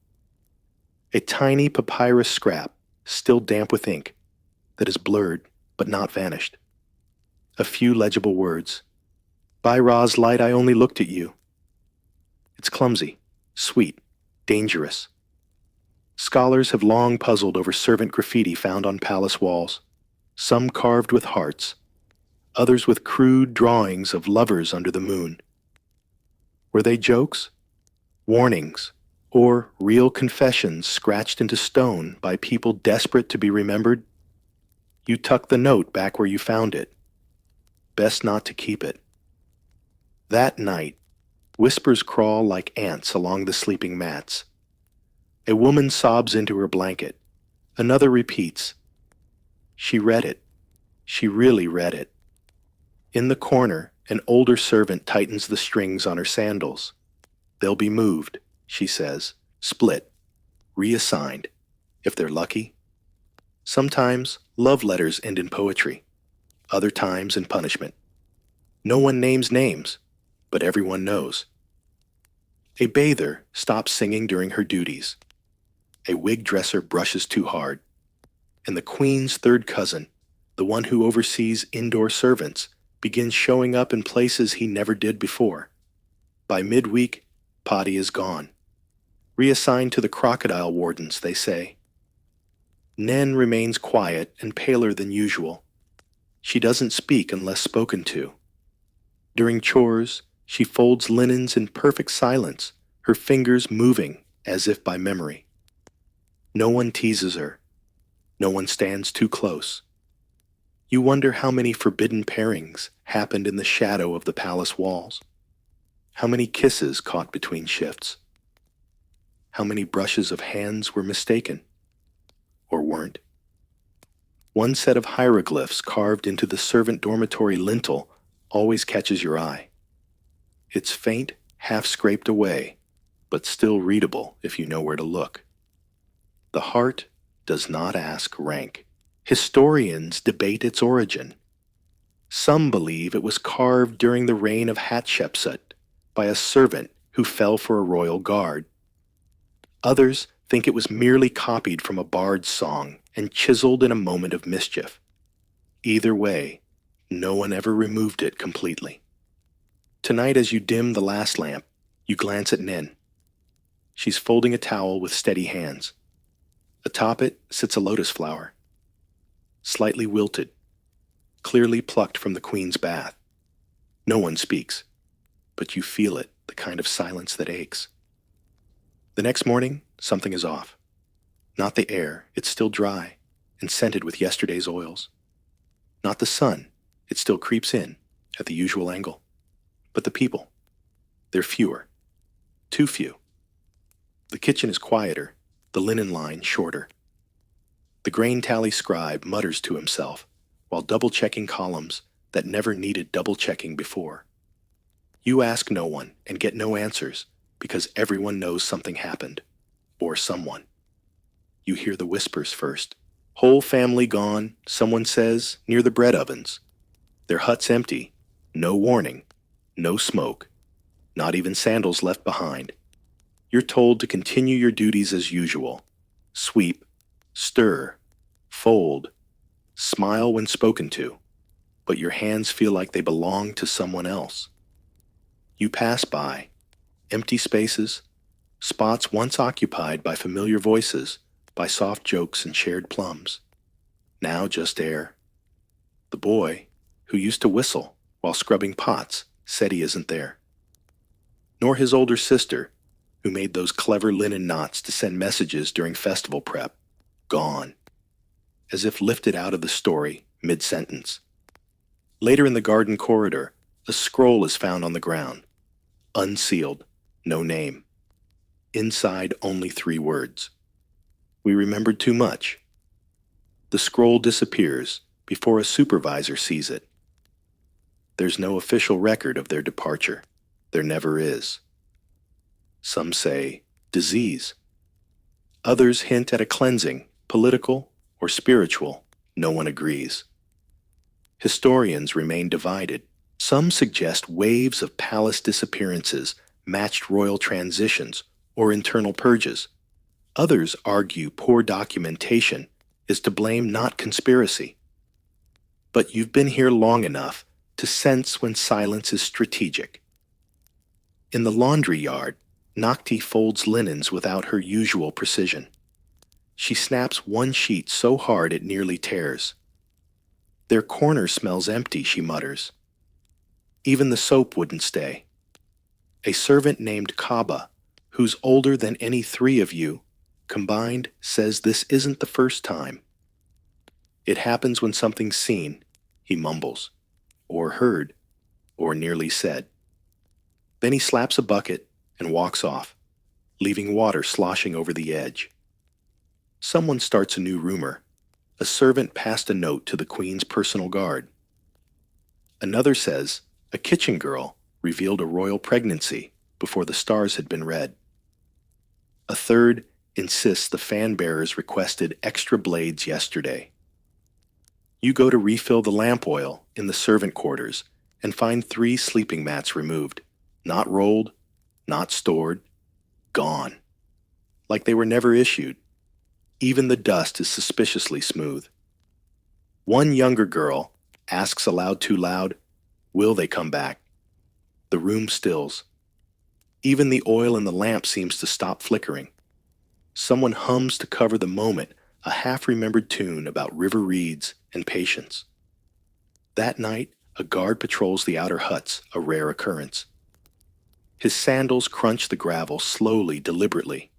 A tiny papyrus scrap, still damp with ink, that is blurred but not vanished. A few legible words. By Ra's light I only looked at you. It's clumsy, sweet, dangerous. Scholars have long puzzled over servant graffiti found on palace walls, some carved with hearts, others with crude drawings of lovers under the moon. Were they jokes, warnings, or real confessions scratched into stone by people desperate to be remembered? You tuck the note back where you found it. Best not to keep it. That night, whispers crawl like ants along the sleeping mats. A woman sobs into her blanket. Another repeats. She read it. She really read it. In the corner, an older servant tightens the strings on her sandals. They'll be moved, she says, split, reassigned, if they're lucky. Sometimes love letters end in poetry, other times in punishment. No one names names, but everyone knows. A bather stops singing during her duties. A wig dresser brushes too hard. And the queen's third cousin, the one who oversees indoor servants, begins showing up in places he never did before. By midweek, Paddy is gone. Reassigned to the crocodile wardens, they say. Nen remains quiet and paler than usual. She doesn't speak unless spoken to. During chores, she folds linens in perfect silence, her fingers moving as if by memory. No one teases her. No one stands too close. You wonder how many forbidden pairings happened in the shadow of the palace walls. How many kisses caught between shifts. How many brushes of hands were mistaken, or weren't. One set of hieroglyphs carved into the servant dormitory lintel always catches your eye. It's faint, half scraped away, but still readable if you know where to look. The heart does not ask rank. Historians debate its origin. Some believe it was carved during the reign of Hatshepsut by a servant who fell for a royal guard. Others think it was merely copied from a bard's song and chiseled in a moment of mischief. Either way, no one ever removed it completely. Tonight, as you dim the last lamp, you glance at Nin. She's folding a towel with steady hands. Atop it sits a lotus flower, slightly wilted, clearly plucked from the queen's bath. No one speaks, but you feel it, the kind of silence that aches. The next morning, something is off. Not the air, it's still dry and scented with yesterday's oils. Not the sun, it still creeps in at the usual angle. But the people, they're fewer. Too few. The kitchen is quieter, the linen line shorter. The grain tally scribe mutters to himself while double-checking columns that never needed double-checking before. You ask no one and get no answers because everyone knows something happened, or someone. You hear the whispers first. Whole family gone, someone says, near the bread ovens. Their hut's empty, no warning, no smoke, not even sandals left behind. You're told to continue your duties as usual. Sweep, stir, fold, smile when spoken to, but your hands feel like they belong to someone else. You pass by, empty spaces, spots once occupied by familiar voices, by soft jokes and shared plums. Now just air. The boy, who used to whistle while scrubbing pots, said he isn't there. Nor his older sister, who made those clever linen knots to send messages during festival prep, gone, as if lifted out of the story mid-sentence. Later in the garden corridor, a scroll is found on the ground, unsealed, no name. Inside only 3 words. We remembered too much. The scroll disappears before a supervisor sees it. There's no official record of their departure. There never is. Some say disease. Others hint at a cleansing, political or spiritual. No one agrees. Historians remain divided. Some suggest waves of palace disappearances matched royal transitions or internal purges. Others argue poor documentation is to blame, not conspiracy. But you've been here long enough to sense when silence is strategic. In the laundry yard, Nakti folds linens without her usual precision. She snaps one sheet so hard it nearly tears. Their corner smells empty, she mutters. Even the soap wouldn't stay. A servant named Kaba, who's older than any 3 of you, combined, says this isn't the first time. It happens when something's seen, he mumbles, or heard, or nearly said. Then he slaps a bucket and walks off, leaving water sloshing over the edge. Someone starts a new rumor. A servant passed a note to the Queen's personal guard. Another says a kitchen girl revealed a royal pregnancy before the stars had been read. A third insists the fan bearers requested extra blades yesterday. You go to refill the lamp oil in the servant quarters and find 3 sleeping mats removed, not rolled, not stored, gone. Like they were never issued. Even the dust is suspiciously smooth. One younger girl asks aloud too loud, will they come back? The room stills. Even the oil in the lamp seems to stop flickering. Someone hums to cover the moment a half-remembered tune about river reeds and patience. That night, a guard patrols the outer huts, a rare occurrence. His sandals crunch the gravel slowly, deliberately.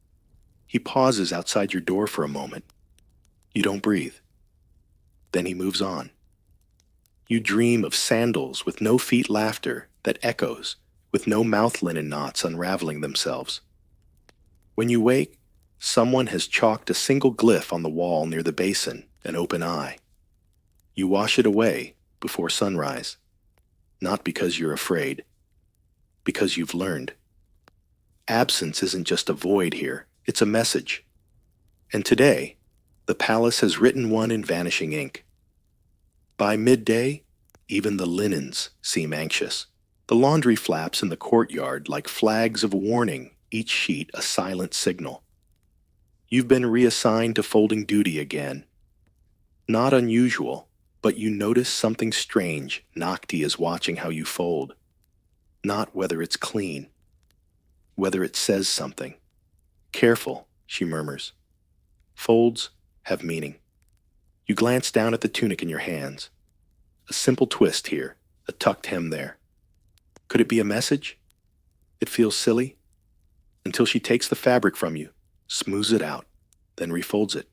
He pauses outside your door for a moment. You don't breathe. Then he moves on. You dream of sandals with no feet laughter that echoes, with no mouth linen knots unraveling themselves. When you wake, someone has chalked a single glyph on the wall near the basin, an open eye. You wash it away before sunrise, not because you're afraid, because you've learned. Absence isn't just a void here, it's a message. And today, the palace has written one in vanishing ink. By midday, even the linens seem anxious. The laundry flaps in the courtyard like flags of warning, each sheet a silent signal. You've been reassigned to folding duty again. Not unusual, but you notice something strange. Nocti is watching how you fold. Not whether it's clean, whether it says something. Careful, she murmurs. Folds have meaning. You glance down at the tunic in your hands. A simple twist here, a tucked hem there. Could it be a message? It feels silly. Until she takes the fabric from you, smooths it out, then refolds it.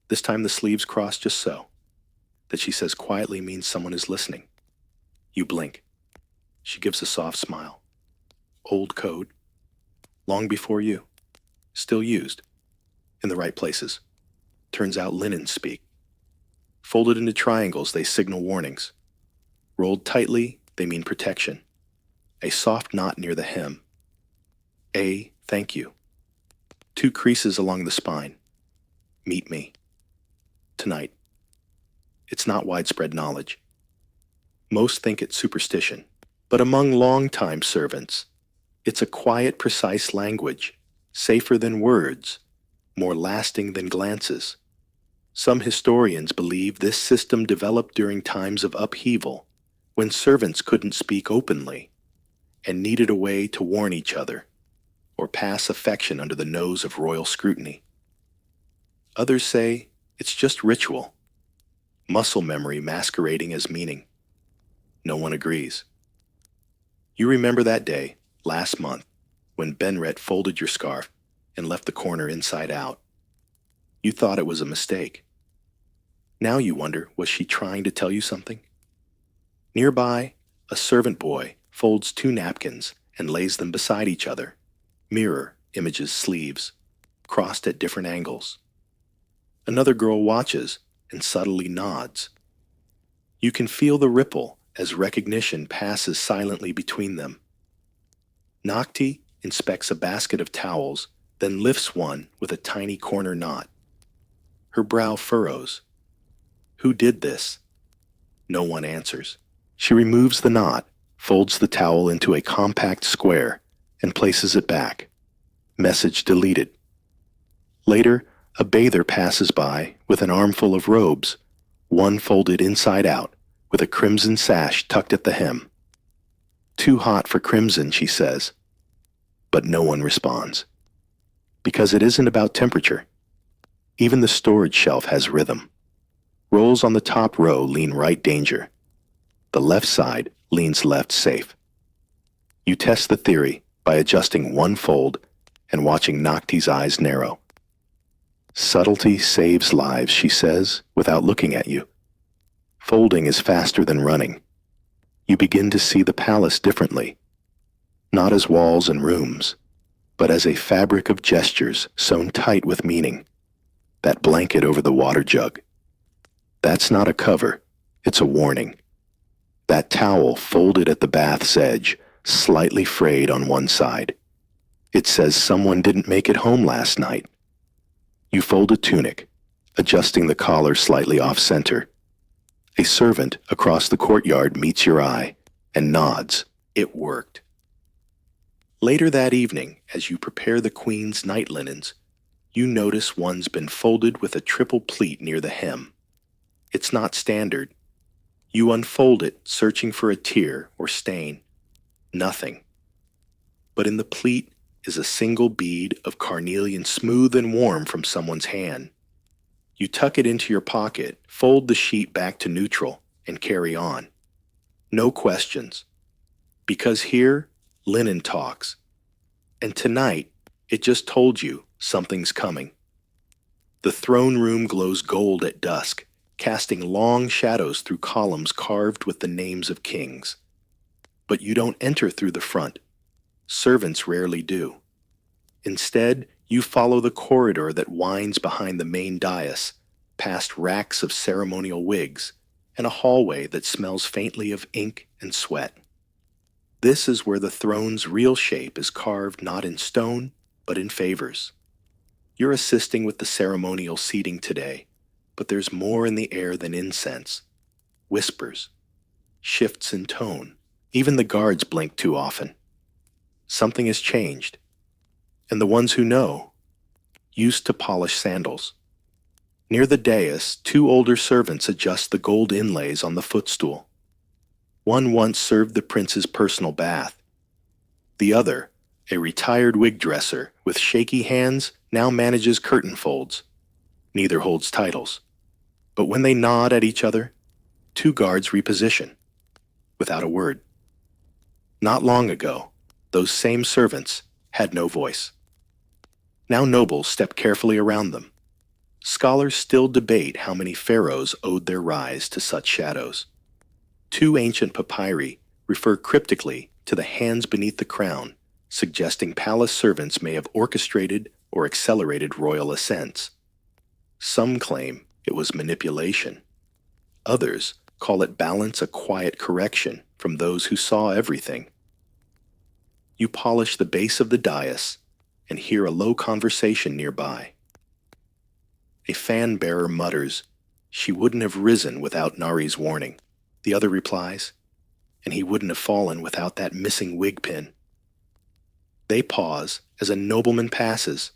This time the sleeves cross just so. That she says quietly means someone is listening. You blink. She gives a soft smile. Old code. Long before you. Still used. In the right places. Turns out linens speak. Folded into triangles, they signal warnings. Rolled tightly, they mean protection. A soft knot near the hem. A thank you. 2 creases along the spine. Meet me. Tonight. It's not widespread knowledge. Most think it's superstition. But among long-time servants, it's a quiet, precise language, safer than words, more lasting than glances. Some historians believe this system developed during times of upheaval, when servants couldn't speak openly and needed a way to warn each other or pass affection under the nose of royal scrutiny. Others say it's just ritual, muscle memory masquerading as meaning. No one agrees. You remember that day, last month, when Benret folded your scarf and left the corner inside out. You thought it was a mistake. Now you wonder, was she trying to tell you something? Nearby, a servant boy folds 2 napkins and lays them beside each other. Mirror images sleeves, crossed at different angles. Another girl watches and subtly nods. You can feel the ripple as recognition passes silently between them. Nocti inspects a basket of towels, then lifts one with a tiny corner knot. Her brow furrows. Who did this? No one answers. She removes the knot, folds the towel into a compact square, and places it back. Message deleted. Later, a bather passes by with an armful of robes, one folded inside out, with a crimson sash tucked at the hem. Too hot for crimson, she says. But no one responds. Because it isn't about temperature. Even the storage shelf has rhythm. Rolls on the top row lean right danger. The left side leans left safe. You test the theory by adjusting one fold and watching Nocti's eyes narrow. Subtlety saves lives, she says, without looking at you. Folding is faster than running. You begin to see the palace differently. Not as walls and rooms, but as a fabric of gestures sewn tight with meaning. That blanket over the water jug. That's not a cover, it's a warning. That towel folded at the bath's edge, slightly frayed on one side. It says someone didn't make it home last night. You fold a tunic, adjusting the collar slightly off-center. A servant across the courtyard meets your eye and nods. It worked. Later that evening, as you prepare the queen's night linens, you notice one's been folded with a triple pleat near the hem. It's not standard. You unfold it, searching for a tear or stain. Nothing. But in the pleat is a single bead of carnelian, smooth and warm from someone's hand. You tuck it into your pocket, fold the sheet back to neutral, and carry on. No questions. Because here, linen talks. And tonight, it just told you something's coming. The throne room glows gold at dusk, casting long shadows through columns carved with the names of kings. But you don't enter through the front. Servants rarely do. Instead, you follow the corridor that winds behind the main dais, past racks of ceremonial wigs, and a hallway that smells faintly of ink and sweat. This is where the throne's real shape is carved not in stone, but in favors. You're assisting with the ceremonial seating today, but there's more in the air than incense. Whispers, shifts in tone. Even the guards blink too often. Something has changed, and the ones who know used to polish sandals. Near the dais, two older servants adjust the gold inlays on the footstool. One once served the prince's personal bath. The other, a retired wig dresser with shaky hands, now manages curtain folds. Neither holds titles. But when they nod at each other, two guards reposition, without a word. Not long ago, those same servants had no voice. Now nobles step carefully around them. Scholars still debate how many pharaohs owed their rise to such shadows. Two ancient papyri refer cryptically to the hands beneath the crown, suggesting palace servants may have orchestrated or accelerated royal ascents. Some claim it was manipulation. Others call it balance, a quiet correction from those who saw everything. You polish the base of the dais and hear a low conversation nearby. A fan bearer mutters, "She wouldn't have risen without Nari's warning." The other replies, "And he wouldn't have fallen without that missing wig pin." They pause as a nobleman passes,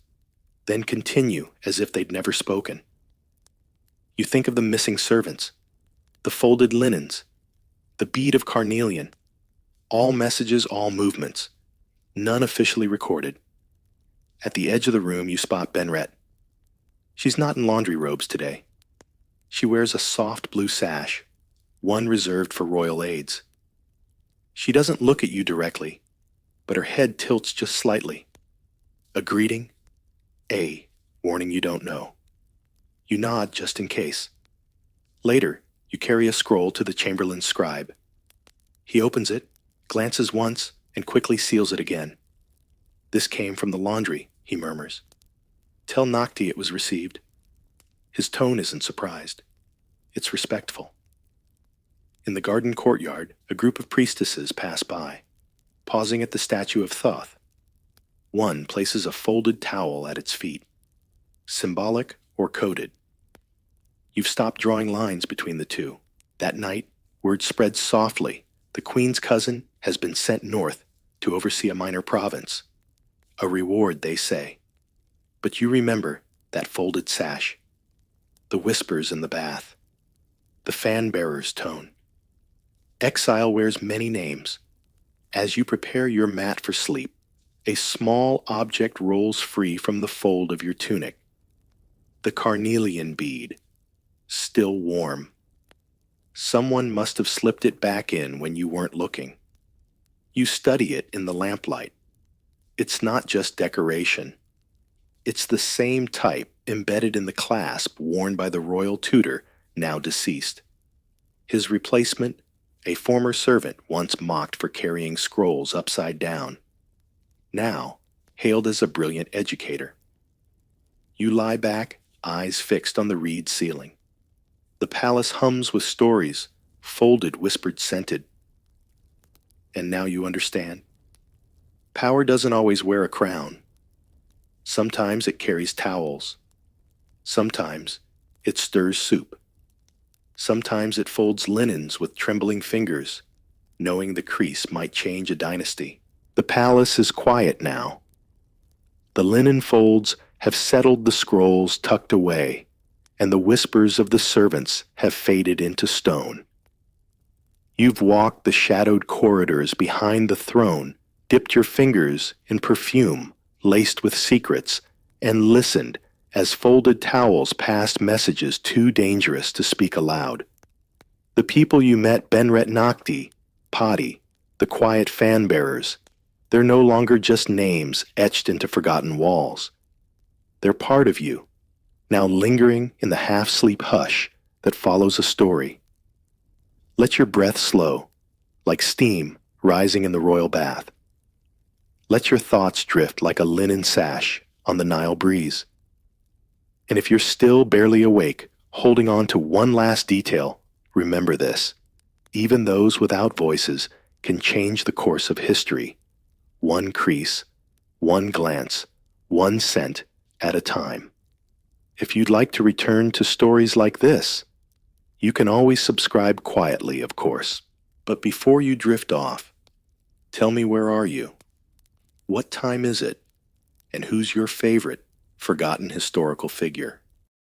then continue as if they'd never spoken. You think of the missing servants, the folded linens, the bead of carnelian, all messages, all movements, none officially recorded. At the edge of the room, you spot Benret. She's not in laundry robes today. She wears a soft blue sash, one reserved for royal aides. She doesn't look at you directly, but her head tilts just slightly. A greeting, a warning you don't know. You nod just in case. Later, you carry a scroll to the chamberlain's scribe. He opens it, glances once, and quickly seals it again. "This came from the laundry," he murmurs. "Tell Nakti it was received." His tone isn't surprised. It's respectful. In the garden courtyard, a group of priestesses pass by, pausing at the statue of Thoth. One places a folded towel at its feet, symbolic or coded. You've stopped drawing lines between the two. That night, word spreads softly. The queen's cousin has been sent north to oversee a minor province. A reward, they say. But you remember that folded sash, the whispers in the bath, the fan-bearer's tone. Exile wears many names. As you prepare your mat for sleep, a small object rolls free from the fold of your tunic. The carnelian bead, still warm. Someone must have slipped it back in when you weren't looking. You study it in the lamplight. It's not just decoration. It's the same type embedded in the clasp worn by the royal tutor, now deceased. His replacement, a former servant once mocked for carrying scrolls upside down, now hailed as a brilliant educator. You lie back, eyes fixed on the reed ceiling. The palace hums with stories, folded, whispered, scented. And now you understand. Power doesn't always wear a crown. Sometimes it carries towels. Sometimes it stirs soup. Sometimes it folds linens with trembling fingers, knowing the crease might change a dynasty. The palace is quiet now. The linen folds have settled the scrolls tucked away, and the whispers of the servants have faded into stone. You've walked the shadowed corridors behind the throne, dipped your fingers in perfume laced with secrets, and listened as folded towels passed messages too dangerous to speak aloud. The people you met, Benret Nakti, Padi, the quiet fan-bearers, they're no longer just names etched into forgotten walls. They're part of you, now lingering in the half-sleep hush that follows a story. Let your breath slow, like steam rising in the royal bath. Let your thoughts drift like a linen sash on the Nile breeze. And if you're still barely awake, holding on to one last detail, Remember this: even those without voices can change the course of history, one crease, one glance, one scent at a time. If you'd like to return to stories like this, you can always subscribe quietly, of course. But before you drift off, tell me, where are you? What time is it? And who's your favorite forgotten historical figure?